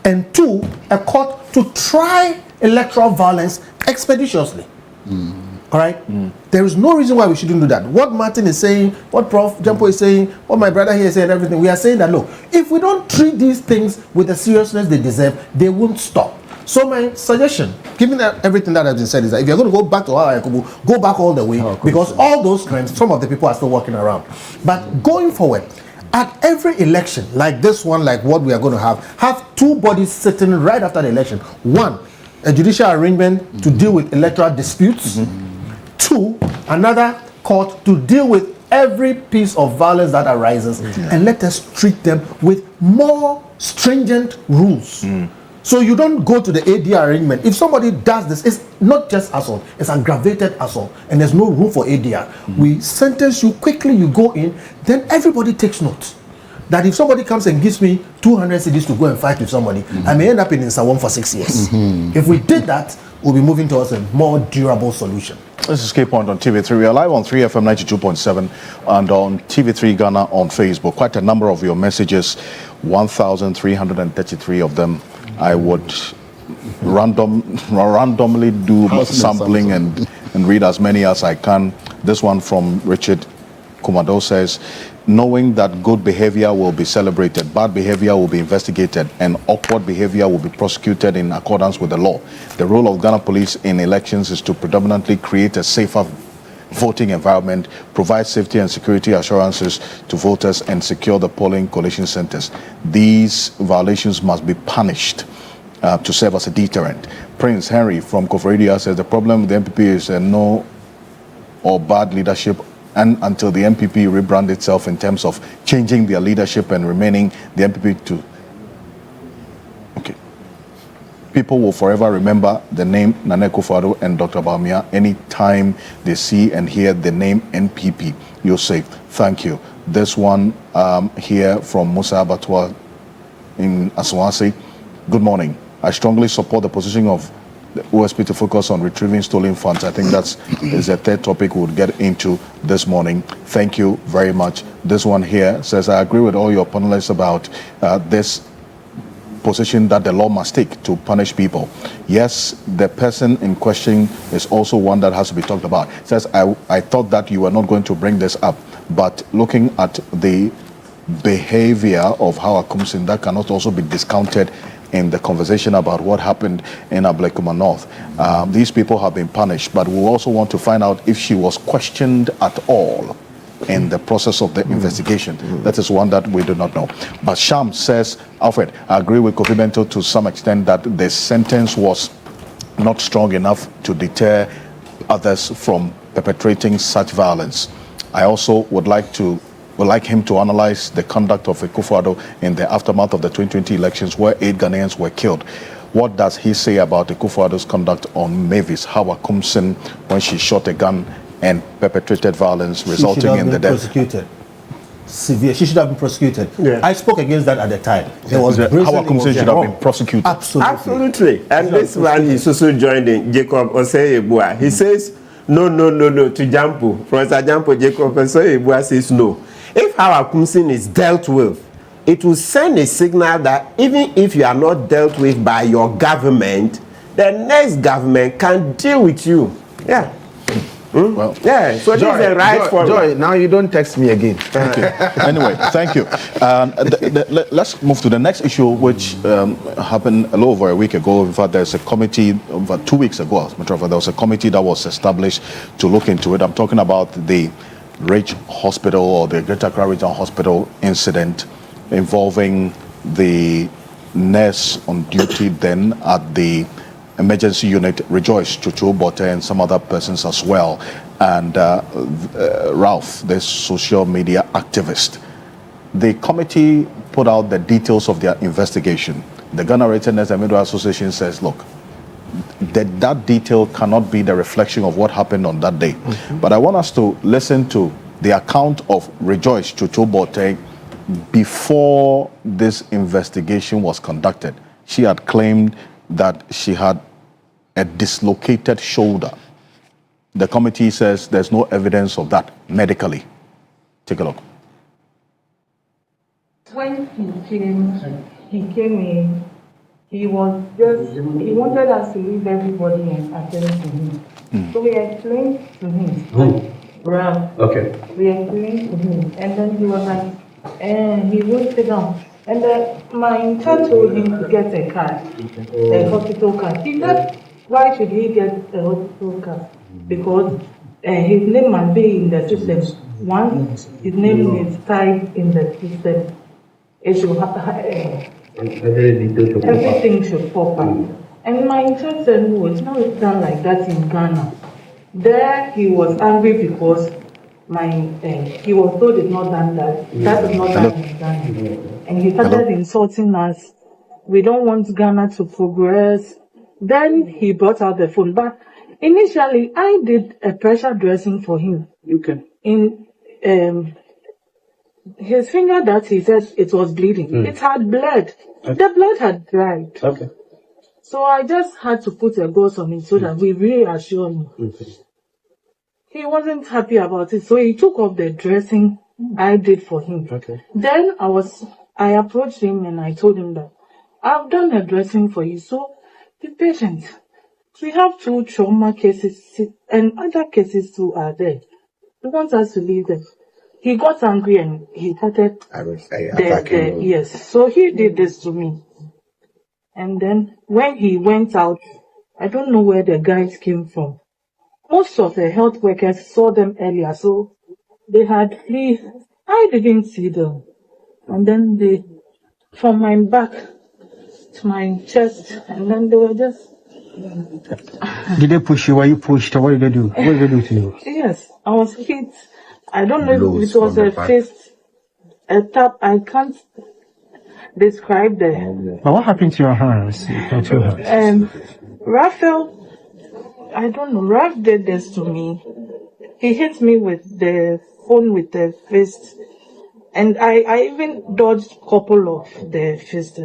And 2, a court to try electoral violence expeditiously. All right? There is no reason why we shouldn't do that. What Martin is saying, what Prof. Jampo is saying, what my brother here is saying, everything, we are saying that, look, if we don't treat these things with the seriousness they deserve, they won't stop. So my suggestion, given that everything that has been said, is that if you're going to go back to Hawa Yakubu, go back all the way, because all those crimes, some of the people are still walking around. But going forward, at every election, like this one, like what we are going to have 2 bodies sitting right after the election. 1, a judicial arrangement to deal with electoral disputes. 2, another court to deal with every piece of violence that arises, and let us treat them with more stringent rules. So you don't go to the ADR arrangement. If somebody does this, it's not just assault, it's aggravated assault, and there's no room for ADR. We sentence you quickly, you go in, then everybody takes note that if somebody comes and gives me 200 cedis to go and fight with somebody, I may end up in Sawon for 6 years. If we did that, we'll be moving towards a more durable solution. This is K Point on TV3. We are live on 3FM 92.7 and on TV3 Ghana on Facebook. Quite a number of your messages, 1,333 of them. I would randomly do sampling and read as many as I can. This one from Richard Kumado says, knowing that good behavior will be celebrated, bad behavior will be investigated, and awkward behavior will be prosecuted in accordance with the law. The role of Ghana Police in elections is to predominantly create a safer voting environment, provide safety and security assurances to voters, and secure the polling collation centers. These violations must be punished to serve as a deterrent. Prince Henry from Koforidia says the problem with the MPP is no or bad leadership, and until the MPP rebrand itself in terms of changing their leadership and remaining the MPP to... Okay. People will forever remember the name Nana Akufo-Addo and Dr. Bawumia anytime they see and hear the name NPP. You're safe. Thank you. This one here from Musa Abatwa in Aswasi. Good morning. I strongly support the position of the OSP to focus on retrieving stolen funds. I think that's is a third topic we'll get into this morning. Thank you very much. This one here says, I agree with all your panelists about this position that the law must take to punish people. Yes, the person in question is also one that has to be talked about. It says, I thought that you were not going to bring this up, but looking at the behavior of Hawa Kumsin, that cannot also be discounted in the conversation about what happened in Ablekuma North. These people have been punished, but we also want to find out if she was questioned at all in the process of the investigation. That is one that we do not know. But Sham says, Alfred, I agree with Kofi Bento to some extent that the sentence was not strong enough to deter others from perpetrating such violence. I also would like him to analyze the conduct of Akufo-Addo in the aftermath of the 2020 elections where 8 Ghanaians were killed. What does he say about Akufo-Addo's conduct on Mavis Hawa Kumsin when she shot a gun and perpetrated violence resulting in the death? Prosecuted. Severe. She should have been prosecuted. Yeah. I spoke against that at the time. There was Hawa Kumsin should have been prosecuted. Absolutely. And this man is also joined in Jacob Osei-Ebua. He says no to Jampo. Professor Jampo Jacob Osei-Ebua says no. If Hawa Kumsin is dealt with, it will send a signal that even if you are not dealt with by your government, the next government can deal with you. Yeah. Well, yeah, so this is the right for Joy, now you don't text me again. Thank you. Anyway, thank you. Let's move to the next issue, which happened a little over a week ago. In fact, there's a committee, over 2 weeks ago, as a matter of fact, there was a committee that was established to look into it. I'm talking about the Ridge Hospital or the Greater Accra Regional Hospital incident involving the nurse on duty then at the emergency unit, Rejoice Chuchu-Bote, and some other persons as well, and Ralph, the social media activist. The committee put out the details of their investigation. The Ghana Rated Nurse and Midwife Association says, look, that detail cannot be the reflection of what happened on that day. But I want us to listen to the account of Rejoice Chuchu-Bote before this investigation was conducted. She had claimed that she had a dislocated shoulder. The committee says there's no evidence of that medically. Take a look. When he came in, he wanted us to leave everybody and attend to him. So we explained to him. Ralph. Okay. We explained to him, and then he was like, he won't sit down. And then my intern told him to get a card, a hospital card. He said, why should he get a hospital card? Because his name must be in the system. Once his name is tied in the system, it should have everything should pop up. And my intern said, no, it's not done like that in Ghana. There he was angry because he was told it's not done that. That is not done in Ghana. And he started insulting us. We don't want Ghana to progress. Then he brought out the phone. But initially, I did a pressure dressing for him. Okay. In his finger that he said it was bleeding. It had bled. Okay. The blood had dried. Okay. So I just had to put a gauze on it so that we reassure him. Okay. He wasn't happy about it, so he took off the dressing I did for him. Okay. Then I approached him and I told him that I've done a dressing for you, so be patient. We have 2 trauma cases and other cases too are there. He wants us to leave them. He got angry and he started attacking. Yes, so he did this to me. And then when he went out, I don't know where the guys came from. Most of the health workers saw them earlier, so they had flee. I didn't see them. And then they, from my back to my chest, and then they were just... Did they push you? Were you pushed? Or what did they do? What did they do to you? Yes, I was hit. I don't know if it was a fist, a tap. I can't describe the... But what happened to your hands? Raphael, I don't know, Raph did this to me. He hit me with the phone with the fist. And I even dodged a couple of the fists.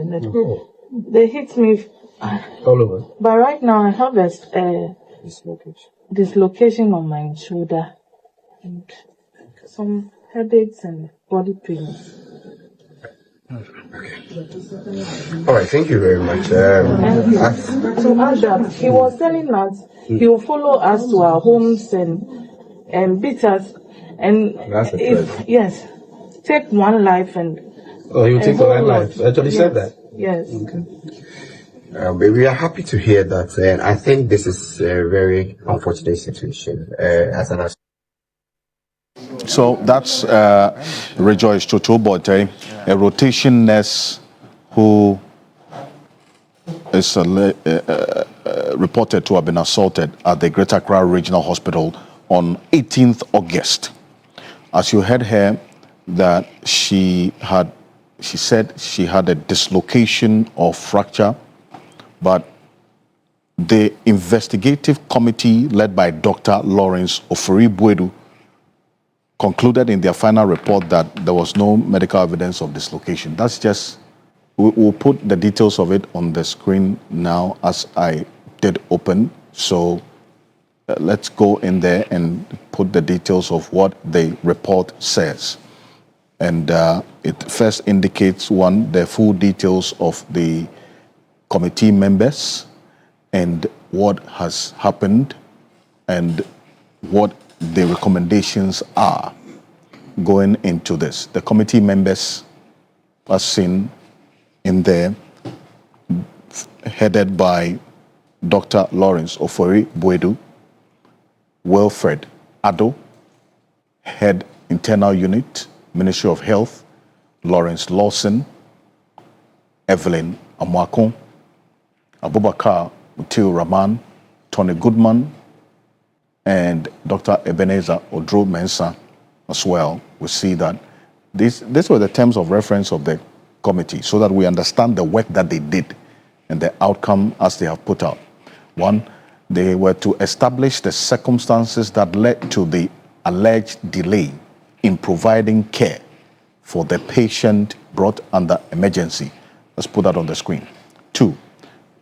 They hit me all over. But right now I have a dislocation on my shoulder and some headaches and body pains. All right, thank you very much. To add that, he was telling us he will follow us to our homes and beat us. And if take one life and... Oh, you take one life. Actually said that? Yes. Okay. We are happy to hear that, and I think this is a very unfortunate situation. So that's Rejoice Chuchu-Bote, a rotation nurse who is reported to have been assaulted at the Greater Accra Regional Hospital on 18th August. As you heard her, that she said she had a dislocation or fracture, but the investigative committee led by Dr. Lawrence Ofori-Buedu concluded in their final report that there was no medical evidence of dislocation. That's just, we'll put the details of it on the screen now as I did open. So let's go in there and put the details of what the report says. And it first indicates, one, the full details of the committee members and what has happened and what the recommendations are going into this. The committee members are seen in there, headed by Dr. Lawrence Ofori-Buedu, Wilfred Addo, Head Internal Unit, Ministry of Health, Lawrence Lawson, Evelyn Amwakon, Abubakar Mutiu Rahman, Tony Goodman, and Dr. Ebenezer Odro Mensah as well. We see that these were the terms of reference of the committee so that we understand the work that they did and the outcome as they have put out. One, they were to establish the circumstances that led to the alleged delay in providing care for the patient brought under emergency. Let's put that on the screen. Two,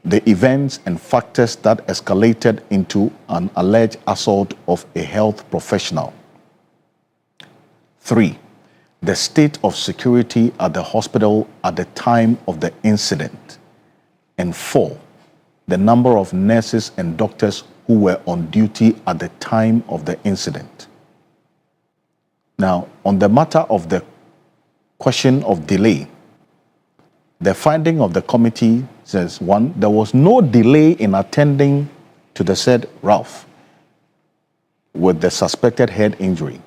the events and factors that escalated into an alleged assault of a health professional. Three, the state of security at the hospital at the time of the incident. And four, the number of nurses and doctors who were on duty at the time of the incident. Now, on the matter of the question of delay, the finding of the committee says, one, there was no delay in attending to the said Ralph with the suspected head injury,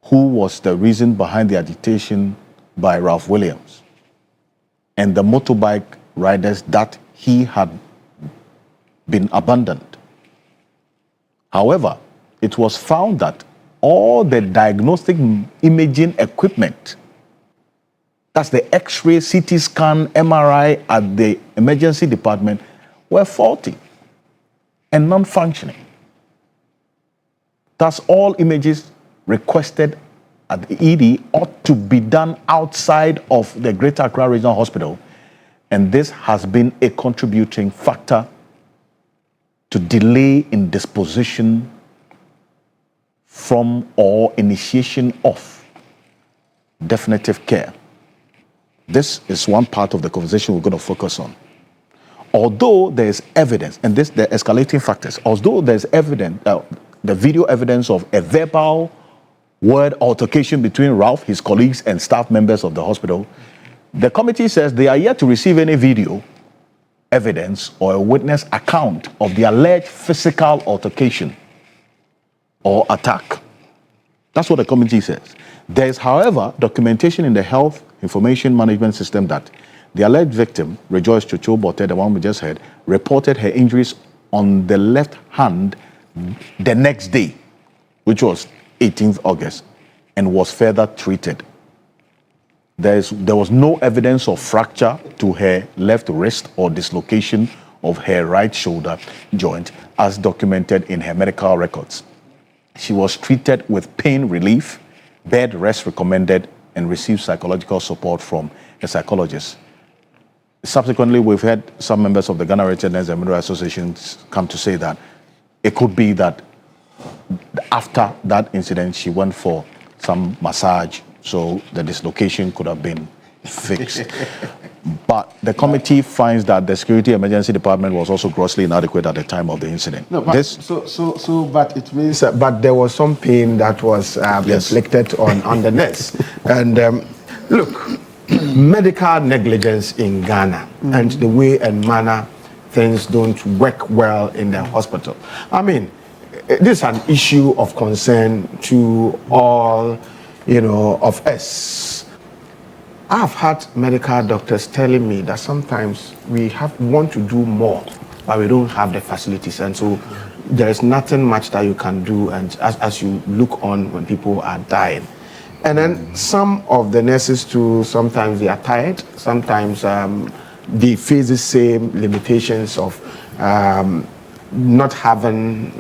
who was the reason behind the agitation by Ralph Williams and the motorbike riders that he had been abandoned. However, it was found that all the diagnostic imaging equipment, that's the X-ray, CT scan, MRI at the emergency department, were faulty and non-functioning. Thus, all images requested at the ED ought to be done outside of the Greater Accra Regional Hospital, and this has been a contributing factor to delay in disposition from or initiation of definitive care. This is one part of the conversation we're going to focus on. Although there is evidence, and this the escalating factors, although there's evidence, the video evidence of a verbal word altercation between Ralph, his colleagues, and staff members of the hospital, the committee says they are yet to receive any video evidence or a witness account of the alleged physical altercation or attack. That's what the committee says. There is, however, documentation in the Health Information Management System that the alleged victim, Rejoice Chocho Bote, the one we just heard, reported her injuries on the left hand the next day, which was 18th August, and was further treated. There was no evidence of fracture to her left wrist or dislocation of her right shoulder joint as documented in her medical records. She was treated with pain relief, bed rest recommended, and received psychological support from a psychologist. Subsequently, we've had some members of the Ghana Registered Nurses and Midwives Association come to say that it could be that after that incident, she went for some massage, so the dislocation could have been fixed. But the committee finds that the Security Emergency Department was also grossly inadequate at the time of the incident. No, but but it means but there was some pain that was inflicted on the nurse. And look, medical negligence in Ghana and the way and manner things don't work well in the hospital. I mean, this is an issue of concern to all, of us. I've had medical doctors telling me that sometimes we want to do more, but we don't have the facilities, and so there is nothing much that you can do, and as you look on when people are dying. And then some of the nurses too, sometimes they are tired, sometimes they face the same limitations of not having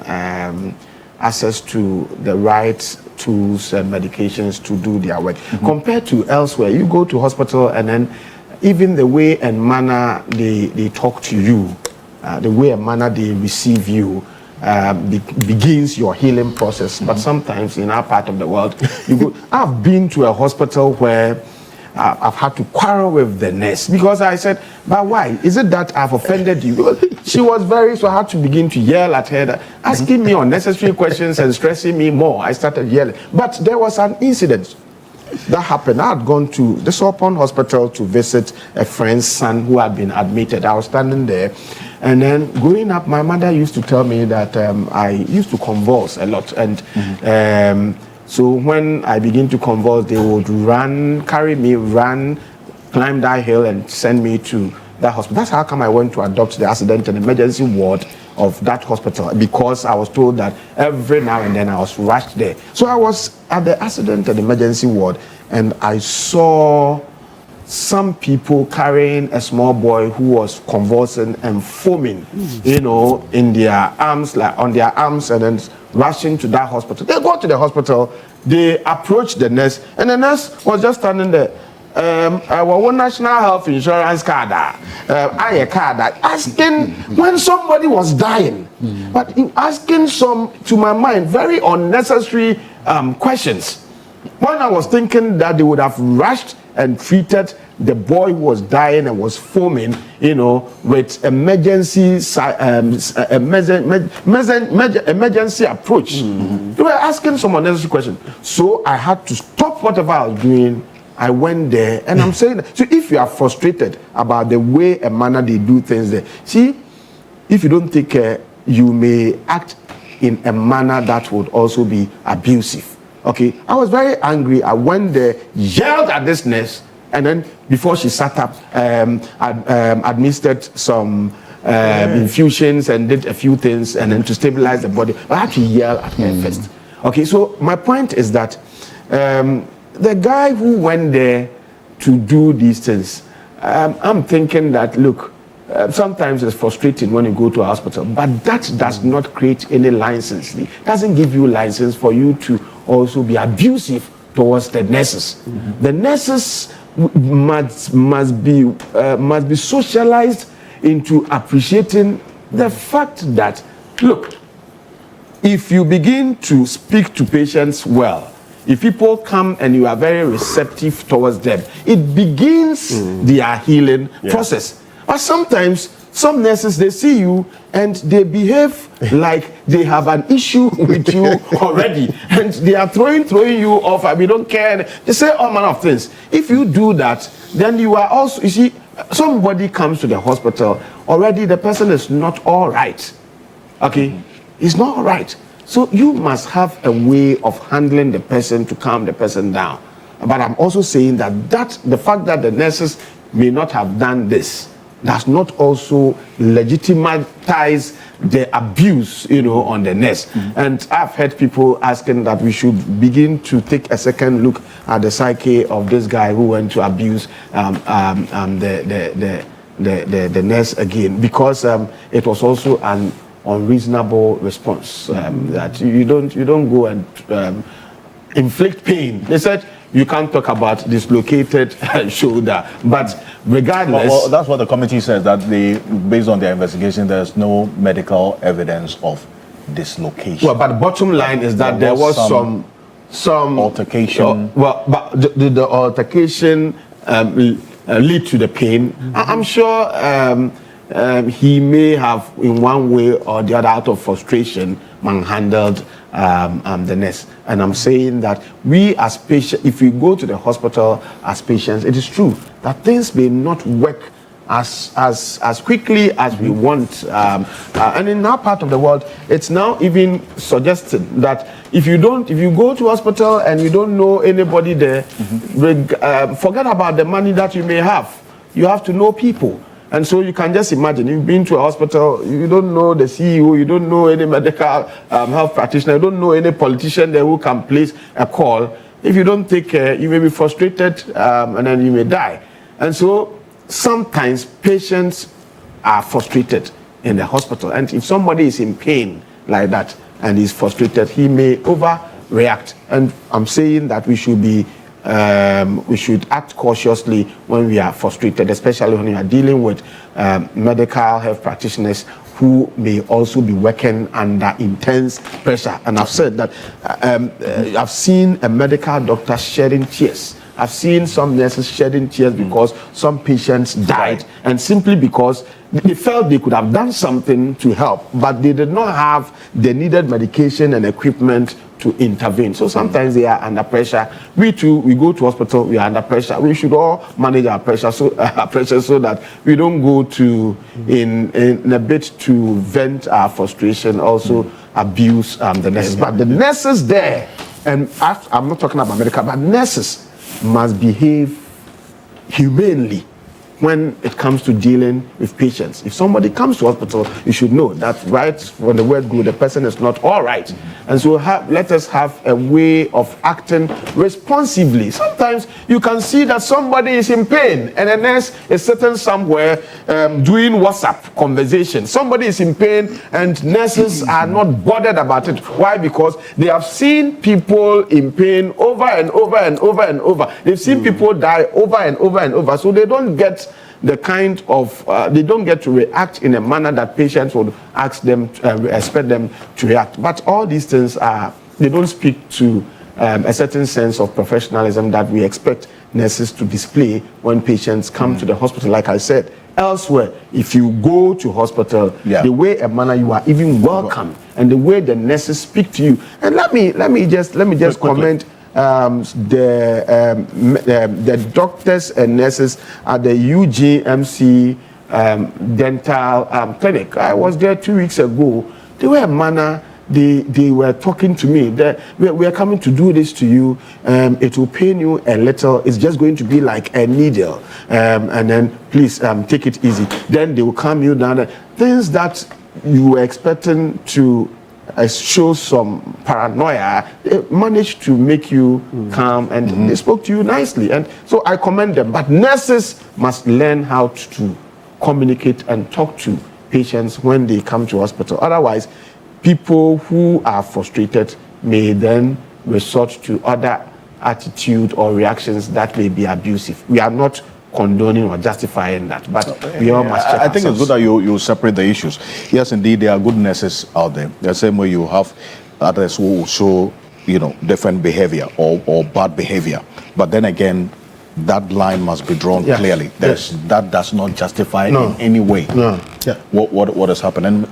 access to the right tools and medications to do their work. Compared to elsewhere, you go to hospital and then even the way and manner they talk to you, the way and manner they receive you, begins your healing process. But sometimes in our part of the world, I've been to a hospital where I've had to quarrel with the nurse because I said, but why? Is it that I've offended you? Because she was so I had to begin to yell at her, asking me unnecessary questions and stressing me more. I started yelling. But there was an incident that happened. I had gone to the Sopon Hospital to visit a friend's son who had been admitted. I was standing there. And then growing up, my mother used to tell me that I used to convulse a lot. And so when I begin to convulse, they would carry me, climb that hill and send me to that hospital. That's how come I went to adopt the accident and emergency ward of that hospital, because I was told that every now and then I was rushed there. So I was at the accident and emergency ward, and I saw some people carrying a small boy who was convulsing and foaming, in their arms, like on their arms, and then rushing to that hospital. They go to the hospital, they approach the nurse, and the nurse was just standing there. Our national health insurance card, asking when somebody was dying, but asking some, to my mind, very unnecessary questions. When I was thinking that they would have rushed and treated the boy who was dying and was foaming, with emergency approach. They were asking some unnecessary questions. So I had to stop whatever I was doing. I went there, and I'm saying that. So if you are frustrated about the way and manner they do things there, see, if you don't take care, you may act in a manner that would also be abusive. Okay, I was very angry. I went there, yelled at this nurse, and then before she sat up, administered some infusions and did a few things, and then to stabilize the body. I had to yell at her first. Okay, so my point is that the guy who went there to do these things, I'm thinking that, look, sometimes it's frustrating when you go to a hospital, but that does not create any license. It doesn't give you license for you to also be abusive towards the nurses. The nurses must be socialized into appreciating the fact that, look, if you begin to speak to patients well, if people come and you are very receptive towards them, it begins their healing process. But sometimes some nurses, they see you and they behave like they have an issue with you already, and they are throwing you off, and we don't care. They say all manner of things. If you do that, then you are also, you see, somebody comes to the hospital, already the person is not all right. Okay? It's not all right. So you must have a way of handling the person to calm the person down. But I'm also saying that the fact that the nurses may not have done this does not also legitimize the abuse, on the nurse. And I've heard people asking that we should begin to take a second look at the psyche of this guy who went to abuse the nurse again, because it was also an unreasonable response. That you don't go and inflict pain. They said you can't talk about dislocated shoulder, but regardless, well, that's what the committee says, that based on their investigation, there's no medical evidence of dislocation. Well, but the bottom line is that there was some altercation. But the altercation lead to the pain. I'm sure he may have, in one way or the other, out of frustration, manhandled the nurse. And I'm saying that we as patients, if we go to the hospital as patients, it is true that things may not work as quickly as we want. And in our part of the world, it's now even suggested that if you go to hospital and you don't know anybody there, forget about the money that you may have. You have to know people. And so you can just imagine, you've been to a hospital, you don't know the CEO, you don't know any medical health practitioner, you don't know any politician there who can place a call. If you don't take care, you may be frustrated and then you may die. And so sometimes patients are frustrated in the hospital. And if somebody is in pain like that and is frustrated, he may overreact. And I'm saying that we should act cautiously when we are frustrated, especially when we are dealing with medical health practitioners who may also be working under intense pressure. And I've said that I've seen a medical doctor shedding tears. I've seen some nurses shedding tears because some patients died, and simply because they felt they could have done something to help, but they did not have the needed medication and equipment to intervene. So sometimes they are under pressure. We too, we go to hospital, we are under pressure. We should all manage our pressure so that we don't go to in a bit to vent our frustration, also abuse the nurses. But the nurses there, and I'm not talking about medical, but nurses must behave humanely when it comes to dealing with patients. If somebody comes to hospital, you should know that right from the word go, the person is not all right. And so let us have a way of acting responsibly. Sometimes you can see that somebody is in pain and a nurse is sitting somewhere doing WhatsApp conversation. Somebody is in pain and nurses are not bothered about it. Why? Because they have seen people in pain over and over and over and over. They've seen people die over and over and over. So they don't get the kind of, they don't get to react in a manner that patients would expect them to react. But all these things they don't speak to a certain sense of professionalism that we expect nurses to display when patients come to the hospital. Like I said, elsewhere, if you go to hospital, the way a manner you are even welcome, and the way the nurses speak to you. And let me just comment. The doctors and nurses at the UGMC dental clinic. I was there 2 weeks ago. They were a manner. They were talking to me. We are coming to do this to you. It will pain you a little. It's just going to be like a needle. And then please take it easy. Then they will calm you down. Things that you were expecting to show some paranoia, they managed to make you calm, and they spoke to you nicely. And so I commend them. But nurses must learn how to communicate and talk to patients when they come to hospital. Otherwise, people who are frustrated may then resort to other attitude or reactions that may be abusive. We are not condoning or justifying that, but we all must check I think it's good that you separate the issues. Yes, indeed, there are good nurses out there. The same way you have others who will show, different behavior or bad behavior. But then again, that line must be drawn clearly. That does not justify in any way what has happened. And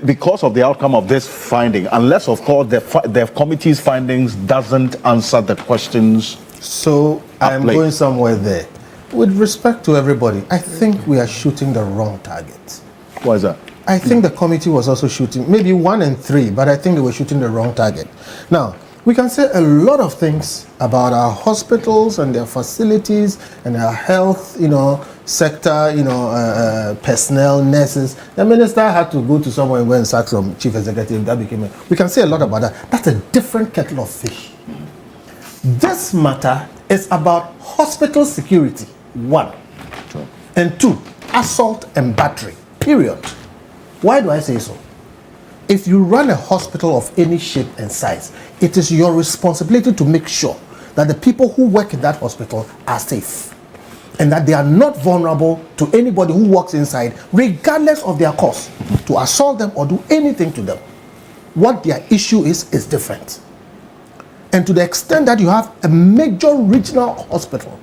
because of the outcome of this finding, unless of course the committee's findings doesn't answer the questions. So I'm going somewhere there. With respect to everybody, I think we are shooting the wrong target. Why is that? I think the committee was also shooting, maybe 1 and 3, but I think they were shooting the wrong target. Now, we can say a lot of things about our hospitals and their facilities and our health, sector, personnel, nurses. The minister had to go to somewhere and go and sack some chief executive. We can say a lot about that. That's a different kettle of fish. This matter is about hospital security, 1. And 2, assault and battery, period. Why do I say so? If you run a hospital of any shape and size, it is your responsibility to make sure that the people who work in that hospital are safe and that they are not vulnerable to anybody who walks inside, regardless of their cause, to assault them or do anything to them. What their issue is different. And to the extent that you have a major regional hospital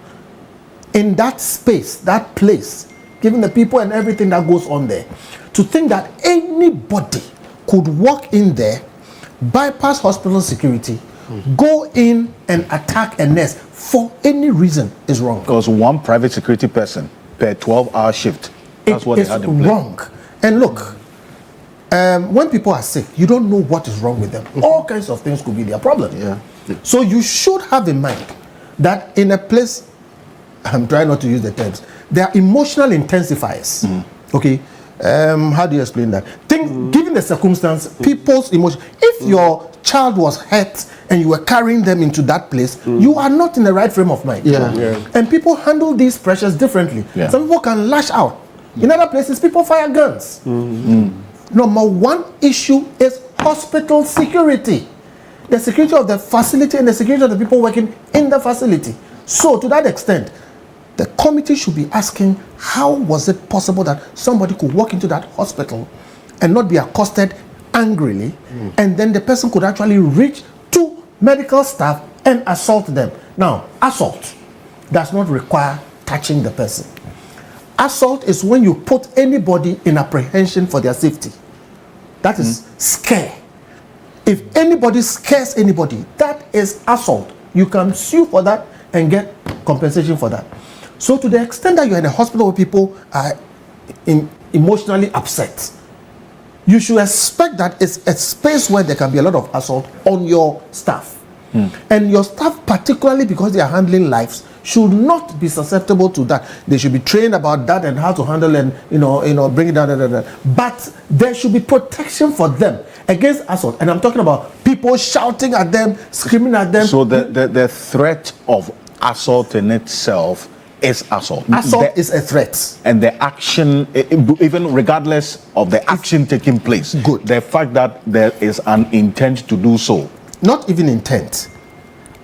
in that space, that place, given the people and everything that goes on there, to think that anybody could walk in there, bypass hospital security, go in and attack a nurse for any reason is wrong. Because one private security person per 12-hour shift. That's what they had in place. Wrong. And look, when people are sick, you don't know what is wrong with them. All kinds of things could be their problem. Yeah. So you should have in mind that in a place, I'm trying not to use the terms, there are emotional intensifiers. Okay. How do you explain that? Given the circumstance, people's emotion. If your child was hurt and you were carrying them into that place, you are not in the right frame of mind. And people handle these pressures differently. Some people can lash out. In other places, people fire guns. Number one issue is hospital security. The security of the facility and the security of the people working in the facility. So to that extent, the committee should be asking, how was it possible that somebody could walk into that hospital and not be accosted angrily, and then the person could actually reach to medical staff and assault them? Now, assault does not require touching the person. Assault is when you put anybody in apprehension for their safety. That is scare. If anybody scares anybody, that is assault. You can sue for that and get compensation for that. So to the extent that you're in a hospital where people are emotionally upset, you should expect that it's a space where there can be a lot of assault on your staff. And your staff, particularly because they are handling lives, should not be susceptible to that. They should be trained about that and how to handle and bring it down. But there should be protection for them against assault. And I'm talking about people shouting at them, screaming at them. So the threat of assault in itself is assault. Assault is a threat. And the action, even regardless of the action taking place, the fact that there is an intent to do so. Not even intent.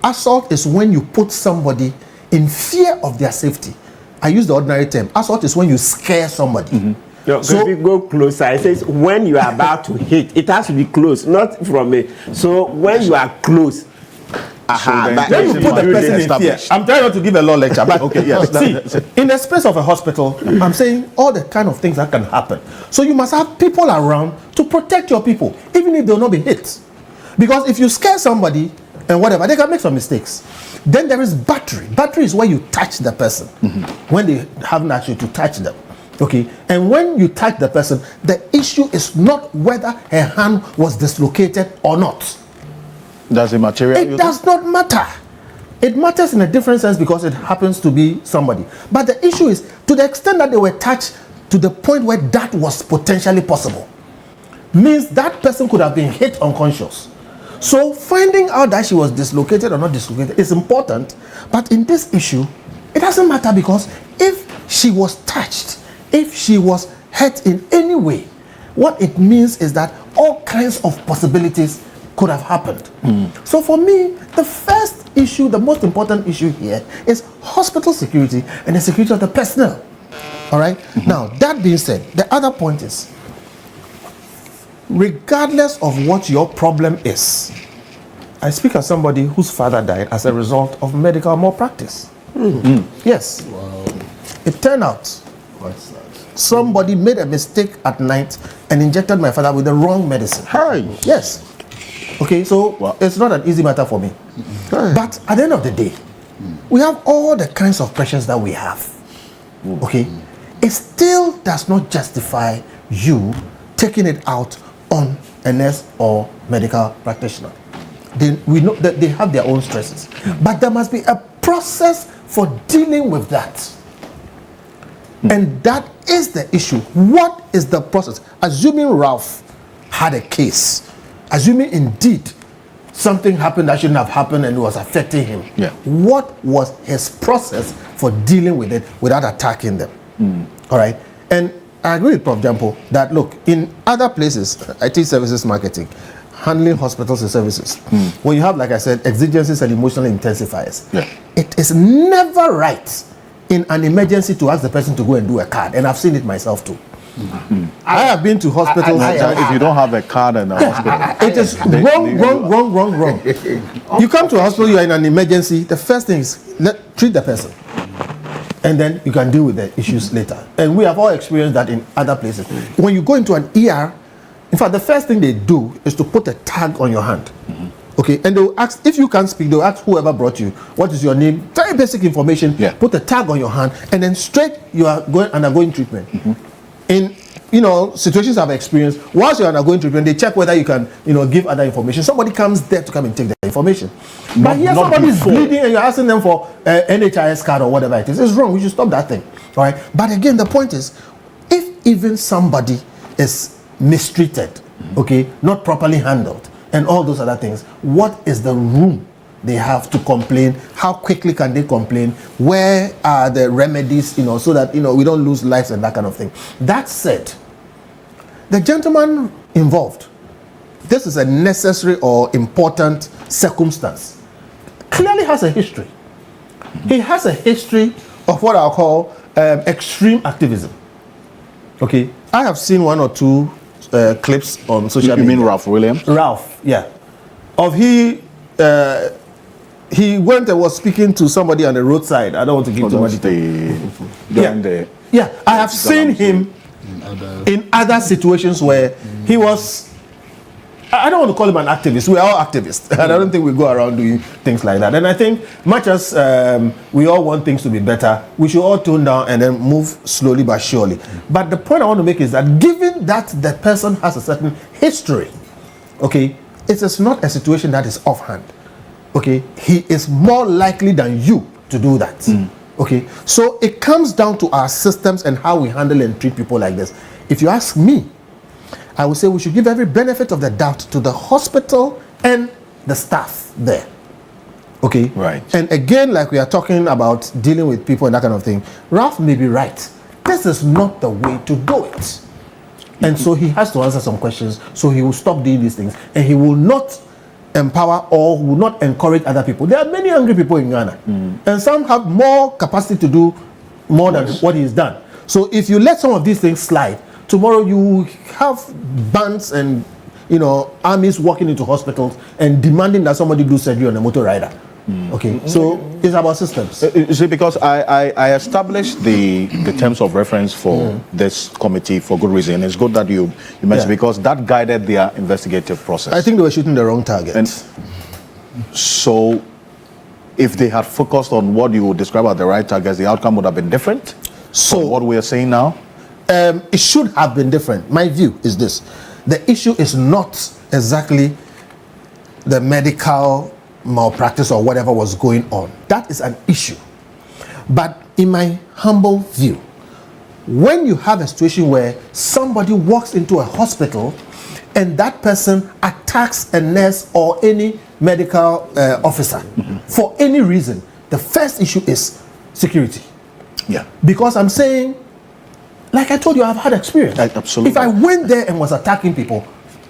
Assault is when you put somebody in fear of their safety. I use the ordinary term. Assault is when you scare somebody. So if you go closer, it says when you are about to hit, it has to be close, not from a. So when you are close, then you put the person in fear. I'm trying not to give a law lecture, but okay, yes. See, in the space of a hospital, I'm saying all the kind of things that can happen. So you must have people around to protect your people, even if they will not be hit. Because if you scare somebody and whatever, they can make some mistakes. Then there is battery. Battery is where you touch the person when they haven't asked you to touch them. Okay, and when you touch the person, the issue is not whether her hand was dislocated or not. Does it matter? It does not matter. It matters in a different sense because it happens to be somebody. But the issue is to the extent that they were touched to the point where that was potentially possible, means that person could have been hit unconscious. So finding out that she was dislocated or not dislocated is important. But in this issue, it doesn't matter because if she was touched, if she was hurt in any way, what it means is that all kinds of possibilities could have happened. So for me, the first issue, the most important issue here is hospital security and the security of the personnel. All right? Now, that being said, the other point is, regardless of what your problem is, I speak as somebody whose father died as a result of medical malpractice. Yes. Wow. It turned out somebody made a mistake at night and injected my father with the wrong medicine. Yes. Okay, so it's not an easy matter for me. But at the end of the day, we have all the kinds of pressures that we have. Okay? It still does not justify you taking it out on a nurse or medical practitioner. We know that they have their own stresses. But there must be a process for dealing with that. And that is the issue. What is the process? Assuming Ralph had a case, assuming indeed something happened that shouldn't have happened and it was affecting him, what was his process for dealing with it without attacking them? All right? And I agree with Prof. Jampo that, look, in other places, IT services marketing, handling hospitals and services, when you have, like I said, exigencies and emotional intensifiers, it is never right in an emergency to ask the person to go and do a card. And I've seen it myself too. I have been to hospitals. If you don't have a card in a hospital, it is wrong. You come to a hospital, you are in an emergency, the first thing is treat the person. And then you can deal with the issues later. And we have all experienced that in other places. When you go into an ER, in fact, the first thing they do is to put a tag on your hand. Okay, and they'll ask, if you can't speak, they'll ask whoever brought you, what is your name? Very basic information. Yeah. Put a tag on your hand, and then straight you are undergoing treatment. In situations I've experienced, whilst you're undergoing treatment, they check whether you can, give other information. Somebody comes there to come and take the information. But here somebody is bleeding and you're asking them for NHIS card or whatever it is. It's wrong. We should stop that thing. All right. But again, the point is, if even somebody is mistreated, okay, not properly handled, and all those other things, what is the room they have to complain? How quickly can they complain? Where are the remedies, so that, we don't lose lives and that kind of thing? That said, the gentleman involved, this is a necessary or important circumstance, clearly has a history. He has a history of what I'll call extreme activism. Okay, I have seen one or two clips on social media. You mean Ralph Williams? Ralph, yeah. He went and was speaking to somebody on the roadside. I don't want to give too much detail. Yeah, I have seen him in other situations where he was, I don't want to call him an activist. We are all activists. And I don't think we go around doing things like that. And I think much as we all want things to be better, we should all tone down and then move slowly but surely. But the point I want to make is that given that the person has a certain history, okay, it is not a situation that is offhand. Okay, he is more likely than you to do that. Okay, so it comes down to our systems and how we handle and treat people like this. If you ask me, I would say we should give every benefit of the doubt to the hospital and the staff there. Okay, right. And again, like we are talking about dealing with people and that kind of thing, Ralph may be right. This is not the way to do it. And so he has to answer some questions. So he will stop doing these things, and he will not empower or will not encourage other people. There are many angry people in Ghana, and some have more capacity to do more than what he's done. So if you let some of these things slide, tomorrow you have bands and armies walking into hospitals and demanding that somebody do surgery on a motor rider. Okay, so it's about systems. You see, because I established the terms of reference for this committee for good reason. It's good that you mentioned, because that guided their investigative process. I think they were shooting the wrong target. And so if they had focused on what you would describe as the right targets, the outcome would have been different. So what we are saying now? It should have been different. My view is this. The issue is not exactly the medical malpractice or whatever was going on. That is an issue. But in my humble view, when you have a situation where somebody walks into a hospital and that person attacks a nurse or any medical officer for any reason, the first issue is security. Yeah. Because I'm saying, like I told you, I've had experience. Absolutely. If I went there and was attacking people,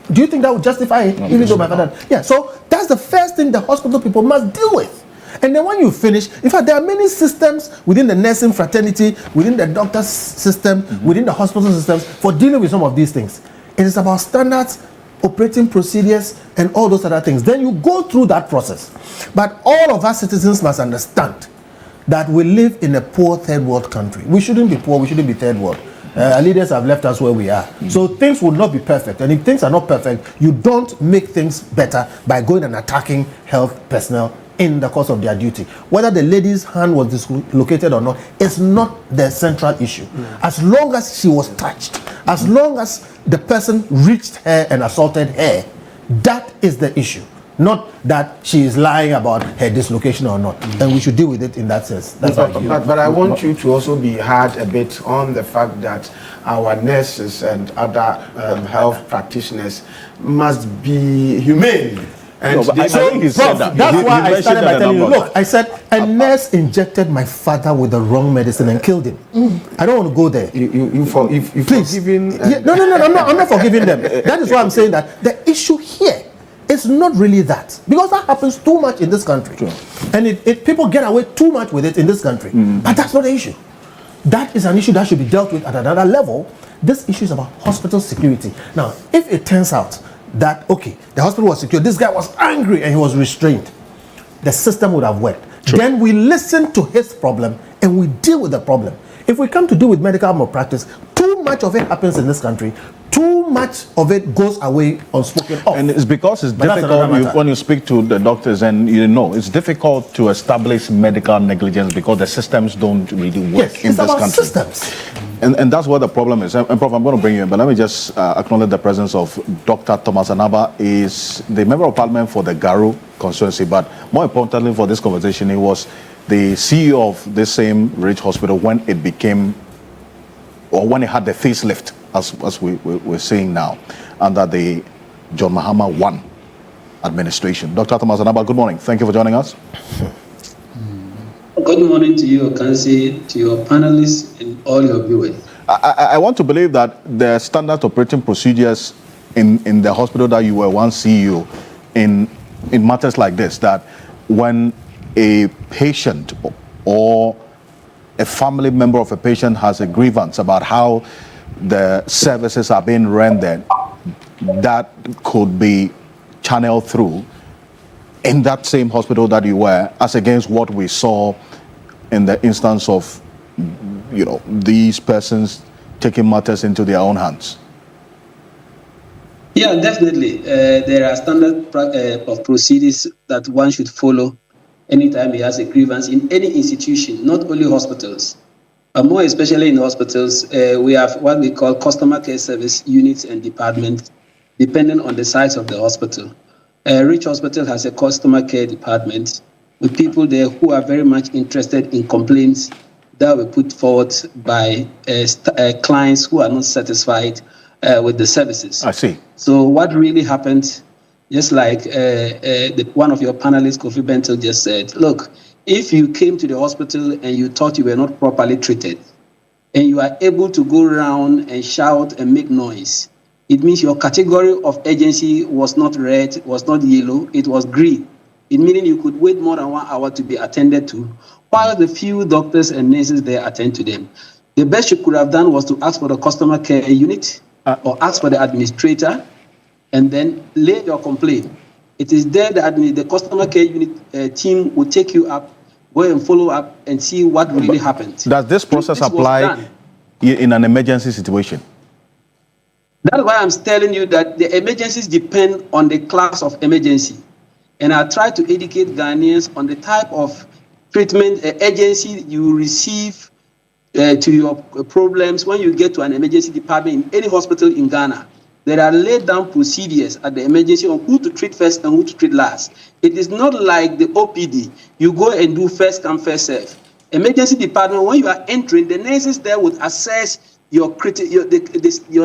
do you think that would justify it? Even though my father... Yeah, so that's the first thing the hospital people must deal with. And then when you finish, in fact, there are many systems within the nursing fraternity, within the doctor's system, within the hospital systems for dealing with some of these things. It is about standards, operating procedures, and all those other things. Then you go through that process. But all of us citizens must understand that we live in a poor third world country. We shouldn't be poor, we shouldn't be third world. Our leaders have left us where we are. So things will not be perfect. And if things are not perfect, you don't make things better by going and attacking health personnel in the course of their duty. Whether the lady's hand was dislocated or not, it's not the central issue. As long as she was touched, as long as the person reached her and assaulted her, that is the issue. Not that she is lying about her dislocation or not. And we should deal with it in that sense. That's but I want you to also be hard a bit on the fact that our nurses and other health practitioners must be humane. And I think he said that. That's why I started by telling you, look, I said, a nurse injected my father with the wrong medicine and killed him. I don't want to go there. Please. Forgiving... No, I'm not forgiving them. That is why I'm saying that the issue here, it's not really that, because that happens too much in this country, and people get away too much with it in this country. But that's not the issue. That is an issue that should be dealt with at another level. This issue is about hospital security. Now, if it turns out that the hospital was secure, this guy was angry and he was restrained, the system would have worked. Then we listen to his problem and we deal with the problem. If we come to deal with medical malpractice, too much of it happens in this country. Too much of it goes away unspoken of. And it's because it's difficult when you speak to the doctors, and it's difficult to establish medical negligence because the systems don't really work in this country. Systems. And that's what the problem is. And Prof, I'm going to bring you in, but let me just acknowledge the presence of Dr. Thomas Anaba. Is the Member of Parliament for the Garu constituency, but more importantly for this conversation, he was the CEO of this same Ridge Hospital when it became, or when it had the facelift, as we're seeing now, under the John Mahama 1 administration. Dr. Thomas Anaba, good morning. Thank you for joining us. Good morning to you, Ocansey, to your panelists and all your viewers. I want to believe that the standard operating procedures in the hospital that you were once CEO in matters like this, that when a patient or a family member of a patient has a grievance about how the services are being rendered, that could be channeled through in that same hospital that you were, as against what we saw in the instance of, these persons taking matters into their own hands. Yeah, definitely. There are standard of procedures that one should follow anytime he has a grievance in any institution, not only hospitals. But more especially in hospitals, we have what we call customer care service units and departments, depending on the size of the hospital. Rich Hospital has a customer care department with people there who are very much interested in complaints that were put forward by clients who are not satisfied with the services. I see. So what really happened, just like one of your panelists, Kofi Bento, just said, look, if you came to the hospital and you thought you were not properly treated, and you are able to go around and shout and make noise, it means your category of urgency was not red, was not yellow, it was green. It meaning you could wait more than 1 hour to be attended to, while the few doctors and nurses there attend to them. The best you could have done was to ask for the customer care unit or ask for the administrator and then lay your complaint. It is there that the customer care unit team will take you up, go and follow up and see what really happened. Does this process apply in an emergency situation? That's why I'm telling you that the emergencies depend on the class of emergency. And I try to educate Ghanaians on the type of treatment agency you receive to your problems when you get to an emergency department in any hospital in Ghana. There are laid down procedures at the emergency on who to treat first and who to treat last. It is not like the OPD. You go and do first come, first serve. Emergency department, when you are entering, the nurses there would assess your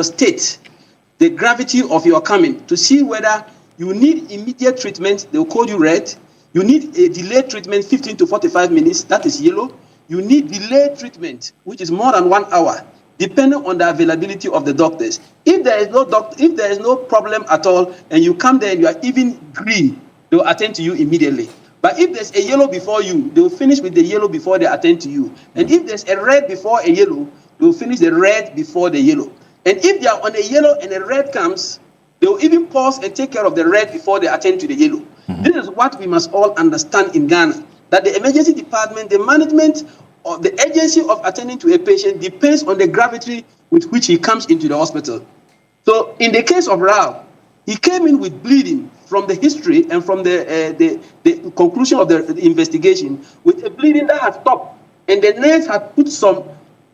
state, the gravity of your coming, to see whether you need immediate treatment. They'll call you red. You need a delayed treatment, 15 to 45 minutes. That is yellow. You need delayed treatment, which is more than 1 hour, depending on the availability of the doctors. If there is no problem at all, and you come there and you are even green, they will attend to you immediately. But if there's a yellow before you, they will finish with the yellow before they attend to you. And if there's a red before a yellow, they will finish the red before the yellow. And if they are on a yellow and a red comes, they will even pause and take care of the red before they attend to the yellow. Mm-hmm. This is what we must all understand in Ghana, that the emergency department, the management of the agency of attending to a patient depends on the gravity with which he comes into the hospital. So in the case of Rao, he came in with bleeding from the history and from the conclusion of the investigation with a bleeding that had stopped. And the nurse had put some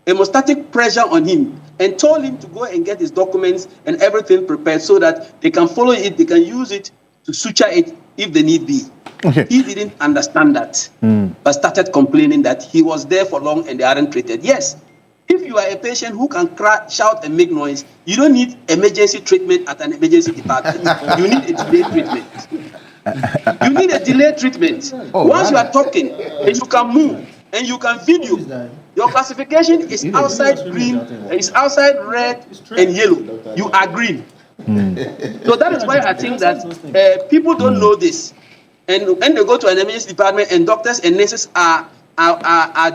hemostatic pressure on him and told him to go and get his documents and everything prepared so that they can follow it, they can use it to suture it if they need be. Okay. He didn't understand that, but started complaining that he was there for long and they aren't treated. Yes, if you are a patient who can cry, shout and make noise, you don't need emergency treatment at an emergency department. You need a delayed treatment. You need a delayed treatment. Once you are talking and you can move and you can video, your classification is outside green, is outside red and yellow. You are green. So that is why I think that people don't know this. And when they go to an emergency department and doctors and nurses are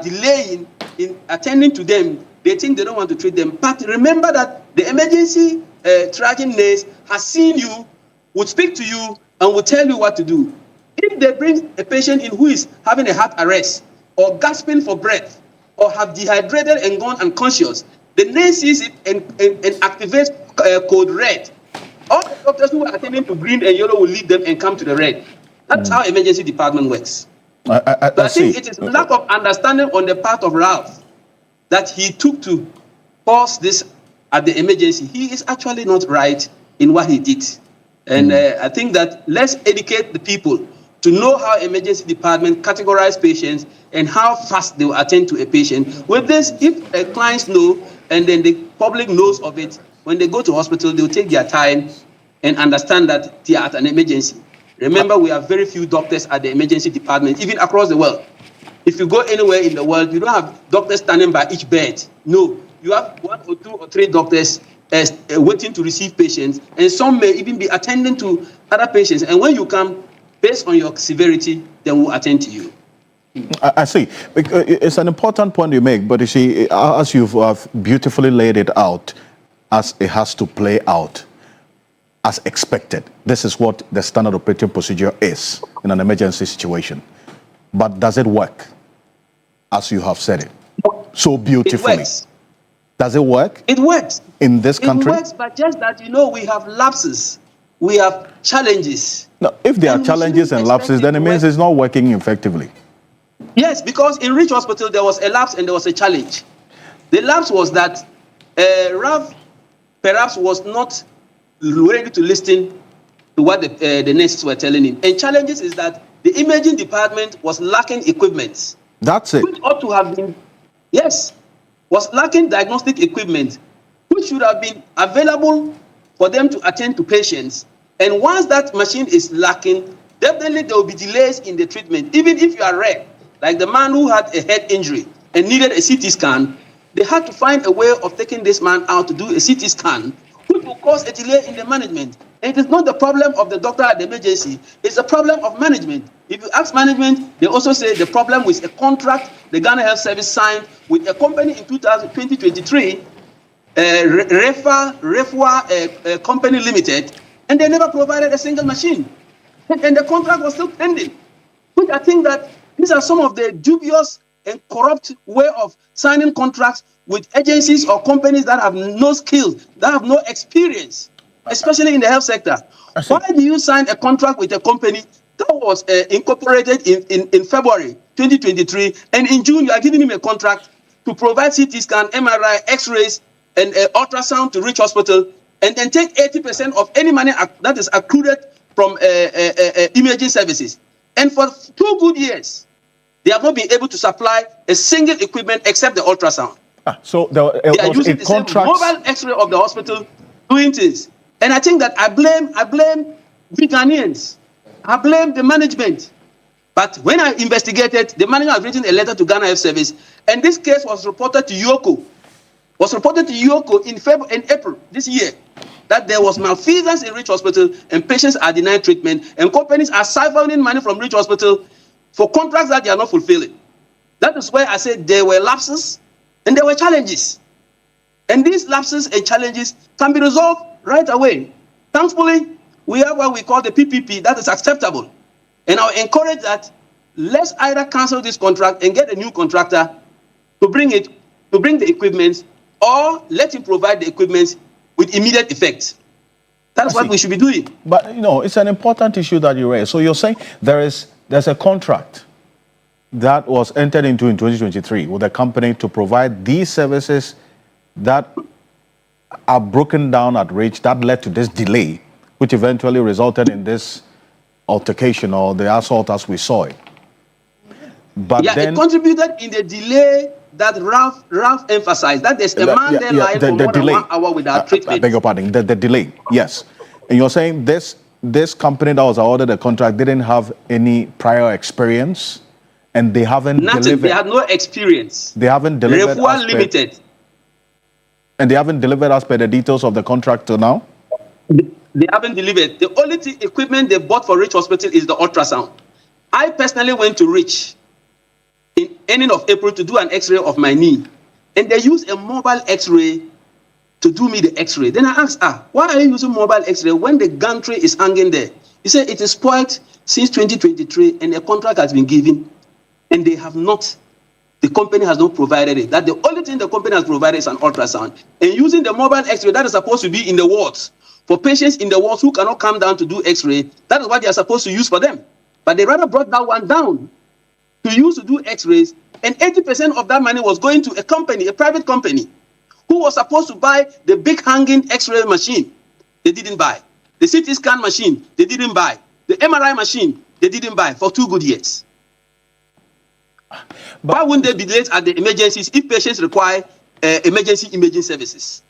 delaying in attending to them, they think they don't want to treat them. But remember that the emergency triaging nurse has seen you, would speak to you, and will tell you what to do. If they bring a patient in who is having a heart arrest, or gasping for breath, or have dehydrated and gone unconscious, The nurse sees it and activates code red. All the doctors who are attending to green and yellow will leave them and come to the red. That's how emergency department works. I think it is lack of understanding on the part of Ralph that he took to cause this at the emergency. He is actually not right in what he did. And I think that let's educate the people to know how emergency department categorize patients and how fast they will attend to a patient. With this, if clients know and then the public knows of it, when they go to hospital, they'll take their time and understand that they are at an emergency. Remember, we have very few doctors at the emergency department, even across the world. If you go anywhere in the world, you don't have doctors standing by each bed. No, you have 1 or 2 or 3 doctors waiting to receive patients, and some may even be attending to other patients. And when you come, based on your severity, then we'll attend to you. I see. It's an important point you make, but you see, as you've beautifully laid it out, as it has to play out, as expected. This is what the standard operating procedure is in an emergency situation. But does it work, as you have said it, so beautifully? It works. Does it work? It works. In this country? It works, but just that, we have lapses. We have challenges. No, if there are challenges and lapses, then it means it's not working effectively. Yes, because in Rich Hospital, there was a lapse and there was a challenge. The lapse was that Ralph perhaps was not ready to listen to what the nurses were telling him. And challenges is that the imaging department was lacking equipment. That's it. Which ought to have been, was lacking diagnostic equipment, which should have been available for them to attend to patients. And once that machine is lacking, definitely there will be delays in the treatment. Even if you are rare, like the man who had a head injury and needed a CT scan, they had to find a way of taking this man out to do a CT scan, which will cause a delay in the management. And it is not the problem of the doctor at the emergency, it's a problem of management. If you ask management, they also say the problem with a contract the Ghana Health Service signed with a company in 2023, Refwa Company Limited, and they never provided a single machine. And the contract was still pending. Which I think that these are some of the dubious and corrupt way of signing contracts with agencies or companies that have no skills, that have no experience, especially in the health sector. Why do you sign a contract with a company that was incorporated in February 2023, and in June you are giving him a contract to provide CT scan, MRI, X-rays, and ultrasound to Rich Hospital, and then take 80% of any money that is accrued from imaging services? And for 2 good years, they have not been able to supply a single equipment except the ultrasound. So they are using the same mobile X-ray of the hospital doing things. And I think that I blame the Ghanaians. I blame the management. But when I investigated, the manager had written a letter to Ghana Health Service, and this case was reported to YOCO. In April this year, that there was malfeasance in Rich Hospital and patients are denied treatment and companies are siphoning money from Rich Hospital for contracts that they are not fulfilling. That is where I said there were lapses and there were challenges. And these lapses and challenges can be resolved right away. Thankfully, we have what we call the PPP that is acceptable. And I'll encourage that let's either cancel this contract and get a new contractor to bring the equipment, or let him provide the equipment with immediate effect. That's what we should be doing. But it's an important issue that you raised. So you're saying there's a contract that was entered into in 2023 with a company to provide these services that are broken down at Rich, that led to this delay, which eventually resulted in this altercation or the assault as we saw it. But it contributed in the delay that Ralph emphasized, that there's a man there lying for more than 1 hour without treatment. I beg your pardon, the delay, yes. And you're saying this company that was awarded a contract didn't have any prior experience, and they haven't delivered. They had no experience. They haven't delivered. Refwa Limited. And they haven't delivered as per the details of the contract till now? They haven't delivered. The only equipment they bought for Rich Hospital is the ultrasound. I personally went to Rich in ending of April to do an X-ray of my knee. And they used a mobile X-ray to do me the X-ray. Then I asked, why are you using mobile X-ray when the gantry is hanging there? He said it is spoiled since 2023 and a contract has been given and they have not the company has not provided it. That the only thing the company has provided is an ultrasound. And using the mobile X-ray that is supposed to be in the wards, for patients in the wards who cannot come down to do X-ray, that is what they are supposed to use for them. But they rather brought that one down to use to do X-rays, and 80% of that money was going to a company, a private company, who was supposed to buy the big hanging X-ray machine. They didn't buy. The CT scan machine, they didn't buy. The MRI machine, they didn't buy for 2 good years. Why wouldn't they be late at the emergencies if patients require emergency imaging services?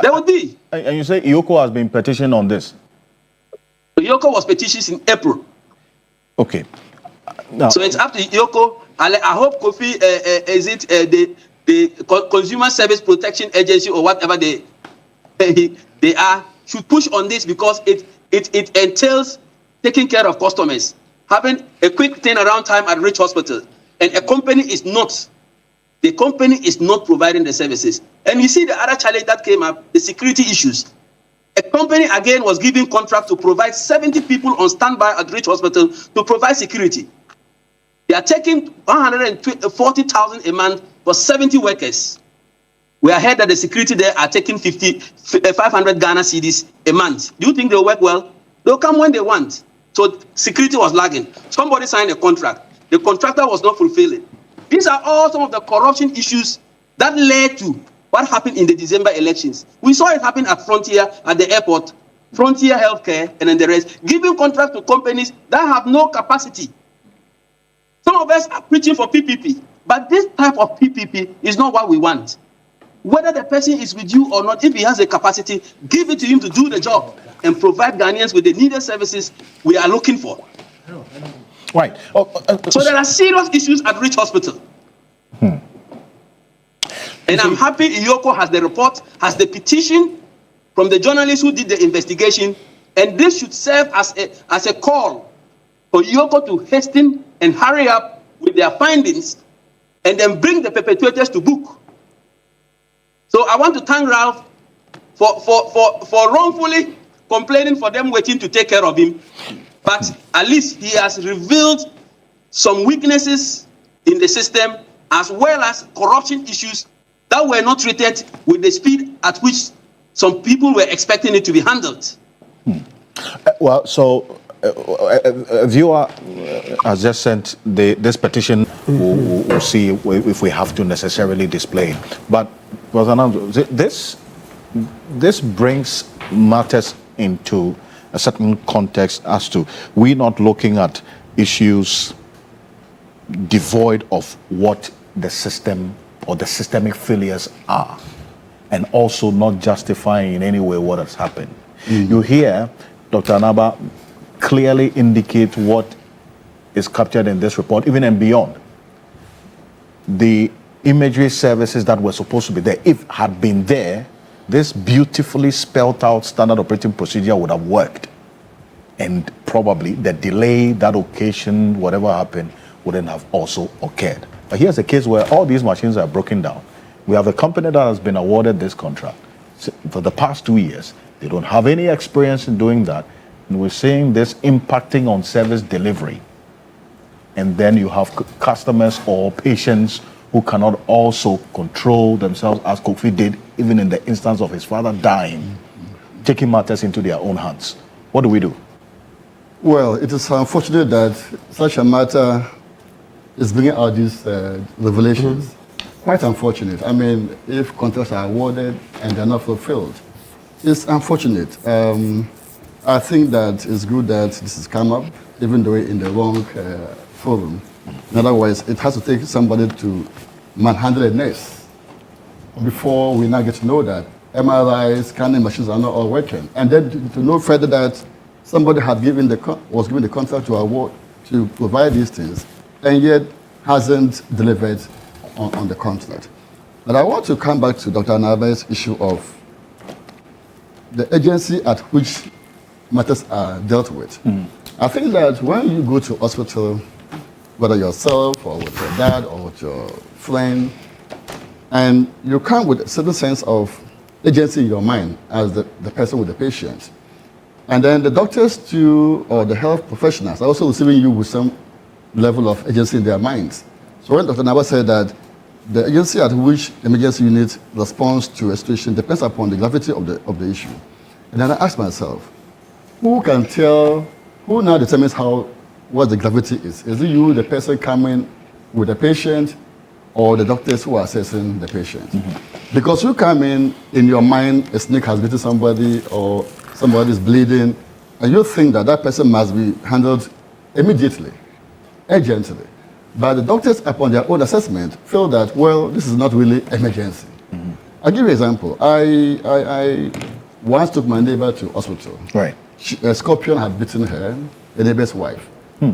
There would be. And you say IOCO has been petitioned on this? IOCO was petitioned in April. Okay. Now, so it's up to IOCO. I hope Kofi, the Consumer Service Protection Agency or whatever they are, should push on this, because it entails taking care of customers, having a quick turnaround time at Rich Hospital, and the company is not providing the services. And you see the other challenge that came up, the security issues. A company again was given contract to provide 70 people on standby at Rich Hospital to provide security. They are taking 140,000 a month for 70 workers. We are heard that the security there are taking 500 Ghana cedis a month. Do you think they'll work well? They'll come when they want. So security was lagging. Somebody signed a contract. The contractor was not fulfilling. These are all some of the corruption issues that led to what happened in the December elections. We saw it happen at Frontier, at the airport, Frontier Healthcare, and then the rest, giving contracts to companies that have no capacity. Some of us are preaching for PPP, but this type of PPP is not what we want. Whether the person is with you or not, if he has a capacity, give it to him to do the job and provide Ghanaians with the needed services we are looking for. Right. So there are serious issues at Rich Hospital. And I'm happy IOCO has the report, has the petition from the journalists who did the investigation, and this should serve as a call for IOCO to hasten and hurry up with their findings and then bring the perpetrators to book. So I want to thank Ralph for wrongfully complaining for them waiting to take care of him. But at least he has revealed some weaknesses in the system, as well as corruption issues that were not treated with the speed at which some people were expecting it to be handled. Well, so a viewer has just sent this petition. We'll see if we have to necessarily display it. But this brings matters into a certain context as to we not looking at issues devoid of what the system or the systemic failures are, and also not justifying in any way what has happened. You hear Dr. Anaba clearly indicate what is captured in this report, even and beyond. The imagery services that were supposed to be there, if had been there, this beautifully spelled out standard operating procedure would have worked. And probably the delay, that occasion, whatever happened, wouldn't have also occurred. But here's a case where all these machines are broken down. We have a company that has been awarded this contract for the past 2 years. They don't have any experience in doing that. And we're seeing this impacting on service delivery. And then you have customers or patients who cannot also control themselves, as Kofi did, even in the instance of his father dying, taking matters into their own hands. What do we do? Well, it is unfortunate that such a matter is bringing out these revelations. Quite unfortunate. I mean, if contracts are awarded and they're not fulfilled, it's unfortunate. I think that it's good that this has come up, even though in the wrong forum. In other words, it has to take somebody to manhandle a nurse before we now get to know that MRIs, scanning machines are not all working. And then to know further that somebody had was given the contract to award to provide these things, and yet hasn't delivered on the contract. But I want to come back to Dr. Anaba's issue of the agency at which matters are dealt with. I think that when you go to hospital, whether yourself or with your dad or with your friend, and you come with a certain sense of agency in your mind as the person with the patient, and then the doctors too, or the health professionals are also receiving you with some level of agency in their minds. So when Dr. Naba said that the agency at which emergency unit responds to a situation depends upon the gravity of the issue. And then I ask myself, who now determines what the gravity is? Is it you, the person coming with the patient, or the doctors who are assessing the patient? Mm-hmm. Because you come in your mind, a snake has bitten somebody or somebody is bleeding, and you think that person must be handled immediately, urgently. But the doctors, upon their own assessment, feel that, well, this is not really emergency. Mm-hmm. I'll give you an example. I once took my neighbor to hospital. Right. A scorpion had bitten her, the neighbor's wife.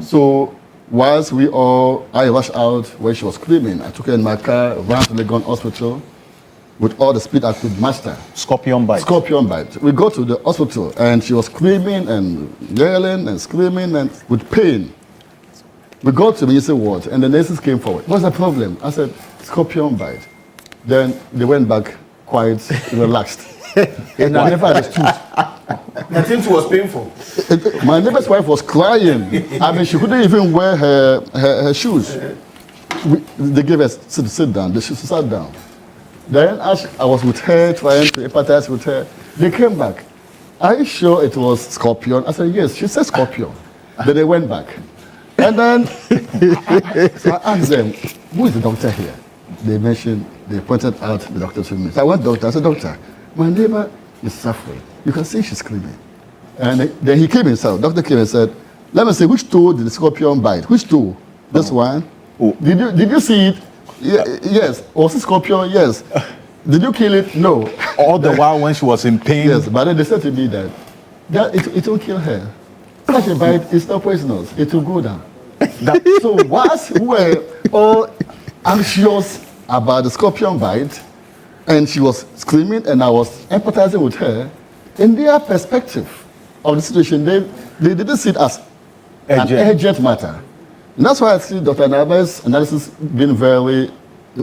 So whilst I rushed out when she was screaming, I took her in my car, ran to Legon Hospital with all the speed I could master. Scorpion bite. Scorpion bite. We got to the hospital and she was screaming and yelling and screaming and with pain. We got to the emergency ward and the nurses came forward. What's the problem? I said, scorpion bite. Then they went back quite relaxed. And I never understood. The thing was painful. My neighbor's wife was crying. I mean, she couldn't even wear her shoes. They gave her to sit down. She sat down. Then as I was with her, trying to empathize with her, they came back. Are you sure it was scorpion? I said, yes. She said scorpion. Then they went back. And then so I asked them, who is the doctor here? They pointed out the doctor to me. So I went to the doctor. I said, doctor, my neighbor is suffering. You can see she's screaming. And then he came himself. Doctor came and said, let me see, which toe did the scorpion bite? Which toe? This one? Oh. Did you see it? Yes. Was it scorpion? Yes. Did you kill it? No. All the while when she was in pain? Yes, but then they said to me that it will kill her. Such a bite is not poisonous. It will go down. So whilst we were all anxious about the scorpion bite, and she was screaming, and I was empathizing with her, in their perspective of the situation, they didn't see it as an urgent matter. And that's why I see Dr. Naba's analysis being very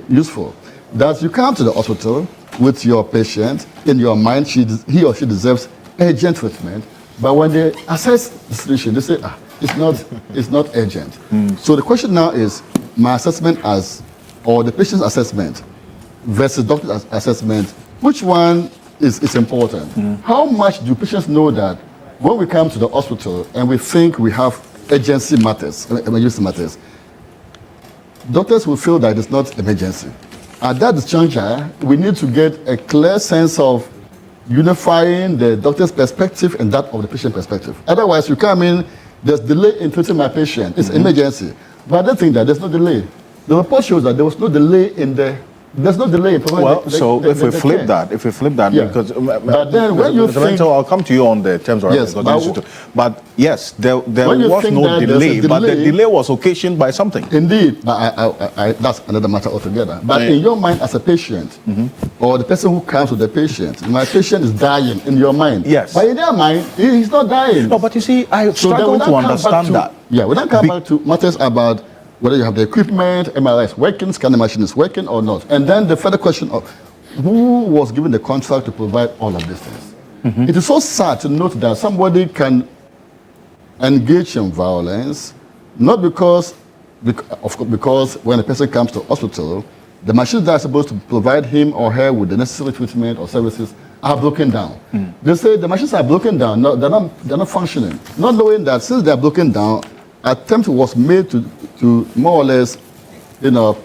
useful. That you come to the hospital with your patient, in your mind, he or she deserves urgent treatment, but when they assess the situation, they say, it's not urgent. So the question now is, my assessment or the patient's assessment versus doctor's assessment, which one is important? How much do patients know that when we come to the hospital and we think we have emergency matters, doctors will feel that it's not emergency. At that juncture, we need to get a clear sense of unifying the doctor's perspective and that of the patient perspective. Otherwise, you come in, there's delay in treating my patient. It's emergency. But I don't think that there's no delay. The report shows that there was no delay there's no delay in providing if we flip that, yeah. Because but then when you think, I'll come to you on the terms of reference. But yes, there was no delay, but the delay was occasioned by something. Indeed, that's another matter altogether. But in your mind as a patient, or the person who comes with the patient, my patient is dying in your mind. Yes. But in their mind, he's not dying. No, but you see, I struggle to understand that. Yeah, we don't come back to matters about whether you have the equipment, MRI is working, scanning machine is working or not. And then the further question of who was given the contract to provide all of these things. It is so sad to note that somebody can engage in violence, not because when a person comes to hospital, the machines that are supposed to provide him or her with the necessary treatment or services are broken down. They say the machines are broken down, they're not functioning. Not knowing that since they're broken down, attempt was made to more or less,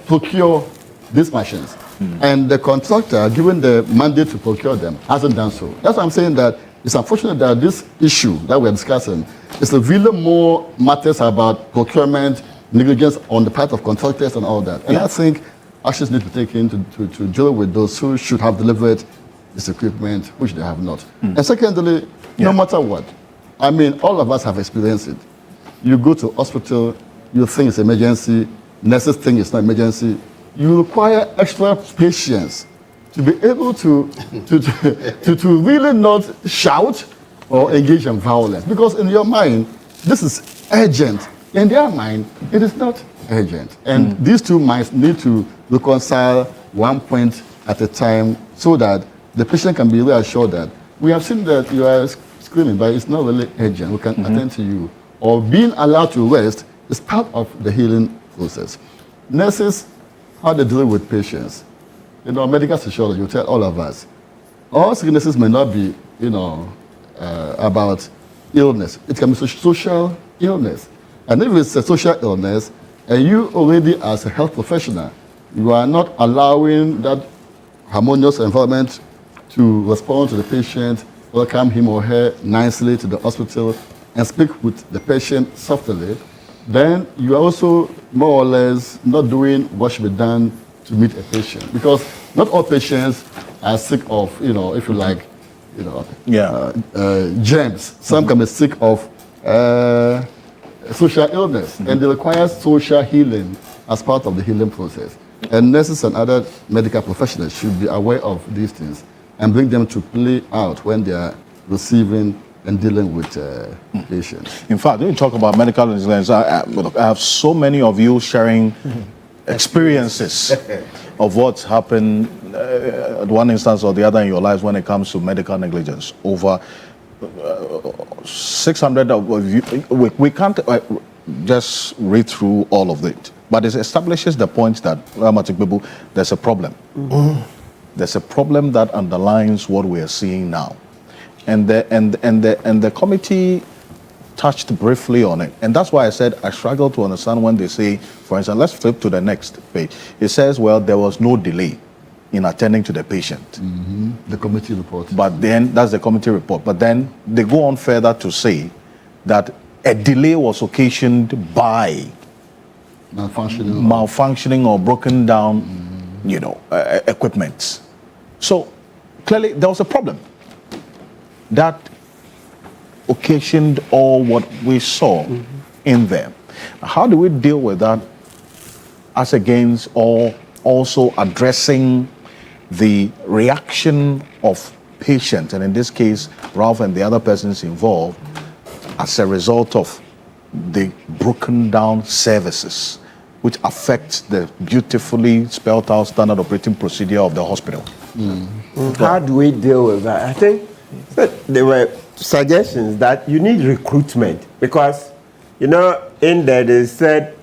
procure these machines. And the contractor, given the mandate to procure them, hasn't done so. That's why I'm saying that it's unfortunate that this issue that we're discussing is really more matters about procurement, negligence on the part of contractors and all that. And I think actions need to be taken to deal with those who should have delivered this equipment, which they have not. And secondly, no matter what, I mean, all of us have experienced it. You go to hospital, you think it's emergency, nurses think it's not emergency. You require extra patience to be able to really not shout or engage in violence. Because in your mind, this is urgent. In their mind, it is not urgent. And these two minds need to reconcile one point at a time so that the patient can be reassured that we have seen that you are screaming, but it's not really urgent. We can attend to you. Or being allowed to rest is part of the healing process. Nurses how they deal with patients. You know, medical sociology will tell all of us, all sicknesses may not be, about illness. It can be social illness. And if it's a social illness, and you already as a health professional, you are not allowing that harmonious environment to respond to the patient, welcome him or her nicely to the hospital, and speak with the patient softly, then you are also more or less not doing what should be done to meet a patient. Because not all patients are sick of, if you like, germs. Some can be sick of social illness, and they require social healing as part of the healing process. And nurses and other medical professionals should be aware of these things and bring them to play out when they are receiving and dealing with patients. In fact, when you talk about medical resilience, I have so many of you sharing experiences of what's happened at one instance or the other in your lives when it comes to medical negligence. Over 600 of you, we can't just read through all of it, but it establishes the point that there's a problem. There's a problem that underlines what we are seeing now. And the committee touched briefly on it. And that's why I said I struggle to understand when they say, for instance, let's flip to the next page. It says, well, there was no delay in attending to the patient. The committee report. But then, that's the committee report. But then they go on further to say that a delay was occasioned by malfunctioning or broken down, equipment. So clearly there was a problem that occasioned all what we saw in there. How do we deal with that as against also addressing the reaction of patients, and in this case, Ralph and the other persons involved, as a result of the broken down services, which affects the beautifully spelled out standard operating procedure of the hospital? How do we deal with that? I think there were suggestions that you need recruitment, because, in there they said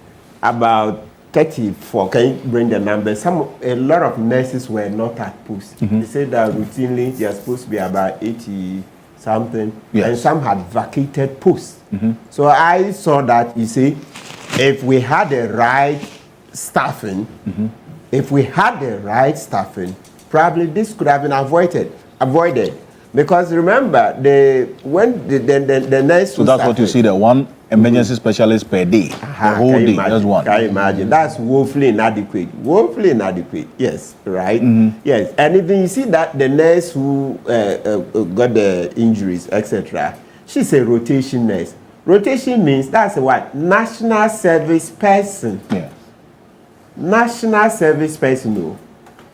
about 34, can you bring the numbers? A lot of nurses were not at post. They said that routinely they are supposed to be about 80 something, and some had vacated posts. So I saw that, you see, if we had the right staffing, probably this could have been avoided. Because remember, when the nurse. So that's what you see, the one emergency specialist per day, the whole day, just one. Can you imagine? That's woefully inadequate. Yes, right? Yes, and even you see that the nurse who got the injuries, etc., she's a rotation nurse. Rotation means that's what? National service person. Yeah. National service personnel.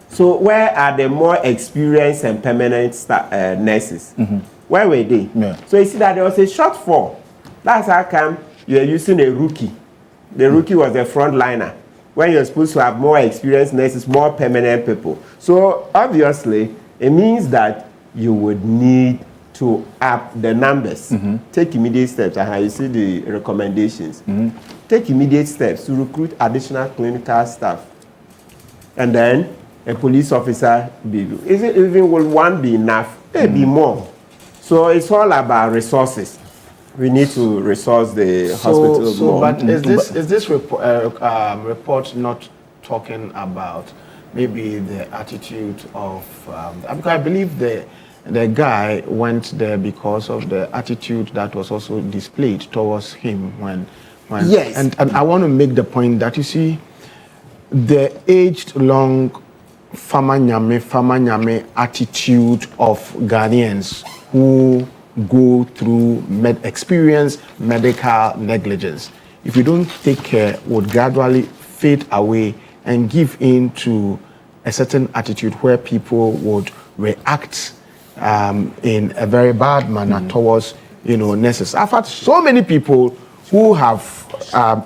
So where are the more experienced and permanent nurses? Where were they? So you see that there was a shortfall. That's how come you're using a rookie. The rookie was a frontliner, when you're supposed to have more experienced nurses, more permanent people. So obviously, it means that you would need to up the numbers. Take immediate steps. You see the recommendations. Take immediate steps to recruit additional clinical staff. And then a police officer, will one be enough? Maybe more. So it's all about resources. We need to resource the hospital more. But is this report not talking about maybe the attitude of? Because I believe the guy went there because of the attitude that was also displayed towards him when yes. And I want to make the point that, you see, the aged-long Fama Nyame attitude of Ghanaians who go through experience medical negligence, if you don't take care, would gradually fade away and give in to a certain attitude where people would react in a very bad manner towards nurses. I've had so many people who have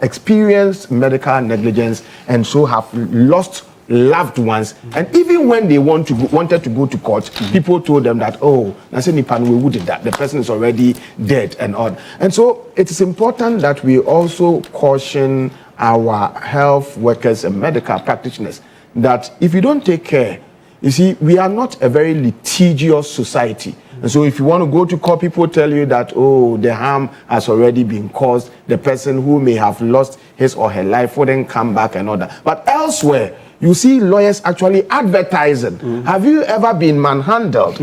experienced medical negligence and so have lost loved ones. And even when they wanted to go to court, people told them that, oh, we did that. The person is already dead and all. And so it is important that we also caution our health workers and medical practitioners that if you don't take care, you see, we are not a very litigious society. And so if you want to go to court, people tell you that, oh, the harm has already been caused. The person who may have lost his or her life wouldn't come back and all that. But elsewhere, you see lawyers actually advertising. Have you ever been manhandled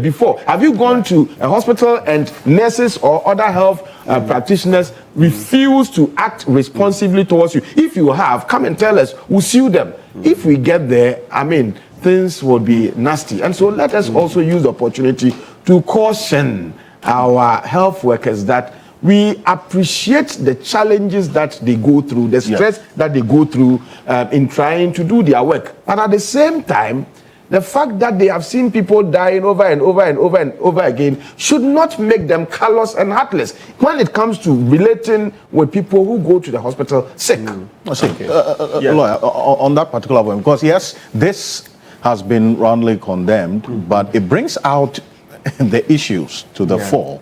before? Have you gone to a hospital and nurses or other health practitioners refuse to act responsibly towards you? If you have, come and tell us. We'll sue them. If we get there, I mean, things will be nasty. And so let us also use the opportunity to caution our health workers that we appreciate the challenges that they go through, the stress that they go through in trying to do their work. But at the same time, the fact that they have seen people dying over and over and over and over again should not make them callous and heartless when it comes to relating with people who go to the hospital sick. Lawyer, on that particular point, because yes, this has been roundly condemned, but it brings out the issues to the fore.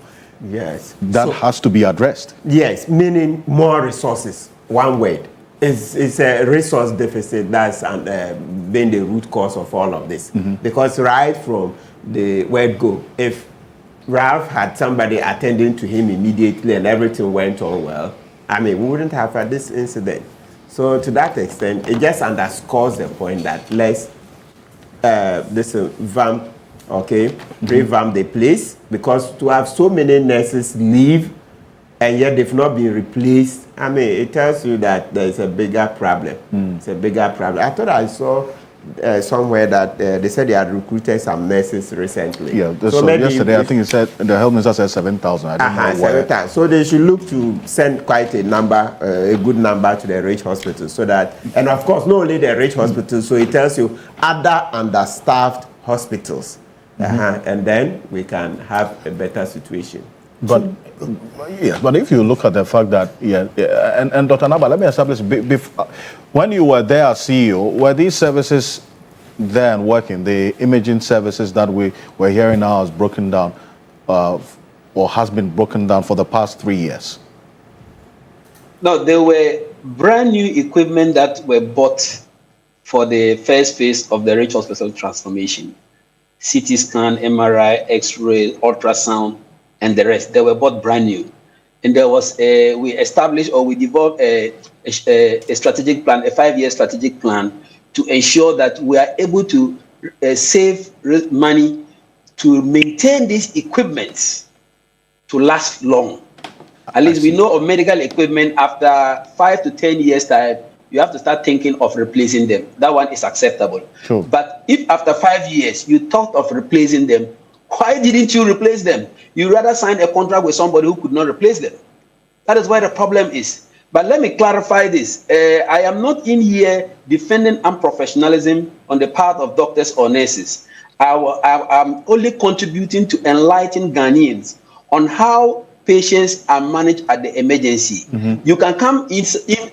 Yes. That has to be addressed. Yes, meaning more resources. One word. It's a resource deficit that's been the root cause of all of this. Because right from the word go, if Ralph had somebody attending to him immediately and everything went on well, I mean, we wouldn't have had this incident. So to that extent, it just underscores the point that let's revamp the place, because to have so many nurses leave and yet they've not been replaced, I mean, it tells you that there's a bigger problem. It's a bigger problem. I thought I saw somewhere that they said they had recruited some nurses recently. Yeah, so yesterday I think it said, the health minister said 7,000. I don't know where. 7,000. So they should look to send quite a number, a good number to the rich hospitals, so that, and of course, not only the rich hospitals, so it tells you other understaffed hospitals. And then we can have a better situation. But yes, but if you look at the fact that and Dr. Naba, let me establish, when you were there as CEO, were these services then working? The imaging services that we were hearing now is broken down, or has been broken down for the past 3 years? No, there were brand new equipment that were bought for the first phase of the Rich Hospital transformation. CT scan, MRI, X-ray, ultrasound, and the rest. They were bought brand new. And there was we developed a strategic plan, a 5-year strategic plan to ensure that we are able to save money to maintain these equipments to last long. At least we know of medical equipment after 5 to 10 years time, you have to start thinking of replacing them. That one is acceptable. Sure. But if after 5 years you thought of replacing them, why didn't you replace them? You rather sign a contract with somebody who could not replace them. That is why the problem is. But let me clarify this. I am not in here defending unprofessionalism on the part of doctors or nurses. I'm only contributing to enlighten Ghanaians on how patients are managed at the emergency. You can come in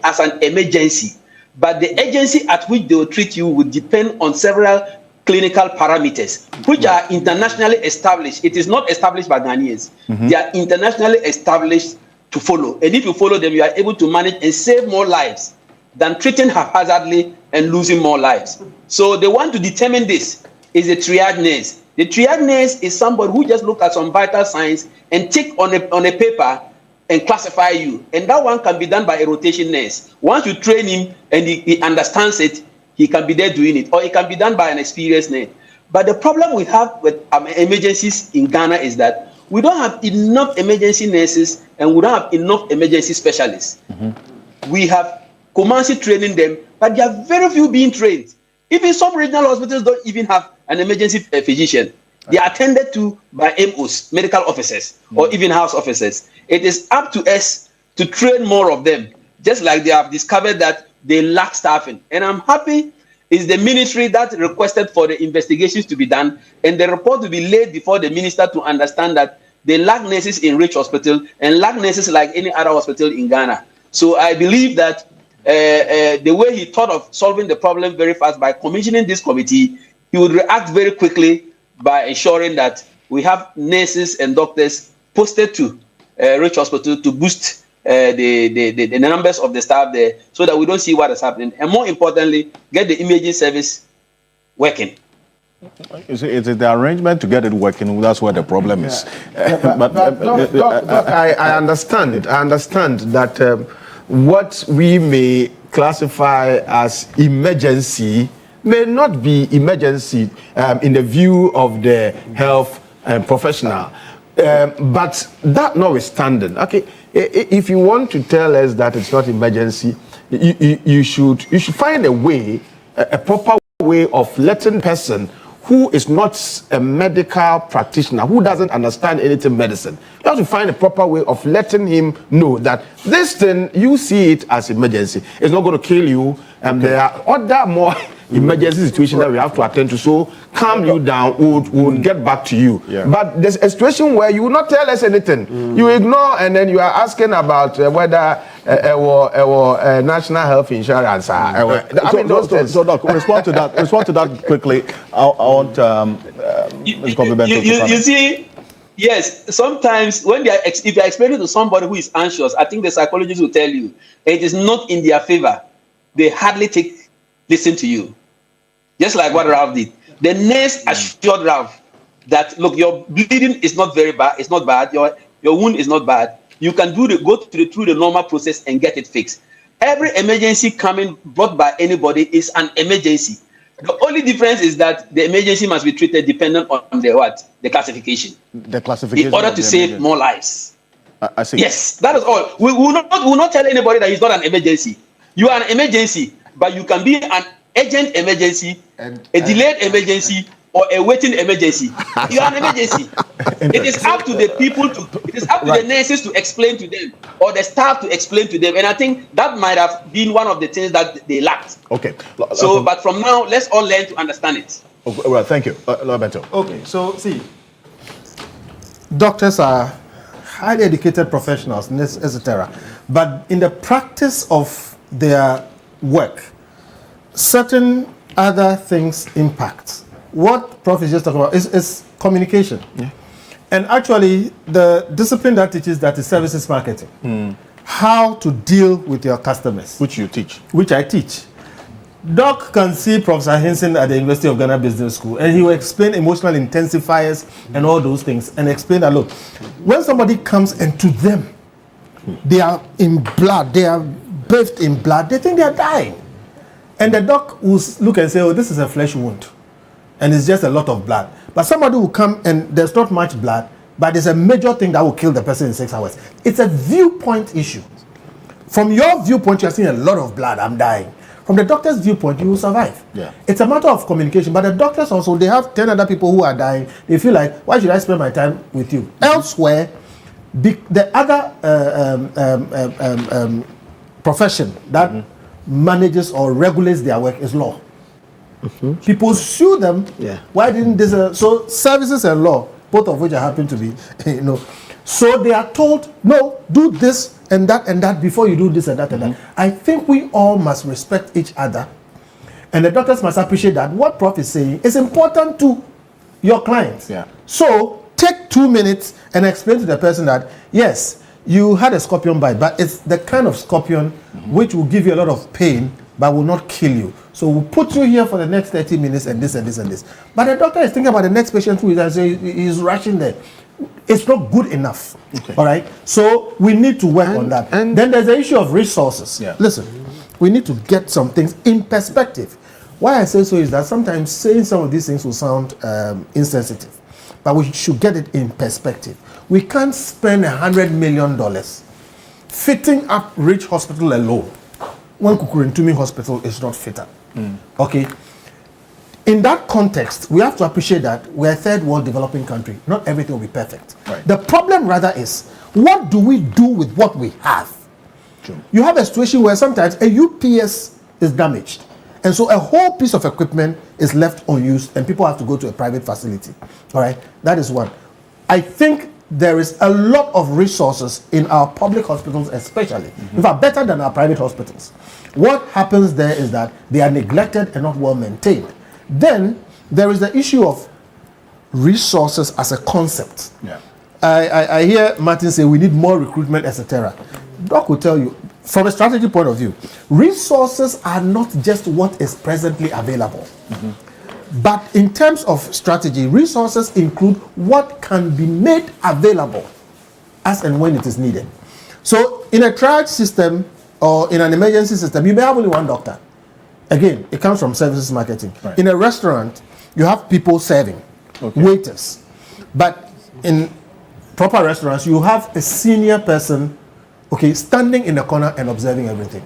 as an emergency, but the agency at which they will treat you will depend on several clinical parameters, which are internationally established. It is not established by Ghanaians. They are internationally established to follow. And if you follow them, you are able to manage and save more lives than treating haphazardly and losing more lives. So they want to determine this is a triage nurse. The triage nurse is somebody who just look at some vital signs and tick on a paper and classify you. And that one can be done by a rotation nurse. Once you train him and he understands it, he can be there doing it. Or it can be done by an experienced nurse. But the problem we have with emergencies in Ghana is that we don't have enough emergency nurses and we don't have enough emergency specialists. We have Kumasi training them, but there are very few being trained. Even some regional hospitals don't even have an emergency physician. They are attended to by MOs, medical officers, or even house officers. It is up to us to train more of them, just like they have discovered that they lack staffing. And I'm happy it's the ministry that requested for the investigations to be done and the report to be laid before the minister to understand that they lack nurses in Rich Hospital and lack nurses like any other hospital in Ghana. So I believe that the way he thought of solving the problem very fast by commissioning this committee, he would react very quickly by ensuring that we have nurses and doctors posted to Rich Hospital to boost the numbers of the staff there, so that we don't see what is happening. And more importantly, get the imaging service working. Is it the arrangement to get it working? That's where the problem is. I understand. I understand that what we may classify as emergency may not be emergency in the view of the health professional. But that notwithstanding, okay, if you want to tell us that it's not emergency, you should find a way, a proper way of letting person who is not a medical practitioner, who doesn't understand anything medicine. You have to find a proper way of letting him know that this thing, you see it as emergency. It's not going to kill you. There are other more emergency situations that we have to attend to. So calm you down, we'll get back to you. Yeah. But there's a situation where you will not tell us anything. You ignore, and then you are asking about whether national health insurance. I mean, so Doc, respond to that. Respond to that quickly. I want you see, yes, sometimes when if you are explaining to somebody who is anxious, I think the psychologist will tell you it is not in their favor. They hardly listen to you. Just like what Ralph did. The nurse assured Ralph that, look, your bleeding is not very bad. It's not bad. Your wound is not bad. You can go through the normal process and get it fixed. Every emergency brought by anybody is an emergency. The only difference is that the emergency must be treated dependent on the classification. The classification. In order to save more lives. I see. Yes, that is all. We will not tell anybody that it's not an emergency. You are an emergency, but you can be an urgent emergency, a delayed emergency, or a waiting emergency. You are an emergency. It is up to the people it is up to the nurses to explain to them, or the staff to explain to them. And I think that might have been one of the things that they lacked. Okay. So, but from now, let's all learn to understand it. Okay, well, thank you. Roberto. Okay, so see, doctors are highly educated professionals, etc. But in the practice of their work, certain other things impact. What Prof is just talking about is communication. Yeah. And actually, the discipline that teaches that is services marketing. How to deal with your customers. Which you teach. Which I teach. Doc can see Professor Henson at the University of Ghana Business School, and he will explain emotional intensifiers and all those things, and explain that, look, when somebody comes and to them, they are in blood, they are bathed in blood, they think they are dying. And the doc will look and say, oh, this is a flesh wound, and it's just a lot of blood. But somebody will come and there's not much blood, but there's a major thing that will kill the person in 6 hours. It's a viewpoint issue. From your viewpoint, you're seeing a lot of blood, I'm dying. From the doctor's viewpoint, you will survive. Yeah. It's a matter of communication. But the doctors also, they have 10 other people who are dying. They feel like, why should I spend my time with you? Elsewhere, the other profession that manages or regulates their work is law. People sue them. Yeah. Why didn't this? So services and law, both of which happen to be, So they are told, no, do this and that before you do this and that and that. I think we all must respect each other, and the doctors must appreciate that what Prof is saying is important to your clients. Yeah. So take 2 minutes and explain to the person that, yes, you had a scorpion bite, but it's the kind of scorpion which will give you a lot of pain but will not kill you. So we'll put you here for the next 30 minutes and this and this and this. But the doctor is thinking about the next patient who is rushing there. It's not good enough. Okay. All right. So we need to work on that. And then there's the issue of resources. Yeah. Listen, we need to get some things in perspective. Why I say so is that sometimes saying some of these things will sound insensitive, but we should get it in perspective. We can't spend $100 million fitting up Rich Hospital alone when Kukurintumi Hospital is not fitted. Okay. In that context, we have to appreciate that we're a third world developing country. Not everything will be perfect. Right. The problem rather is, what do we do with what we have? True. You have a situation where sometimes a UPS is damaged, and so a whole piece of equipment is left unused and people have to go to a private facility. All right, that is one. I think there is a lot of resources in our public hospitals especially. In fact, better than our private hospitals. What happens there is that they are neglected and not well maintained. Then there is the issue of resources as a concept. Yeah. I hear Martin say we need more recruitment, etc. Doc will tell you, from a strategy point of view, resources are not just what is presently available. But in terms of strategy, resources include what can be made available as and when it is needed. So in a triage system or in an emergency system, you may have only one doctor. Again, it comes from services marketing. Right. In a restaurant, you have people serving, waiters. But in proper restaurants, you have a senior person, standing in the corner and observing everything.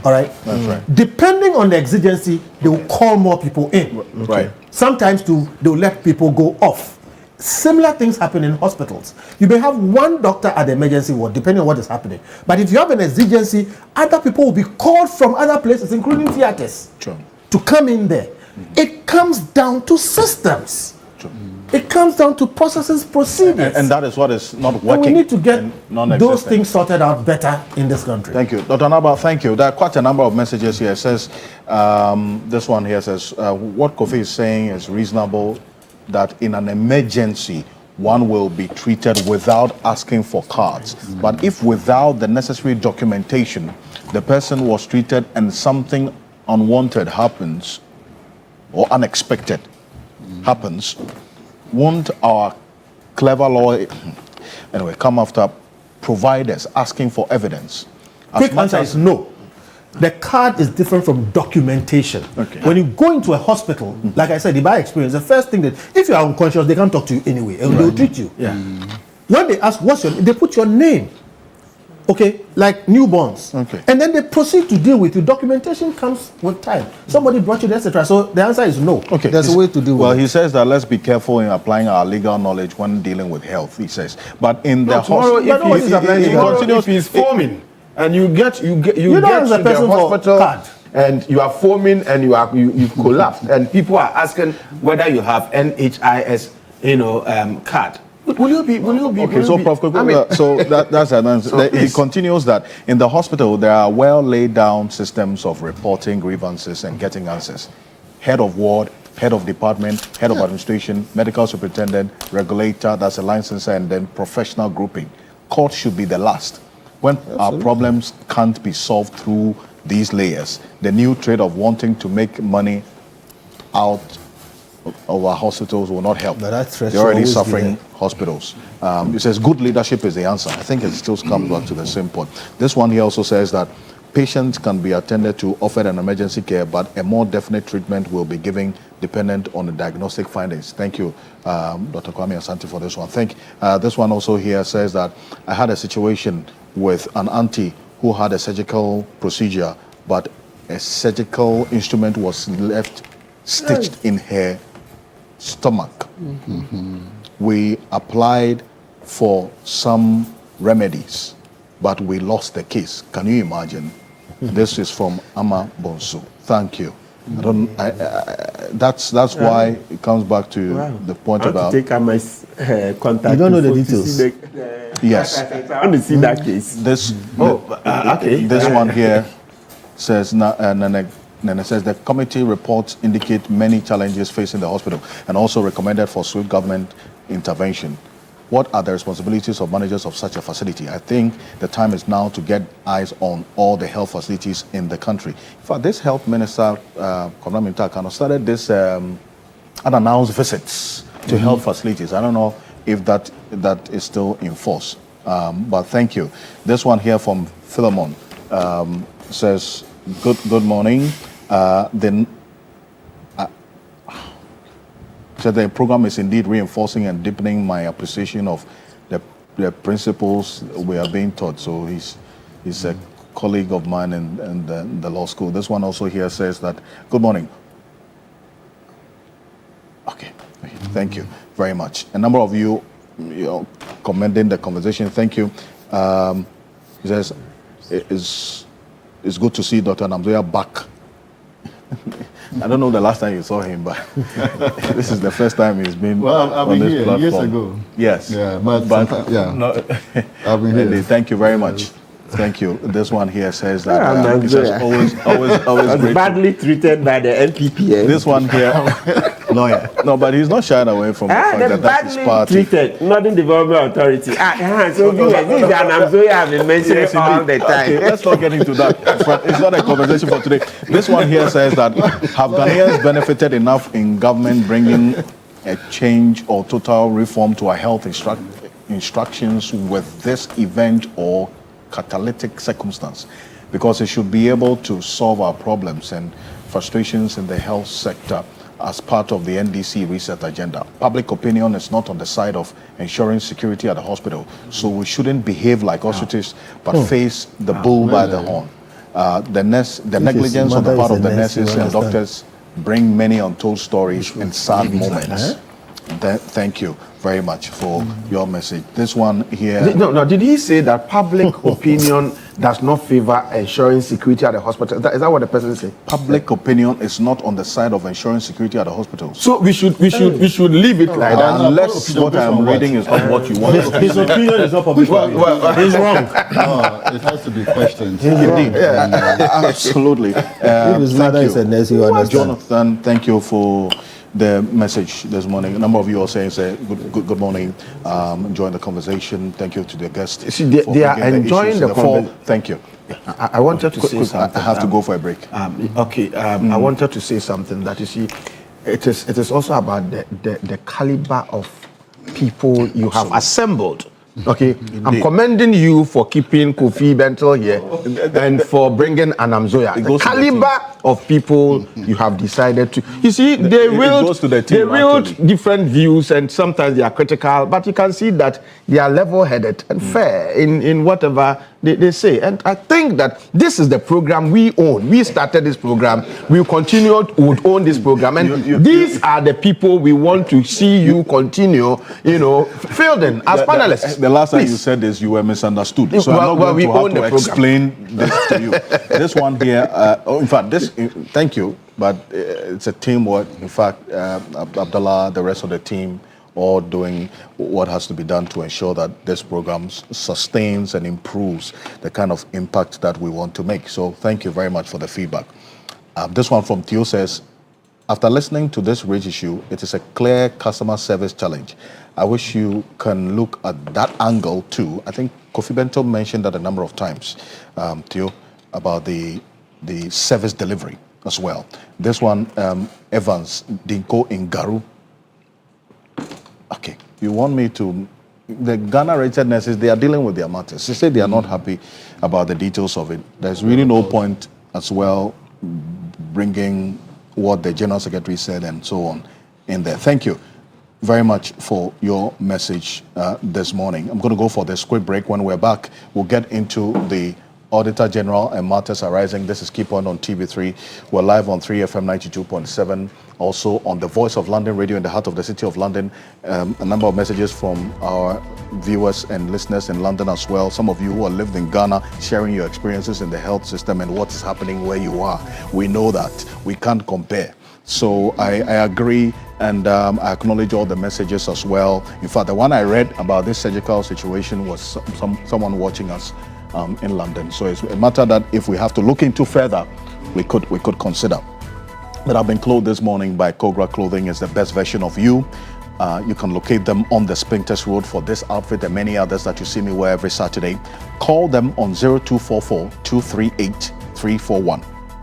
All right? That's right. Depending on the exigency, they will call more people in. Right. Sometimes they will let people go off. Similar things happen in hospitals. You may have one doctor at the emergency ward, depending on what is happening. But if you have an exigency, other people will be called from other places, including theaters, to come in there. It comes down to systems. It comes down to processes, procedures. And that is what is not working. And we need to get those things sorted out better in this country. Thank you. Dr. Naba, thank you. There are quite a number of messages here. It says, this one here says, what Kofi is saying is reasonable, that in an emergency, one will be treated without asking for cards. But if without the necessary documentation, the person was treated and something unwanted happens, or unexpected happens, won't our clever lawyer come after providers asking for evidence? Quick answer is no. The card is different from documentation. When you go into a hospital, like I said, in my experience, the first thing that, if you are unconscious, they can't talk to you anyway, and they'll treat you. When they ask what's your name, they put your name. Like newborns. And then they proceed to deal with you. Documentation comes with time. Somebody brought you, etc. So the answer is no. There's a way to deal with it. Well, he says that let's be careful in applying our legal knowledge when dealing with health, he says. But in the hospital, if he's foaming, and you get to the hospital and you are foaming and you've collapsed, and people are asking whether you have NHIS, card. Will you be? So, Prof. So that's an answer. So he continues that in the hospital there are well laid down systems of reporting grievances and getting answers. Head of ward, head of department, head of administration, medical superintendent, regulator, that's a licensor, and then professional grouping. Court should be the last. When our problems can't be solved through these layers, the new trade of wanting to make money out of our hospitals will not help. They're already suffering hospitals. It says good leadership is the answer. I think it still comes back to the same point. This one here also says that patients can be attended to, offered an emergency care, but a more definite treatment will be given dependent on the diagnostic findings. Thank you, Dr. Kwame Asante, for this one. This one also here says that I had a situation with an auntie who had a surgical procedure, but a surgical instrument was left stitched in her stomach. We applied for some remedies, but we lost the case. Can you imagine? This is from Ama Bonsu. Thank you. That's why it comes back to the point about. To take my contact. You don't know the details. Yes. I want to see that case. This one here says, and it says the committee reports indicate many challenges facing the hospital and also recommended for swift government intervention. What are the responsibilities of managers of such a facility? I think the time is now to get eyes on all the health facilities in the country. In fact, this health minister, Kwame Ntakano, started this unannounced visits to health facilities. I don't know if that is still in force, but thank you. This one here from Philemon says, good morning. So the program is indeed reinforcing and deepening my appreciation of the principles we are being taught. So he's a colleague of mine in the law school. This one also here says that, good morning. Okay, thank you very much. A number of you commending the conversation. Thank you. He says, it's good to see Dr. Namzoya back I don't know the last time you saw him, but this is the first time he's been I've on been this here platform. years ago. Yes. Yeah, but yeah. No, I've been here. Thank you very much. Thank you. This one here says that he says always badly treated by the NPP. This one here, lawyer. No, but he's not shying away from the fact that that's his party. Treated, Northern Development Authority. So this is an Amzoya have been mentioned all the time. Okay, let's not get into that. It's not a conversation for today. This one here says that have Ghanaians benefited enough in government bringing a change or total reform to our health instructions with this event or catalytic circumstance, because it should be able to solve our problems and frustrations in the health sector as part of the NDC reset agenda. Public opinion is not on the side of ensuring security at the hospital, so we shouldn't behave like hostages, but face the bull by the horn. The negligence on the part of the nurses and doctors bring many untold stories and sad moments. Thank you very much for your message. This one here. No, did he say that public opinion does not favor ensuring security at the hospital? Is that what the person said? Public opinion is not on the side of ensuring security at the hospitals. So we should leave it like that. Unless what I'm reading is not what you want. His opinion is not published. He's wrong. No, it has to be questioned. Absolutely. Thank you. Jonathan, thank you for the message this morning. A number of you are saying, good morning, enjoying the conversation. Thank you to the guests. See, they are enjoying the conversation. Thank you. I wanted to say something. I have to go for a break. I wanted to say something that, you see, it is also about the caliber of people you have assembled. Okay, I'm commending you for keeping Kofi Bentel here and for bringing Anamzoya. The caliber of people you have decided to. You see, they wield different views and sometimes they are critical, but you can see that they are level-headed and fair in whatever they say. And I think that this is the program we own. We started this program. We continue to own this program. And these are the people we want to see you continue, fielding as panelists. The last time you said this, you were misunderstood. So I'm not going to have to explain this to you. This one here, in fact, thank you, but it's a teamwork. In fact, Abdullah, the rest of the team, all doing what has to be done to ensure that this program sustains and improves the kind of impact that we want to make. So thank you very much for the feedback. This one from Theo says, after listening to this rich issue, it is a clear customer service challenge. I wish you can look at that angle too. I think Kofi Bento mentioned that a number of times, Theo, about the service delivery as well. This one, Evans Dinko in Garu. Okay, you want me to... The Ghana rated nurses, they are dealing with their matters. They say they are not happy about the details of it. There's really no point as well bringing what the General Secretary said and so on in there. Thank you very much for your message this morning. I'm going to go for this quick break. When we're back, we'll get into the Auditor General and matters arising. This is Key Point on TV3. We're live on 3FM 92.7. Also on the Voice of London radio in the heart of the city of London. A number of messages from our viewers and listeners in London as well. Some of you who have lived in Ghana, sharing your experiences in the health system and what is happening where you are. We know that. We can't compare. So I agree, and I acknowledge all the messages as well. In fact, the one I read about this surgical situation was someone watching us in London. So it's a matter that if we have to look into further, we could consider. But I've been clothed this morning by Kogra Clothing. It's the best version of you. You can locate them on the Spintex Road for this outfit and many others that you see me wear every Saturday. Call them on 0244 238 341.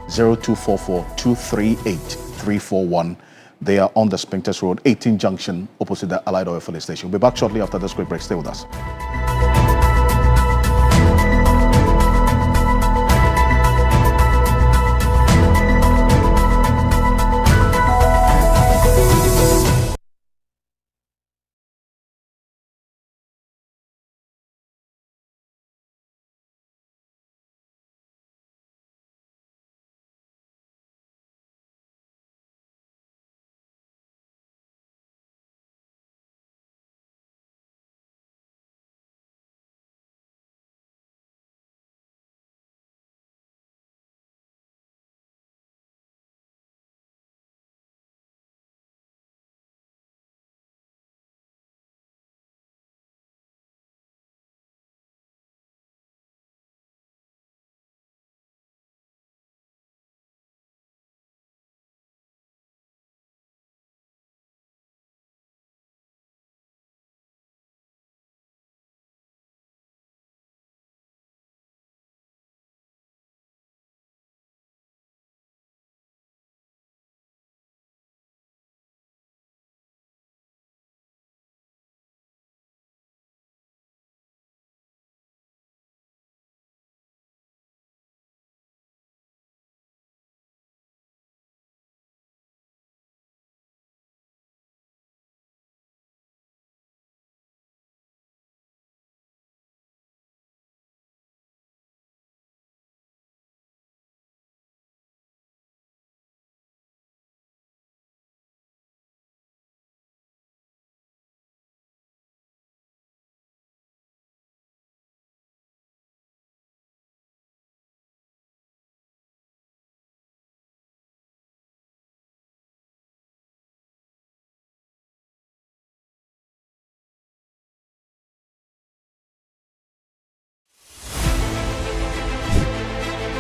0244 238 341. They are on the Spintex Road, 18 Junction, opposite the Allied Oil Filling Station. We'll be back shortly after this quick break. Stay with us.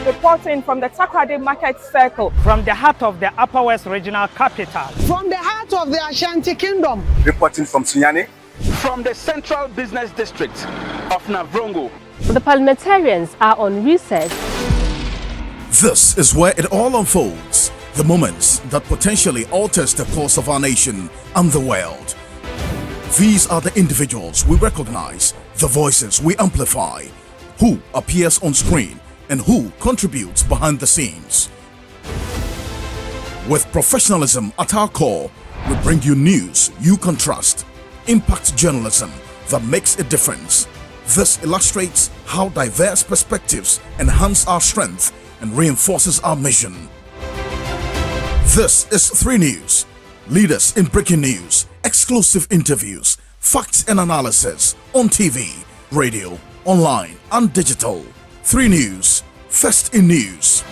Reporting from the Takoradi Market Circle. From the heart of the Upper West Regional Capital. From the heart of the Ashanti Kingdom. Reporting from Sunyani. From the Central Business District of Navrongo. The parliamentarians are on recess. This is where it all unfolds. The moments that potentially alters the course of our nation and the world. These are the individuals we recognize, the voices we amplify, who appears on screen and who contributes behind the scenes. With professionalism at our core, we bring you news you can trust. Impact journalism that makes a difference. This illustrates how diverse perspectives enhance our strength and reinforces our mission. This is 3 News. Leaders in breaking news, exclusive interviews, facts and analysis on TV, radio, online and digital. 3 News, first in news.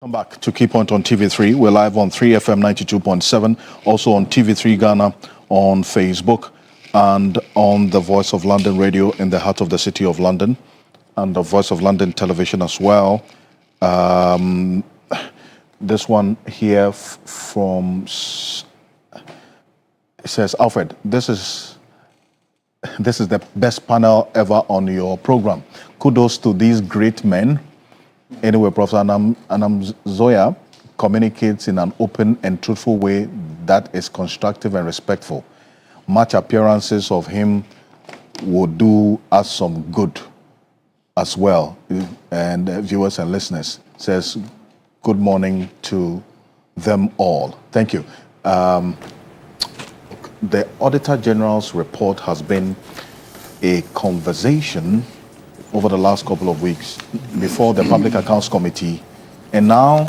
Come back to Key Point on TV3. We're live on 3FM 92.7, also on TV3 Ghana, on Facebook, and on the Voice of London radio in the heart of the city of London, and the Voice of London television as well. This one here from says, Alfred, this is the best panel ever on your program. Kudos to these great men. Anyway, Professor Anam Zoya communicates in an open and truthful way that is constructive and respectful. Much appearances of him would do us some good as well. And viewers and listeners, says good morning to them all. Thank you. The Auditor General's report has been a conversation over the last couple of weeks before the Public Accounts Committee, and now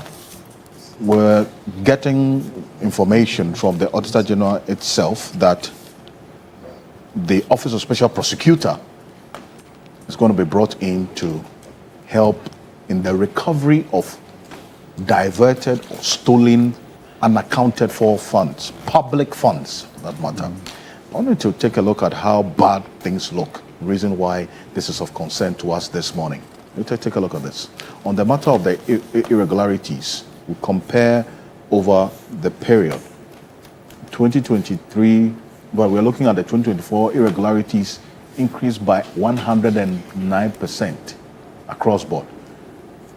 we're getting information from the Auditor General itself that the Office of Special Prosecutor is going to be brought in to help in the recovery of diverted or stolen, unaccounted for funds, public funds for that matter. I wanted to take a look at how bad things look, reason why this is of concern to us this morning. Let's take a look at this. On the matter of the irregularities, we compare over the period 2023, well, we're looking at the 2024 irregularities increased by 109% across board.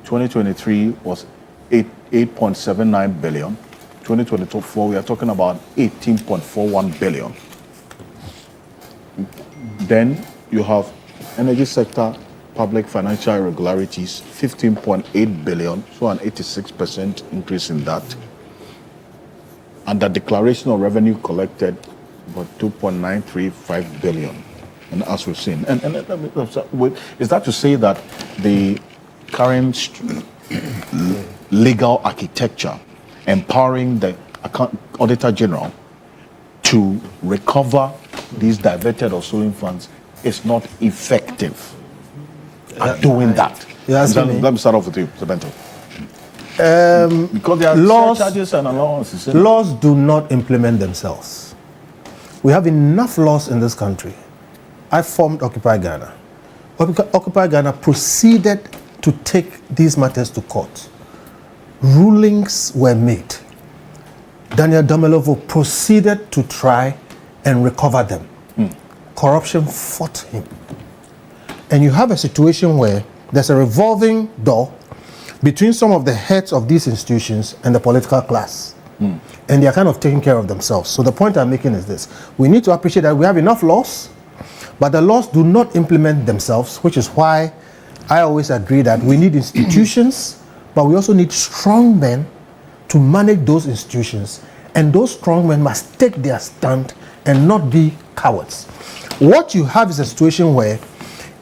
2023 was 8.79 billion. 2024, we are talking about 18.41 billion. Then you have energy sector public financial irregularities, 15.8 billion, so an 86% increase in that. And the declaration of revenue collected, about 2.935 billion. And as we've seen, and is that to say that the current legal architecture empowering the Auditor General to recover these diverted or stolen funds is not effective at doing that? Let me start off with you, Mr. Bento. Because there are charges and allowances. Laws do not implement themselves. We have enough laws in this country. I formed Occupy Ghana. Occupy Ghana proceeded to take these matters to court. Rulings were made. Daniel Damelovo proceeded to try and recover them. Corruption fought him. And you have a situation where there's a revolving door between some of the heads of these institutions and the political class. And they are kind of taking care of themselves. So the point I'm making is this. We need to appreciate that we have enough laws, but the laws do not implement themselves, which is why I always agree that we need institutions, but we also need strong men to manage those institutions. And those strong men must take their stand and not be cowards. What you have is a situation where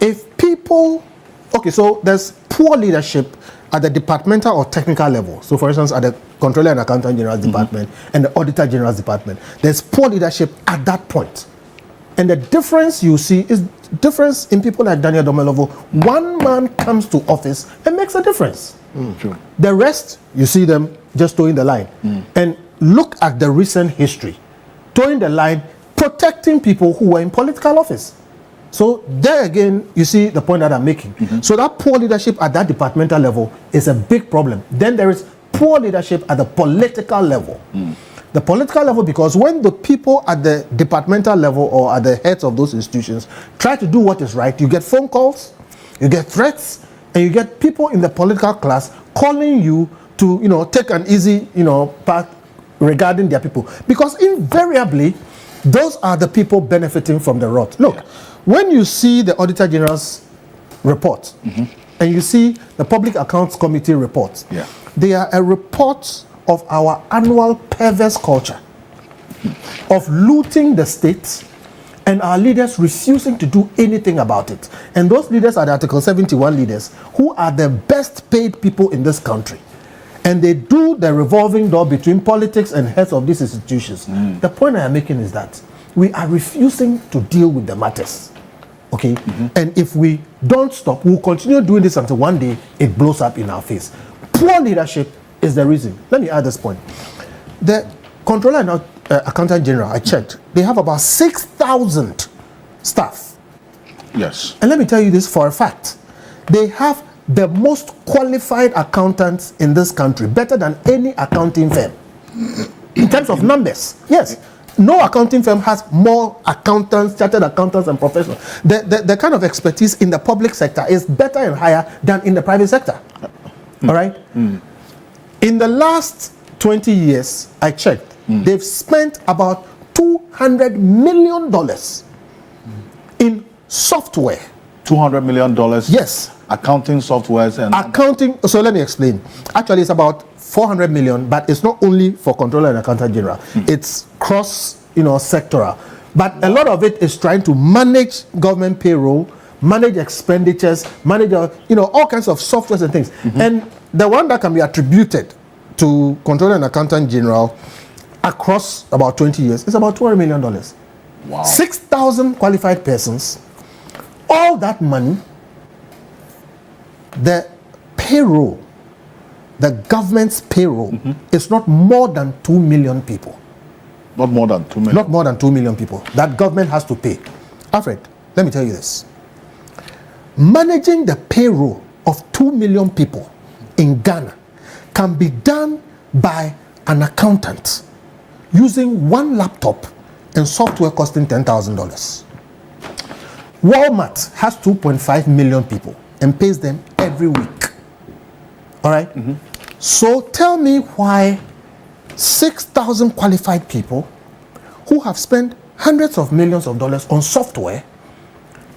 if people, so there's poor leadership at the departmental or technical level. So for instance, at the Controller and Accountant General's Department and the Auditor General's Department, there's poor leadership at that point. And the difference you see is difference in people like Daniel Damelovo. One man comes to office and makes a difference. True. The rest, you see them just towing the line. And look at the recent history. Towing the line, protecting people who were in political office. So there again, you see the point that I'm making. So that poor leadership at that departmental level is a big problem. Then there is poor leadership at the political level. The political level, because when the people at the departmental level or at the heads of those institutions try to do what is right, you get phone calls, you get threats, and you get people in the political class calling you to, take an easy, path regarding their people. Because invariably, those are the people benefiting from the rot. Look, when you see the Auditor General's report and you see the Public Accounts Committee reports, they are a report of our annual perverse culture of looting the state and our leaders refusing to do anything about it. And those leaders are the Article 71 leaders who are the best paid people in this country. And they do the revolving door between politics and heads of these institutions. The point I am making is that we are refusing to deal with the matters. Okay? And if we don't stop, we'll continue doing this until one day it blows up in our face. Poor leadership is the reason. Let me add this point. The Controller and Accountant General, I checked, they have about 6,000 staff. Yes. And let me tell you this for a fact. They have the most qualified accountants in this country, better than any accounting firm. In terms of numbers, yes. No accounting firm has more accountants, chartered accountants and professionals. The kind of expertise in the public sector is better and higher than in the private sector. All right? In the last 20 years, I checked, they've spent about $200 million in software. $200 million? Yes. Accounting softwares and... Accounting, so let me explain. Actually, it's about 400 million, but it's not only for Controller and Accountant General. It's cross, sectoral. But a lot of it is trying to manage government payroll, manage expenditures, manage, all kinds of softwares and things. And the one that can be attributed to Controller and Accountant General across about 20 years is about $200 million. Wow. 6,000 qualified persons, all that money, the payroll, the government's payroll is not more than 2 million people. Not more than 2 million? Not more than 2 million people that government has to pay. Alfred, let me tell you this. Managing the payroll of 2 million people in Ghana can be done by an accountant using one laptop and software costing $10,000. Walmart has 2.5 million people and pays them every week. All right? So tell me why 6,000 qualified people who have spent hundreds of millions of dollars on software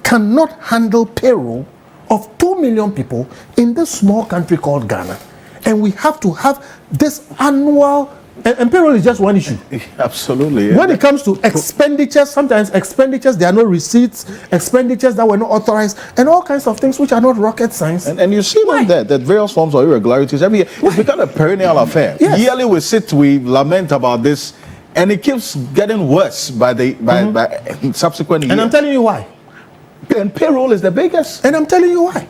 cannot handle payroll of 2 million people in this small country called Ghana. And we have to have this annual, and payroll is just one issue. Absolutely. Yeah. When it comes to expenditures, sometimes expenditures, there are no receipts, expenditures that were not authorized, and all kinds of things which are not rocket science. And you see that various forms of irregularities every year. It's become a perennial affair. Yes. Yearly we lament about this, and it keeps getting worse by subsequent years. And I'm telling you why. And payroll is the biggest. And I'm telling you why.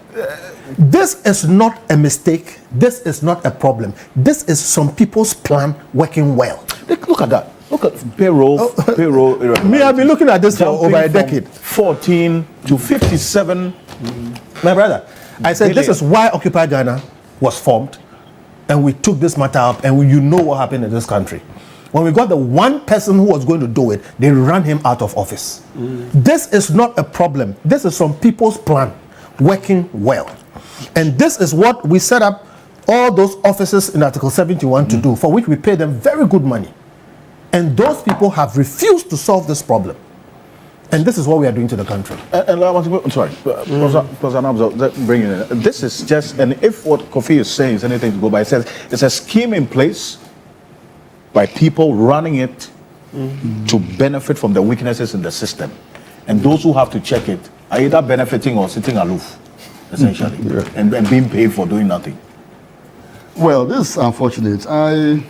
This is not a mistake. This is not a problem. This is some people's plan working well. Look at that. Look at payroll. Payroll. Me, I've been looking at this for over a decade. 14 to 57. My brother, I said this is why Occupy Ghana was formed, and we took this matter up, and you know what happened in this country. When we got the one person who was going to do it, they ran him out of office. This is not a problem. This is some people's plan working well. And this is what we set up all those offices in Article 71 to do, for which we pay them very good money. And those people have refused to solve this problem. And this is what we are doing to the country. And I want to, sorry, because I'm bringing it. This is just, and if what Kofi is saying is anything to go by, it says it's a scheme in place by people running it to benefit from the weaknesses in the system. And those who have to check it are either benefiting or sitting aloof, essentially, and being paid for doing nothing. Well, this is unfortunate. I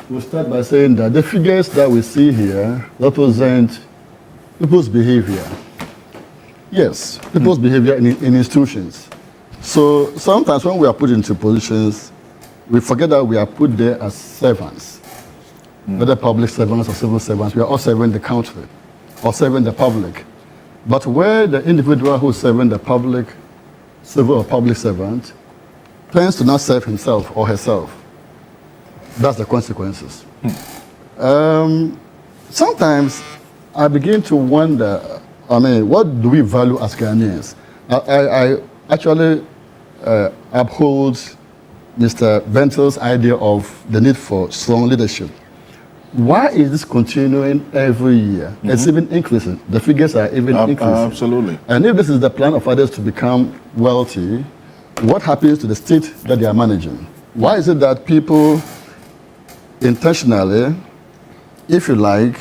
will start by saying that the figures that we see here represent people's behavior. Yes, people's behavior in institutions. So sometimes when we are put into positions, we forget that we are put there as servants. Whether public servants or civil servants, we are all serving the country or serving the public. But where the individual who is serving the public, civil or public servant, tends to not serve himself or herself, that's the consequences. Sometimes I begin to wonder, what do we value as Ghanaians? I actually uphold Mr. Bentel's idea of the need for strong leadership. Why is this continuing every year? It's even increasing. The figures are even increasing. Absolutely. And if this is the plan of others to become wealthy, what happens to the state that they are managing? Why is it that people intentionally, if you like,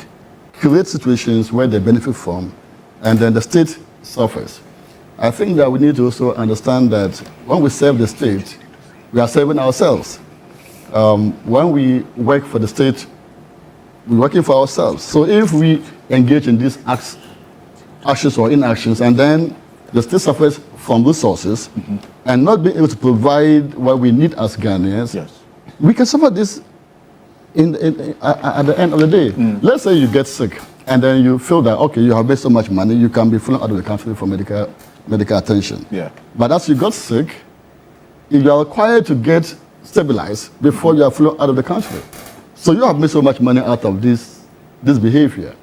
create situations where they benefit from, and then the state suffers? I think that we need to also understand that when we serve the state, we are serving ourselves. When we work for the state, we're working for ourselves. So if we engage in these actions or inactions, and then the state suffers from resources and not being able to provide what we need as Ghanaians, we can suffer this at the end of the day. Let's say you get sick and then you feel that, okay, you have made so much money, you can be flown out of the country for medical attention. Yeah. But as you got sick, you are required to get stabilized before you are flown out of the country. So you have made so much money out of this behavior.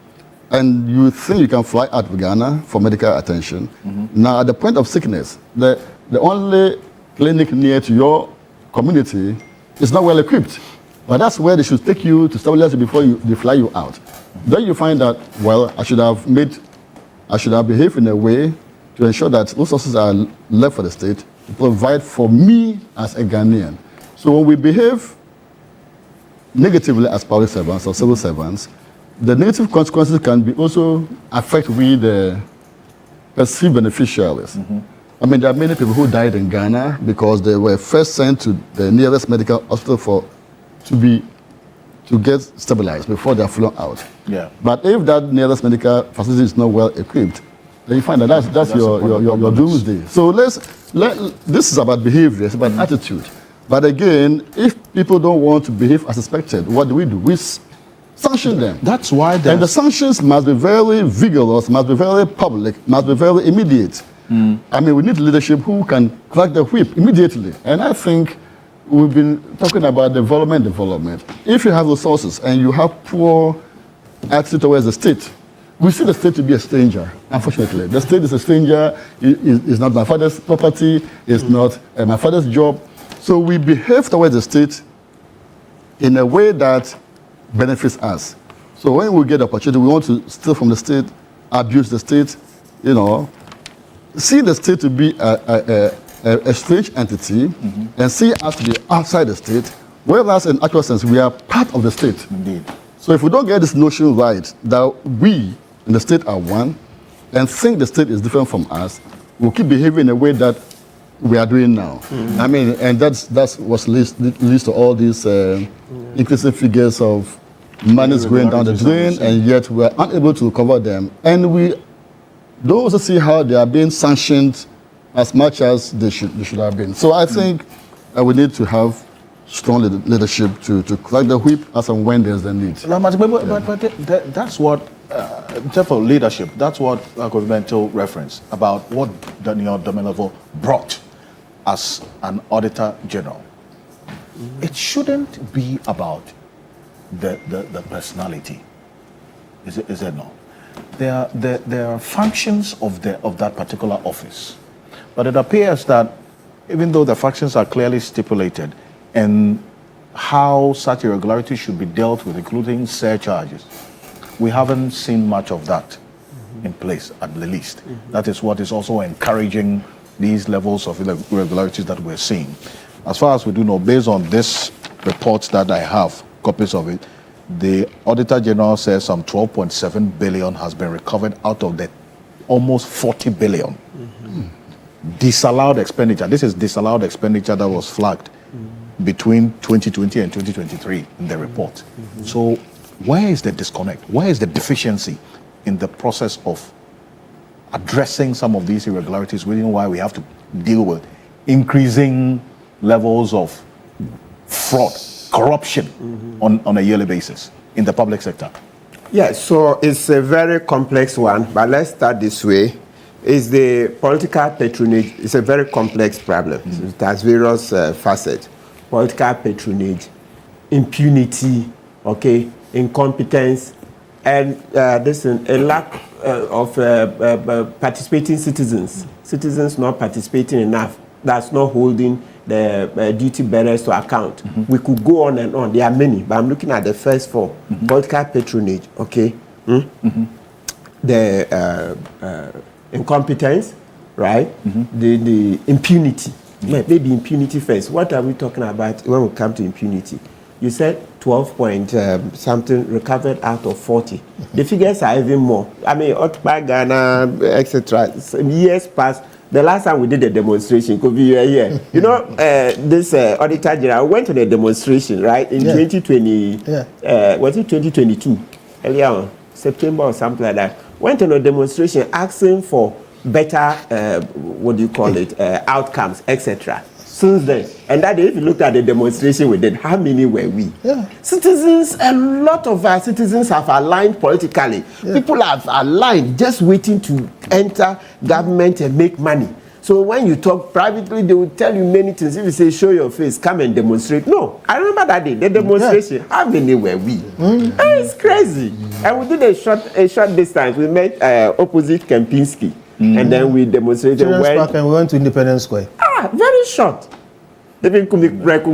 And you think you can fly out of Ghana for medical attention. Now, at the point of sickness, the only clinic near to your community is not well equipped. But that's where they should take you to stabilize you before they fly you out. Then you find that, well, I should have behaved in a way to ensure that resources are left for the state to provide for me as a Ghanaian. So when we behave negatively as public servants or civil servants, the negative consequences can be also affect the perceived beneficiaries. I mean, there are many people who died in Ghana because they were first sent to the nearest medical hospital to get stabilized before they are flown out. Yeah. But if that nearest medical facility is not well equipped, then you find that that's your doomsday. So this is about behavior, it's about attitude. But again, if people don't want to behave as expected, what do? We sanction them. That's why and the sanctions must be very vigorous, must be very public, must be very immediate. I mean, we need leadership who can crack the whip immediately. And I think we've been talking about development. If you have resources and you have poor attitude towards the state, we see the state to be a stranger, unfortunately. The state is a stranger, it's not my father's property, it's not my father's job. So we behave towards the state in a way that benefits us. So when we get the opportunity, we want to steal from the state, abuse the state, see the state to be a strange entity and see us to be outside the state, whereas in actual sense, we are part of the state. Indeed. So if we don't get this notion right, that we in the state are one, and think the state is different from us, we'll keep behaving in a way that we are doing now. I mean, and that's what leads to all these increasing figures of money going down the drain, and yet we are unable to recover them. And we don't also see how they are being sanctioned as much as they should have been. So I think we need to have strong leadership to crack the whip as and when there's the need. But that's what, in terms of leadership, that's what governmental reference about what Daniel Domelevo brought as an Auditor General. It shouldn't be about the personality, is it not? There are functions of that particular office, but it appears that even though the functions are clearly stipulated and how such irregularities should be dealt with, including surcharges, we haven't seen much of that in place, at the least. That is what is also encouraging these levels of irregularities that we're seeing. As far as we do know, based on this report that I have, copies of it, the Auditor General says some 12.7 billion has been recovered out of the almost 40 billion disallowed expenditure. This is disallowed expenditure that was flagged between 2020 and 2023 in the report. So where is the disconnect? Where is the deficiency in the process of addressing some of these irregularities, reason why we have to deal with increasing levels of fraud, corruption on a yearly basis in the public sector? Yeah, so it's a very complex one, but let's start this way. It's the political patronage. It's a very complex problem. It has various facets. Political patronage, impunity, incompetence, and a lack of participating citizens. Citizens not participating enough. That's not holding the duty bearers to account. We could go on and on. There are many, but I'm looking at the first four. Political patronage, the incompetence, right? The impunity. Maybe impunity first. What are we talking about when we come to impunity? You said 12 point something recovered out of 40. The figures are even more. I mean, Otba, Ghana, etc. Years past. The last time we did a demonstration, could be here. You know, this Auditor General went to the demonstration, right, in 2020. Was it 2022? Earlier on, September or something like that. Went on a demonstration asking for better, outcomes, etc. since then. And that day, if you looked at the demonstration we did, how many were we? Yeah. Citizens, a lot of our citizens have aligned politically. Yeah. People have aligned, just waiting to enter government and make money. So when you talk privately, they will tell you many things. If you say, show your face, come and demonstrate. No, I remember that day, the demonstration. Yeah. How many were we? It's crazy. And we did a short distance. We met opposite Kempinski. And then we demonstrated. And we went to Independence Square. Very short. We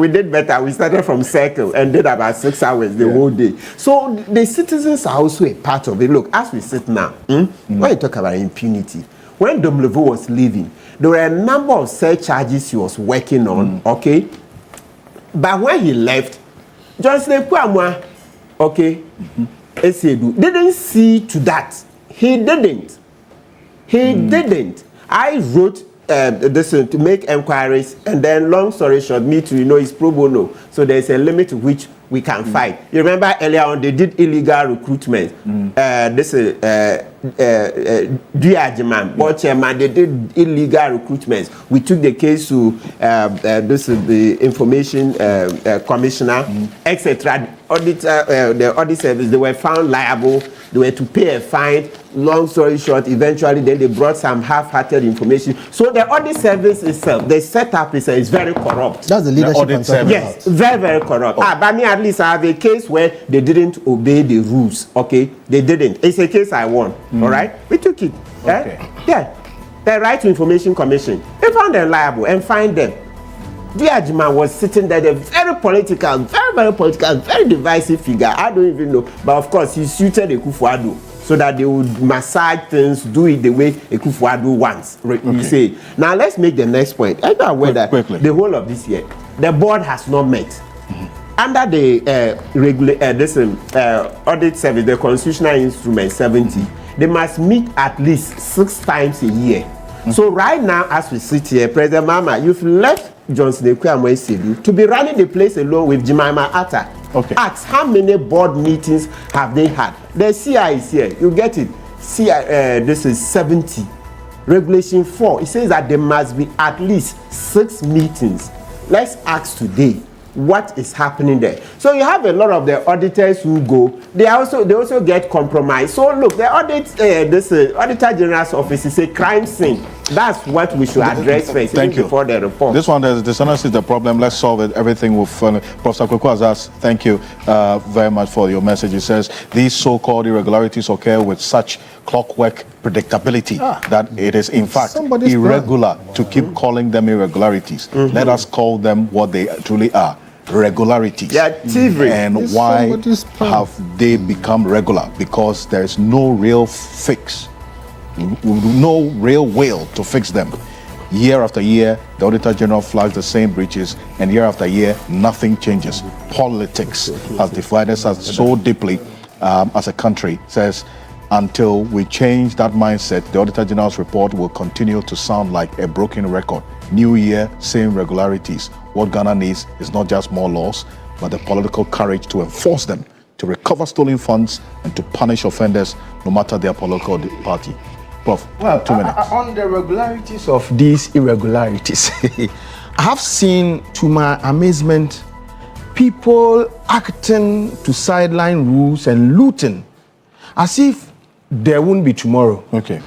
did better. We started from Circle and did about 6 hours the whole day. So the citizens are also a part of it. Look, as we sit now, when you talk about impunity, when Domlevo was leaving, there were a number of surcharges he was working on, okay? But when he left, Johnson Kwamwa, okay, didn't see to that. He didn't. I wrote this to make inquiries, and then long story short, me too, it's pro bono. So there's a limit to which we can fight. You remember earlier on they did illegal recruitment. This is they did illegal recruitments. We took the case to this is the information commissioner, etc. The audit service, they were found liable. They were to pay a fine. Long story short, eventually then they brought some half-hearted information. So the audit service itself, the setup is very corrupt. That's the leadership. Yes, very, very corrupt. But me at least I have a case where they didn't obey the rules. Okay, they didn't. It's a case I won. All right, we took it. Okay. Yeah, the Right to Information Commission. They found them liable and fined them. Diajima was sitting there, very political, very divisive figure. I don't even know. But of course, he suited Ekufuado so that they would massage things, do it the way Ekufuado wants. You say. Now let's make the next point. I know whether the whole of this year, the board has not met. Under the audit service, the constitutional instrument 70, they must meet at least 6 times a year. So right now, as we sit here, President Mama, you've left Johnson Ekwuamoe to be running the place alone with Jemima Atta. Okay. Ask how many board meetings have they had? The CI is here. You get it. CI, this is 70. Regulation 4. It says that there must be at least 6 meetings. Let's ask today what is happening there. So you have a lot of the auditors who go. They also get compromised. So look, the Auditor General's office is a crime scene. That's what we should address first. Thank you. Before the report. This one, the dishonesty is the problem. Let's solve it. Everything will fun. Professor Kweku has asked, thank you very much for your message. He says, these so-called irregularities occur with such clockwork predictability that it is in fact irregular to keep calling them irregularities. Let us call them what they truly are. Regularities. And why have they become regular? Because there is no real fix, no real will to fix them. Year after year, the Auditor General flags the same breaches, and year after year, nothing changes. Politics has divided us so deeply as a country. Says, until we change that mindset, the Auditor General's report will continue to sound like a broken record. New year, same regularities. What Ghana needs is not just more laws, but the political courage to enforce them, to recover stolen funds, and to punish offenders, no matter their political party. Prof, well, 2 minutes. On the regularities of these irregularities, I have seen, to my amazement, people acting to sideline rules and looting as if there won't be tomorrow. Okay.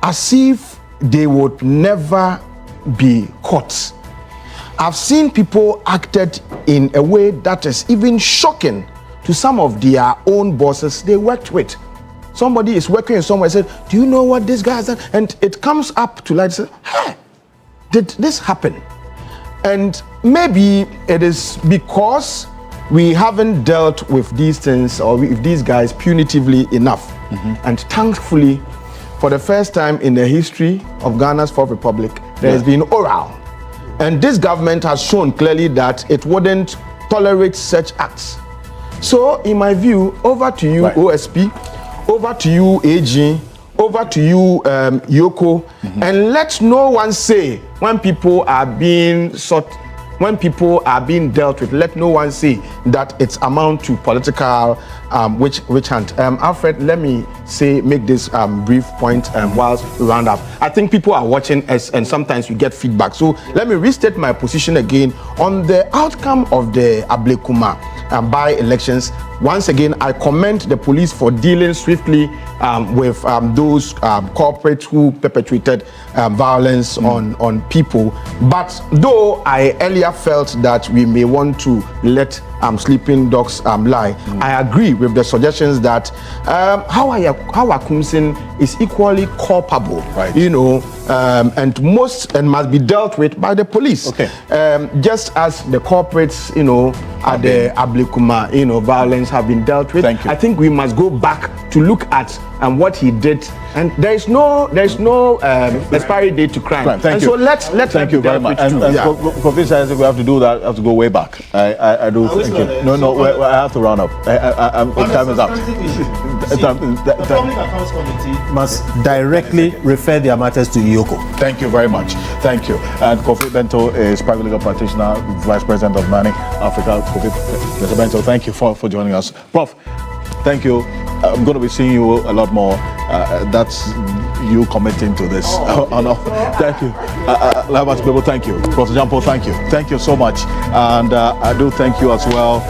As if they would never be caught. I've seen people acted in a way that is even shocking to some of their own bosses they worked with. Somebody is working somewhere and said, do you know what this guy has done? And it comes up to light and says, hey, did this happen? And maybe it is because we haven't dealt with these things or with these guys punitively enough. And thankfully, for the first time in the history of Ghana's Fourth Republic, there has been oral. And this government has shown clearly that it wouldn't tolerate such acts. So, in my view, over to you, OSP, over to you, AG, over to you, Yoko, and let no one say when people are being sought when people are being dealt with, let no one say that it's amount to political witch hunt. Alfred, let me make this brief point whilst we round up. I think people are watching us and sometimes we get feedback. So let me restate my position again on the outcome of the Ablekuma by-elections. Once again, I commend the police for dealing swiftly with those corporates who perpetrated violence on people. But though I earlier felt that we may want to let sleeping dogs lie, I agree with the suggestions that Ocansey is equally culpable, and must be dealt with by the police. Okay. Just as the corporates, at the Ablekuma, violence have been dealt with. Thank you. I think we must go back to look at what he did, and there is no expiry date to crime. Thank you. So let's thank you very much. And for this, I think we have to do that. I have to go way back. I do. Thank you. No. I have to round up. Time is up. The Public Accounts Committee must directly refer their matters to IOCO. Thank you very much. Thank you. And Kofi Bento is private legal practitioner, Vice President of Manning Africa. Kofi, Mr. Bento, thank you for joining us. Prof, thank you. I'm going to be seeing you a lot more. That's you committing to this. Thank you. Labas people, thank you. Professor Jampo, thank you. Thank you so much. And I do thank you as well,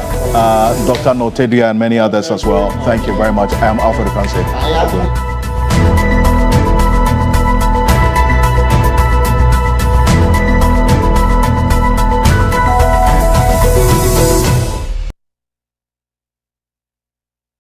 Dr. Notedia and many others as well. Thank you very much. I am Alfred Ocansey.